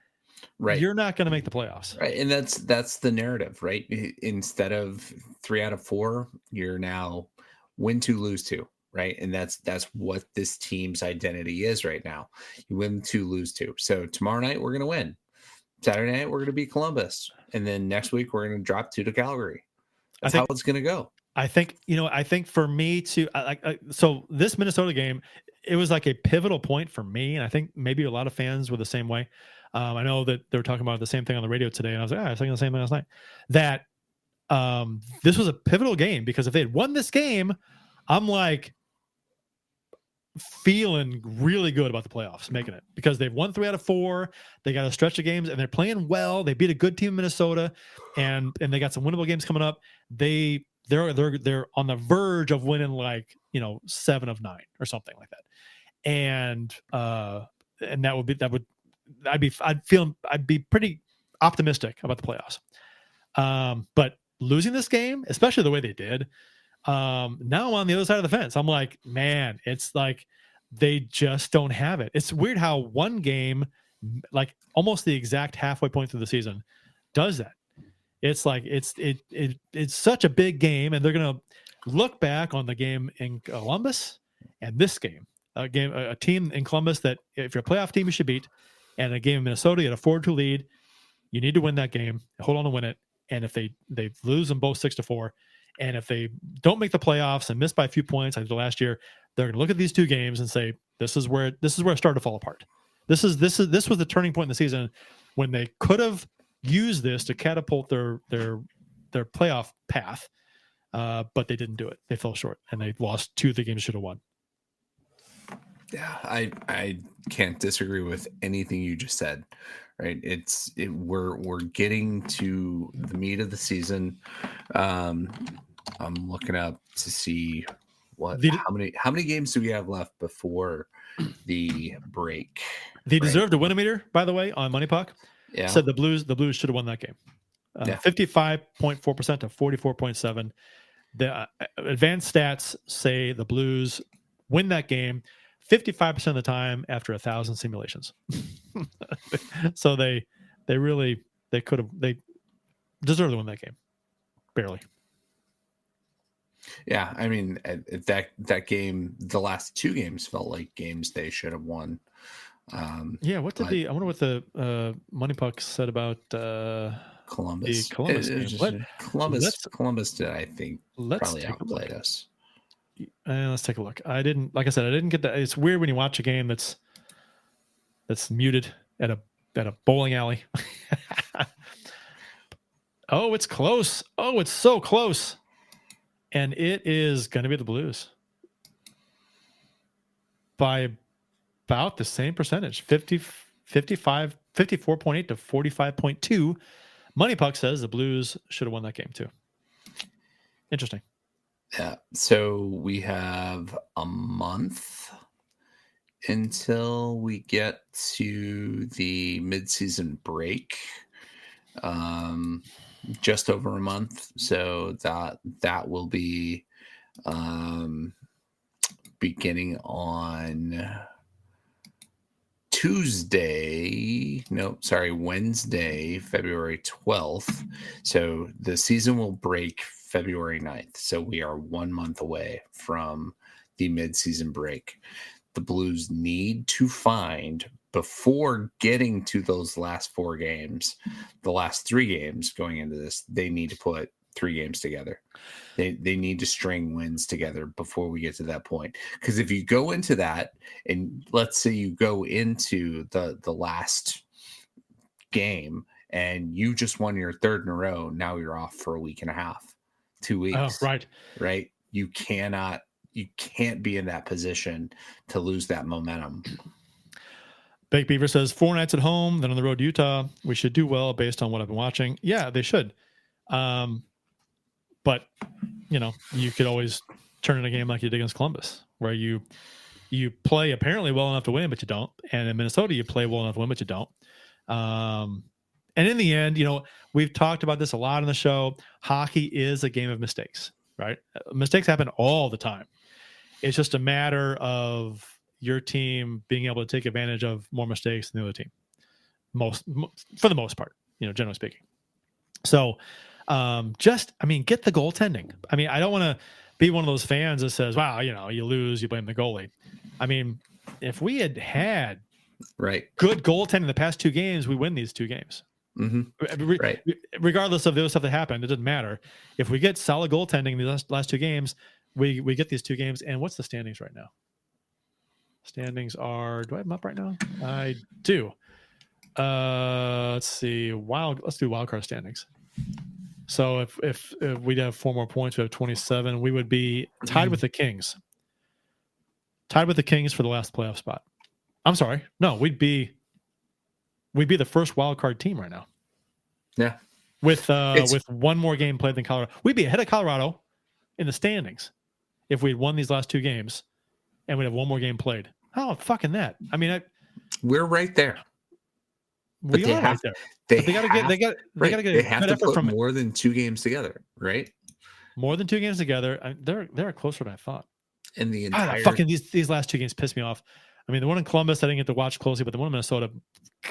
you're not going to make the playoffs. Right. And that's the narrative, right? Instead of 3 out of 4, you're now win 2, lose 2, right? And that's what this team's identity is right now. You win 2, lose 2. So tomorrow night, we're going to win. Saturday night, we're going to beat Columbus. And then next week, we're going to drop 2 to Calgary. That's how it's going to go. I think for me too, so this Minnesota game, it was like a pivotal point for me. And I think maybe a lot of fans were the same way. I know that they were talking about the same thing on the radio today. And I was like, I was thinking the same thing last night, that this was a pivotal game, because if they had won this game, I'm like feeling really good about the playoffs, making it, because they've won 3 out of 4. They got a stretch of games and they're playing well. They beat a good team in Minnesota, and they got some winnable games coming up. They're on the verge of winning 7 of 9 or something like that. And I'd be pretty optimistic about the playoffs. But losing this game, especially the way they did, now I'm on the other side of the fence. I'm like, man, it's like they just don't have it. It's weird how one game, like almost the exact halfway point through the season, does that. It's like it's such a big game, and they're gonna look back on the game in Columbus and this game, a team in Columbus that if you're a playoff team you should beat, and a game in Minnesota you had a 4-2 lead. You need to win that game, hold on to win it. And if they lose them both 6-4, and if they don't make the playoffs and miss by a few points like the last year, they're gonna look at these 2 games and say, this is where it started to fall apart. This was the turning point in the season when they could have used this to catapult their playoff path, but they didn't do it. They fell short, and they lost 2 of the games should have won. Yeah, I can't disagree with anything you just said. Right, we're getting to the meat of the season. I'm looking up to see how many games do we have left before the break. They deserved a win-o-meter, by the way, on Money Puck. Yeah, said the Blues should have won that game. 55.4% to 44.7. The advanced stats say the Blues win that game 55% of the time after 1,000 simulations. So they deserve to win that game. Barely. Yeah, I mean that game, the last 2 games felt like games they should have won. I wonder what the Money Puck said about Columbus. The Columbus game. Columbus did, I think, probably outplayed us. Let's take a look. I didn't get that. It's weird when you watch a game that's muted at a bowling alley. Oh, it's close. Oh, it's so close. And it is going to be the Blues by about the same percentage, 54.8 to 45.2. Money Puck says the Blues should have won that game too. Interesting. Yeah. So we have a month until we get to the midseason break. Just over a month. So that will be beginning on Wednesday, February 12th. So the season will break February 9th. So we are 1 month away from the midseason break. The Blues need to find, before getting to those last 4 games, the last 3 games going into this, they need to put 3 games together. They need to string wins together before we get to that point. Because if you go into that, and let's say you go into the last game and you just won your 3rd in a row, now you're off for a week and a half, 2 weeks. Oh, Right. You can't be in that position to lose that momentum. Big Beaver says 4 nights at home, then on the road to Utah. We should do well based on what I've been watching. Yeah, they should. But you could always turn in a game like you did against Columbus, where you play apparently well enough to win, but you don't. And in Minnesota, you play well enough to win, but you don't. And in the end, we've talked about this a lot on the show. Hockey is a game of mistakes, right? Mistakes happen all the time. It's just a matter of your team being able to take advantage of more mistakes than the other team, for the most part, generally speaking. So, get the goaltending. I don't want to be one of those fans that says, "Wow, you lose, you blame the goalie." If we had good goaltending the past 2 games, we win these 2 games. Mm-hmm. Regardless of the other stuff that happened, it doesn't matter. If we get solid goaltending in the last 2 games, we get these 2 games. And what's the standings right now? Standings are, do I have them up right now? I do. Let's see. Let's do wild card standings. So if we'd have 4 more points, we have 27. We would be tied with the Kings. Tied with the Kings for the last playoff spot. I'm sorry. No, we'd be the first wild card team right now. Yeah. With 1 more game played than Colorado. We'd be ahead of Colorado in the standings if we'd won these last 2 games and we'd have 1 more game played. How fucking that? We're right there. We are right there. They got to get they have to put from more than 2 games together, right? More than 2 games together. They're closer than I thought. And the entire these last 2 games pissed me off. The one in Columbus I didn't get to watch closely, but the one in Minnesota,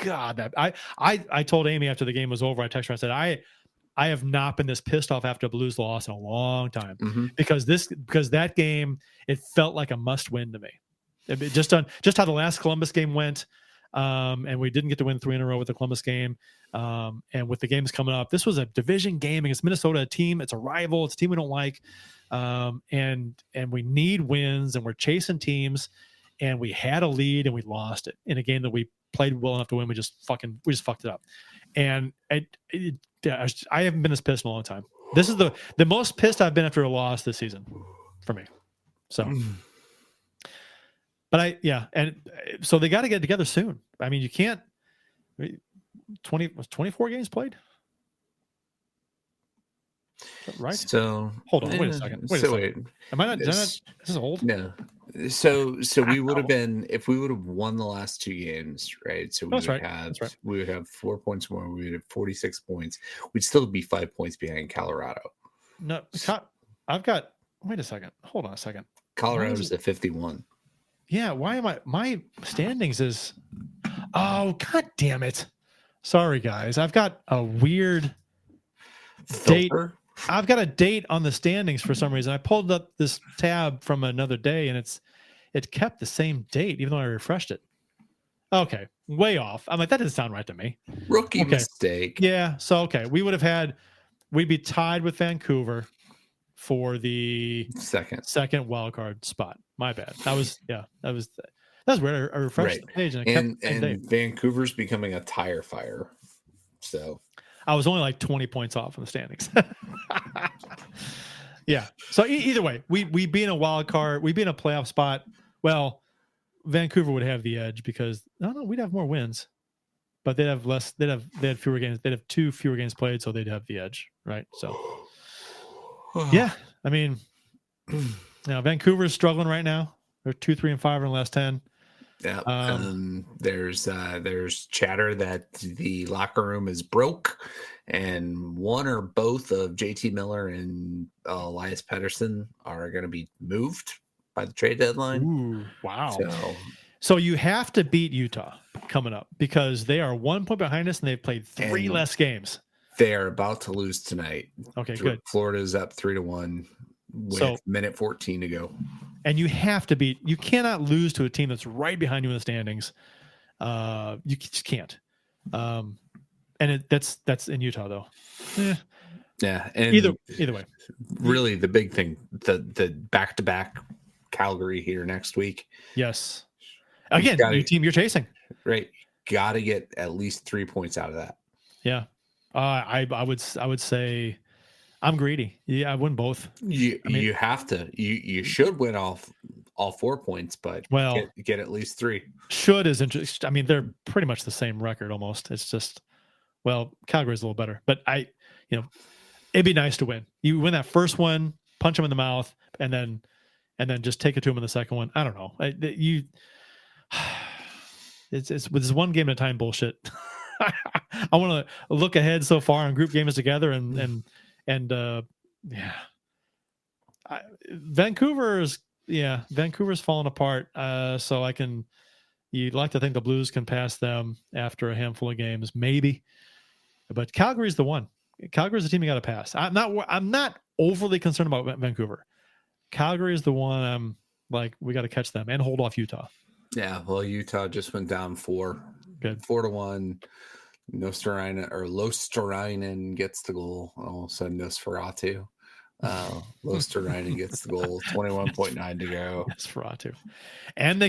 God, that I told Amy after the game was over, I texted her, I said, I have not been this pissed off after a Blues loss in a long time. Mm-hmm. because that game, it felt like a must win to me. Just how the last Columbus game went. And we didn't get to win 3 in a row with the Columbus game. And with the games coming up, this was a division game against Minnesota, a team. It's a rival. It's a team we don't like. And we need wins, and we're chasing teams, and we had a lead and we lost it in a game that we played well enough to win. We just fucked it up. And I haven't been this pissed in a long time. This is the most pissed I've been after a loss this season for me. So, but so they got to get together soon. You can't. 24 games played, right? So hold on, wait a second. Am I not? This is old. No. So we would have been, if we would have won the last 2 games, right? So we would have 4 points more. We would have 46 points. We'd still be 5 points behind Colorado. No, I've got. Wait a second. Hold on a second. Colorado's at 51. Yeah. Why am my standings is? Oh, God damn it! Sorry, guys. I've got a weird date. I've got a date on the standings for some reason. I pulled up this tab from another day, and it kept the same date, even though I refreshed it. Okay, way off. I'm like, that doesn't sound right to me. Rookie mistake. Yeah. So we'd be tied with Vancouver for the second wild card spot. My bad. That was weird. I refreshed the page and Vancouver's becoming a tire fire. So I was only like 20 points off in the standings. Yeah. So either way, we'd be in a wild card. We'd be in a playoff spot. Well, Vancouver would have the edge because we'd have more wins, but they'd have less. They had fewer games. They'd have 2 fewer games played, so they'd have the edge, right? So, yeah. Vancouver's struggling right now. They're 2-3-5 in the last 10. Yeah. There's chatter that the locker room is broke, and one or both of JT Miller and Elias Pettersson are going to be moved by the trade deadline. Ooh, wow. So you have to beat Utah coming up because they are 1 point behind us and they've played 3 less games. They are about to lose tonight. Okay, good. Florida's up 3-1 with minute 14 to go. And you cannot lose to a team that's right behind you in the standings. You just can't. And that's in Utah though. Yeah, and either way, really the big thing, the back-to-back Calgary here next week. Yes, again, new team you're chasing, right? Got to get at least 3 points out of that. Yeah, I would say I'm greedy. Yeah, I win both. You have to. You should win all 4 points, but get at least 3. Should is interesting. I mean, they're pretty much the same record almost. It's just, Calgary's a little better, but it'd be nice to win. You win that first one, punch them in the mouth, and then just take it to them in the second one. I don't know. It's with this one game at a time bullshit. I want to look ahead so far on group games together Vancouver's falling apart. So you'd like to think the Blues can pass them after a handful of games, maybe. But Calgary's the one. Calgary's the team you got to pass. I'm not overly concerned about Vancouver. Calgary is the one I'm like, we got to catch them and hold off Utah. Yeah, well, Utah just went down 4. Good. 4-1. Losterainen gets the goal. I almost said Nosferatu. Losterainen gets the goal. 21.9 to go. Nosferatu. And they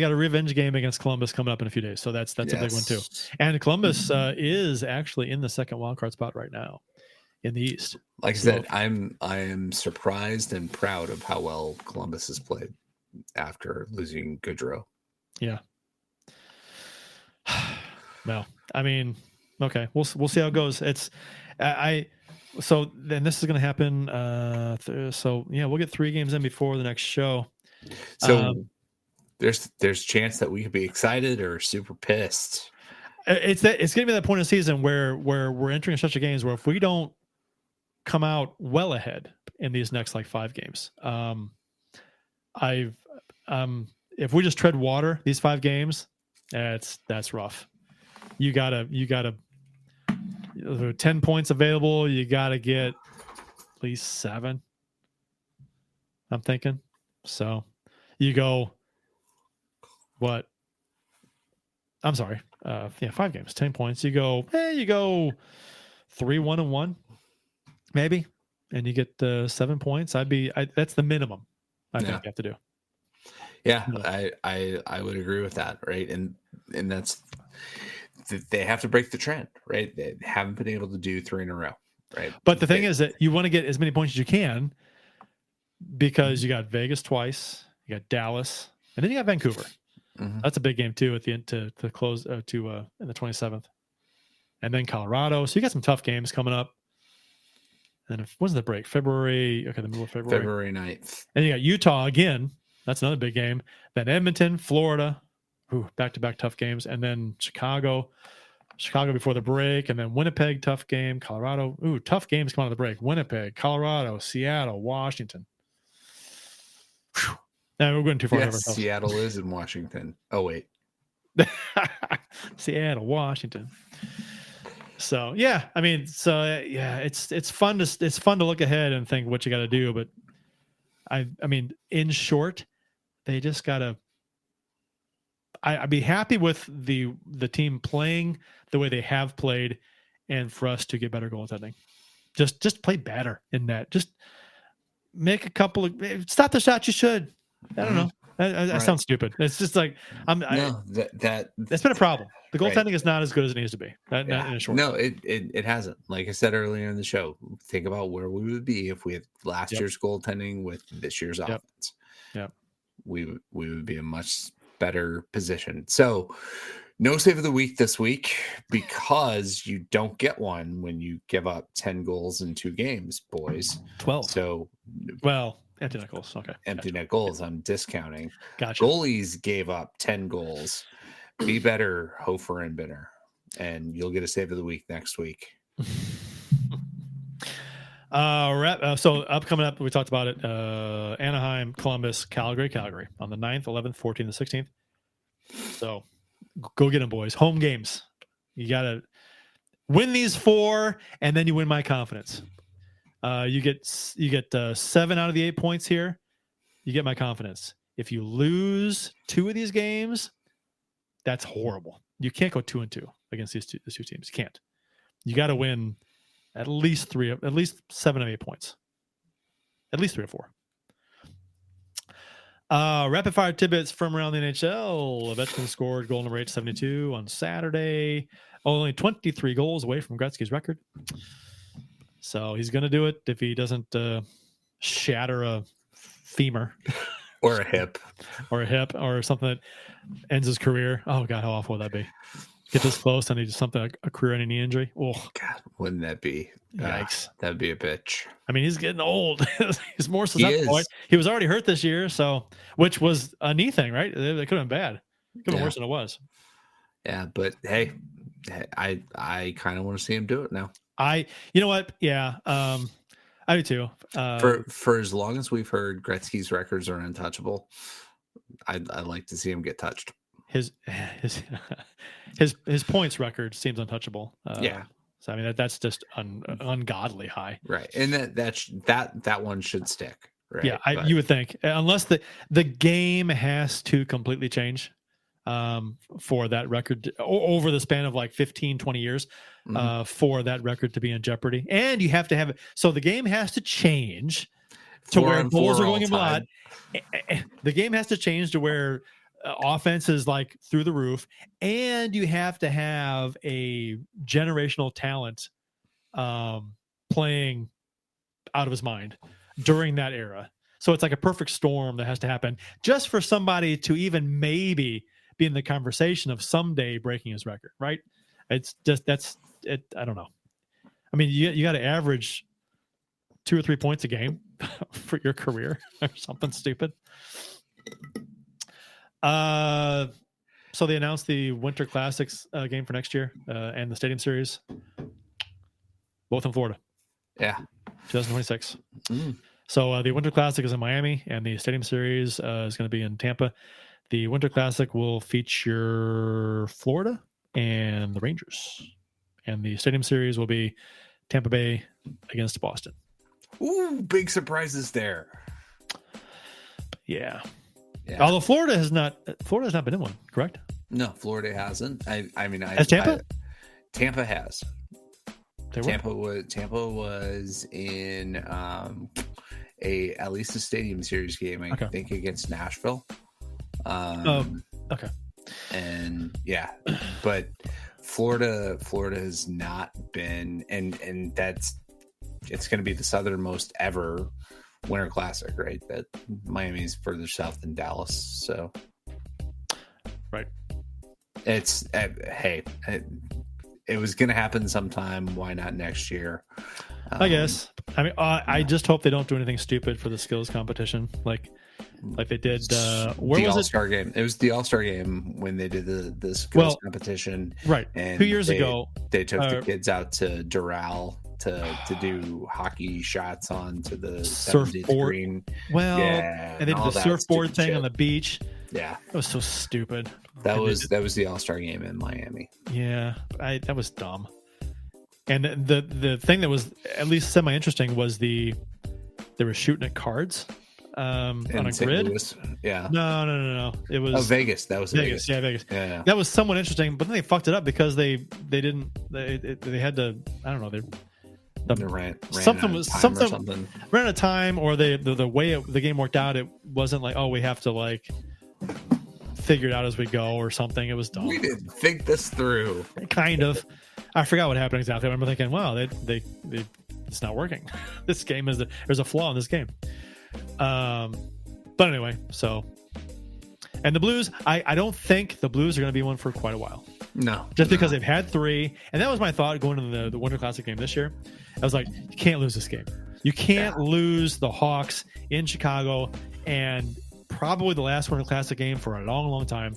got a revenge game against Columbus coming up in a few days. So that's a big one too. And Columbus is actually in the second wildcard spot right now in the East. Like I said, I am surprised and proud of how well Columbus has played after losing Goodrow. Yeah. Well, I mean, okay, we'll see how it goes. So then this is going to happen. We'll get 3 games in before the next show. So there's chance that we could be excited or super pissed. It's going to be that point of the season where we're entering such a games where if we don't come out well ahead in these next 5 games, if we just tread water these 5 games, that's rough. You gotta 10 points available. You gotta get at least 7. I'm thinking. So you go what? I'm sorry. 5 games, 10 points. You go 3-1-1, maybe, and you get 7 points. That's the minimum I think you have to do. Yeah, I would agree with that, right? And that's they have to break the trend, right? They haven't been able to do 3 in a row, right? But the thing is that you want to get as many points as you can because you got Vegas twice, you got Dallas, and then you got Vancouver. Mm-hmm. That's a big game too at the end to close in the 27th, and then Colorado. So you got some tough games coming up. And then when's the break? February. Okay, the middle of February. February 9th. And you got Utah again. That's another big game. Then Edmonton, Florida, back-to-back tough games. And then Chicago before the break. And then Winnipeg, tough game. Colorado, tough games coming out of the break. Winnipeg, Colorado, Seattle, Washington. Whew. Now we're going too far. Yes, Seattle is in Washington. Oh, wait. Seattle, Washington. So, yeah, I mean, it's fun to look ahead and think what you got to do. But, I mean, in short, they just gotta. I'd be happy with the team playing the way they have played, and for us to get better goaltending. Just play better in that. Just make a couple of stop the shots you should. I don't know. That sounds stupid. It's just like that's been a problem. The goaltending is not as good as it needs to be. Not in a short no, it hasn't. Like I said earlier in the show, think about where we would be if we had last year's goaltending with this year's offense. Yeah, we would be in much better position. So, no save of the week this week because you don't get one when you give up 10 goals in 2 games, boys. 12. So, empty net goals. Okay, empty net goals. I'm discounting. Gotcha. Goalies gave up 10 goals. Be better, Hofer and Binner, and you'll get a save of the week next week. So coming up, we talked about it. Anaheim, Columbus, Calgary on the 9th, 11th, 14th, and 16th. So go get them, boys. Home games. You got to win these 4, and then you win my confidence. You get 7 out of the 8 points here. You get my confidence. If you lose 2 of these games, that's horrible. You can't go 2-2 against these two teams. You can't. You got to win At least 7 of 8 points. At least 3 or 4. Rapid fire tidbits from around the NHL. Ovechkin scored goal number 872 on Saturday. Only 23 goals away from Gretzky's record. So he's going to do it if he doesn't shatter a femur. Or a hip. Or something that ends his career. Oh, God, how awful would that be? Get this close and he just something like a career-ending knee injury. Oh, God, wouldn't that be? Yikes. That'd be a bitch. I mean, he's getting old. He's more susceptible. He was already hurt this year, which was a knee thing, right? It could have been bad. It could have been worse than it was. Yeah, but hey, I kind of want to see him do it now. You know what? Yeah, I do too. For as long as we've heard Gretzky's records are untouchable, I'd like to see him get touched. His points record seems untouchable. So I mean that's just ungodly high, right? And that one should stick, right? Yeah, you would think, unless the game has to completely change for that record over the span of like 15, 20 years, for that record to be in jeopardy, and you have to have it. So the game has to change to where goals are going in blood. The game has to change to where offense is like through the roof, and you have to have a generational talent playing out of his mind during that era. So it's like a perfect storm that has to happen just for somebody to even maybe be in the conversation of someday breaking his record, right? It's just I don't know. I mean, you got to average 2 or 3 points a game for your career or something stupid. So they announced the Winter Classics game for next year and the Stadium Series, both in Florida. Yeah, 2026. So the Winter Classic is in Miami, and the Stadium Series is going to be in Tampa. The Winter Classic will feature Florida and the Rangers, and the Stadium Series will be Tampa Bay against Boston. Ooh, big surprises there. Yeah. Although Florida has not been in one, correct? No, Florida hasn't. Has Tampa? Tampa has. Tampa was in at least a Stadium Series game, I think, against Nashville. Okay. And yeah, but Florida has not been, and it's going to be the southernmost ever Winter Classic, right? That Miami's further south than Dallas, so right. It's it was going to happen sometime. Why not next year? I guess. I mean, I just hope they don't do anything stupid for the skills competition, like they did. Where was All-Star game? It was the All-Star game when they did the skills competition, right? And 2 years ago, they took the kids out to Doral to do hockey shots onto the surfboard green. Well, and they did the surfboard thing on the beach. Yeah, that was so stupid. That was the All-Star game in Miami. Yeah, that was dumb. And the thing that was at least semi-interesting was they were shooting at cards on a grid. Louis. Yeah. No. It was Vegas. That was Vegas. Yeah, Vegas. Yeah. That was somewhat interesting, but then they fucked it up because they had to, I don't know, they ran out of time, or the way the game worked out, it wasn't like, oh, we have to like figure it out as we go or something. It was dumb. We didn't think this through. Kind of. I forgot what happened exactly. I remember thinking, wow, it's not working. This game there's a flaw in this game. But anyway, so, and the Blues, I don't think the Blues are going to be one for quite a while. No, just because they've had 3, and that was my thought going into the Winter Classic game this year. I was like, you can't lose this game. You can't lose the Hawks in Chicago, and probably the last Winter Classic game for a long, long time.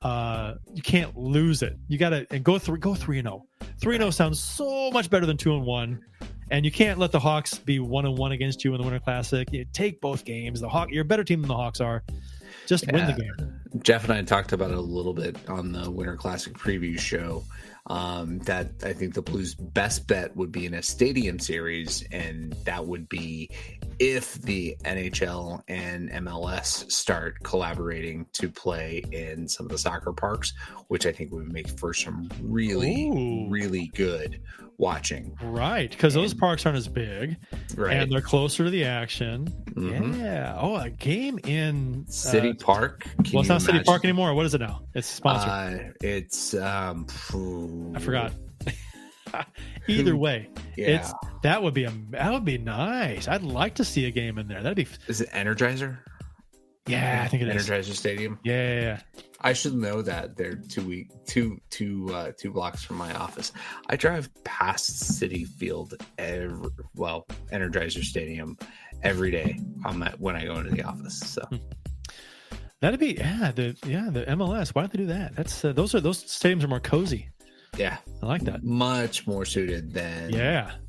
You can't lose it. You got to go 3-0. 3-0 sounds so much better than 2-1. And you can't let the Hawks be 1-1 against you in the Winter Classic. You take both games. You're a better team than the Hawks are. Just win the game. Jeff and I talked about it a little bit on the Winter Classic preview show. That I think the Blues' best bet would be in a stadium series, and that would be if the NHL and MLS start collaborating to play in some of the soccer parks, which I think would make for some really good watching. Right, because those parks aren't as big, right, and they're closer to the action. Mm-hmm. Yeah. Oh, a game in City Park. Well, it's not City Park anymore. What is it now? It's sponsored. It's I forgot. Either way, yeah, that would be nice. I'd like to see a game in there. That'd be. Is it Energizer? Yeah, I think it is. Energizer Stadium. Yeah. I should know that. They're 2 blocks from my office. I drive past City Field Energizer Stadium every day when I go into the office. So that'd be the MLS. Why don't they do that? That's those stadiums are more cozy. Yeah, I like that. Much more suited than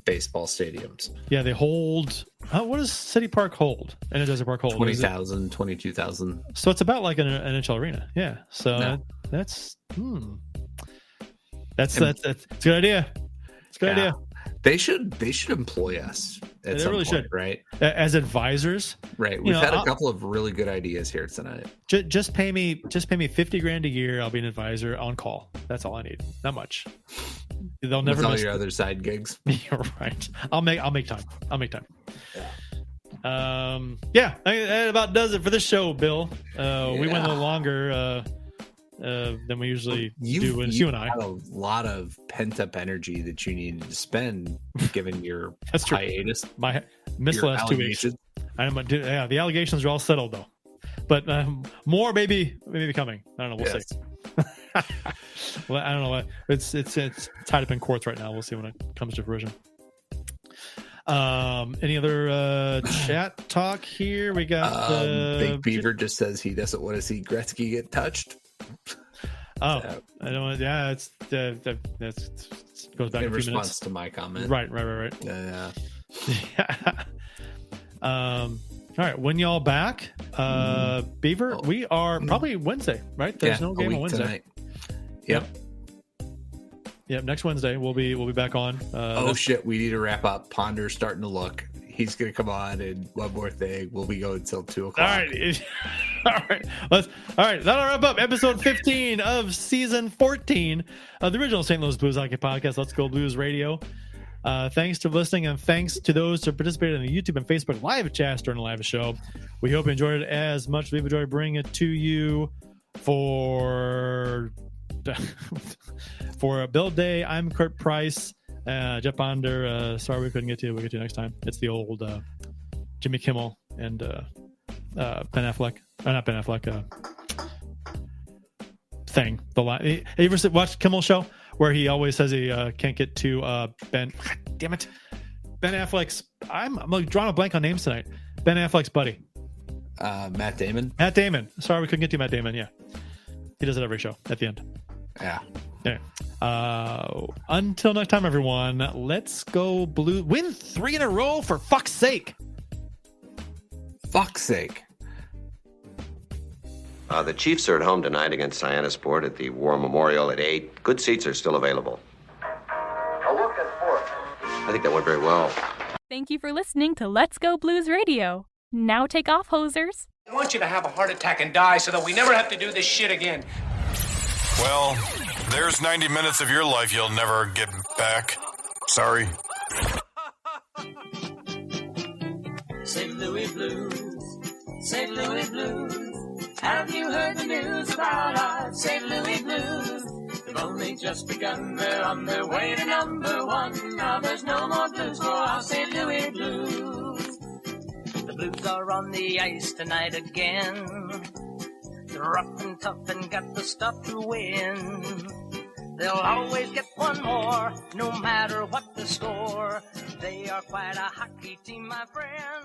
baseball stadiums. Yeah, they hold. What does City Park hold? Energizer Park hold 20,000, 22,000. So it's about like an NHL arena. Yeah. So that's a good idea. It's a good idea. They should employ us at some point, should. Right? As advisors. Right. We've had a couple of really good ideas here tonight. Just pay me $50,000 a year. I'll be an advisor on call. That's all I need. Not much. They'll never miss all your other side gigs. You're right. I'll make time. That about does it for this show, Bill. We went a little longer than we usually do. And you and I had a lot of pent up energy that you needed to spend, given your hiatus. My missed the last 2 weeks. The allegations are all settled though, but more maybe coming. I don't know. We'll see. Well, I don't know. It's tied up in courts right now. We'll see when it comes to fruition. Any other chat talk here? We got Big Beaver just says he doesn't want to see Gretzky get touched. I don't. Yeah, it's that's goes back in a few response minutes to my comment. Right. Yeah. All right. When y'all back, Beaver, we are probably Wednesday, right? There's no game on Wednesday. Tonight. Yep. Next Wednesday we'll be back on. Shit, we need to wrap up. Ponder's starting to look. He's gonna come on, and one more thing, we'll be going until 2:00. All right. That'll wrap up episode 15 of season 14 of the original St. Louis Blues Hockey Podcast. Let's Go Blues Radio. Thanks for listening, and thanks to those who participated in the YouTube and Facebook live chats during the live show. We hope you enjoyed it as much as we've enjoyed bringing it to you for Bill Day. I'm Kurt Price. Jeff Bonder, sorry we couldn't get to you. We'll get to you next time. It's the old Jimmy Kimmel and Ben Affleck. Not Ben Affleck. Thing. You ever watch Kimmel show where he always says he can't get to Ben? Damn it, Ben Affleck's. I'm drawing a blank on names tonight. Ben Affleck's buddy. Matt Damon. Sorry we couldn't get to Matt Damon. Yeah, he does it every show at the end. Yeah. Until next time, everyone. Let's go Blue. Win 3 in a row for fuck's sake. The Chiefs are at home tonight against Cyanosport at the War Memorial at 8. Good seats are still available. A look at sport. I think that went very well. Thank you for listening to Let's Go Blues Radio. Now take off, hosers. I want you to have a heart attack and die so that we never have to do this shit again. Well, there's 90 minutes of your life you'll never get back. Sorry. St. Louis Blues, St. Louis Blues. Have you heard the news about our St. Louis Blues? They've only just begun, they're on their way to #1. Now there's no more blues for our St. Louis Blues. The Blues are on the ice tonight again. They're rough and tough and got the stuff to win. They'll always get one more, no matter what the score. They are quite a hockey team, my friend.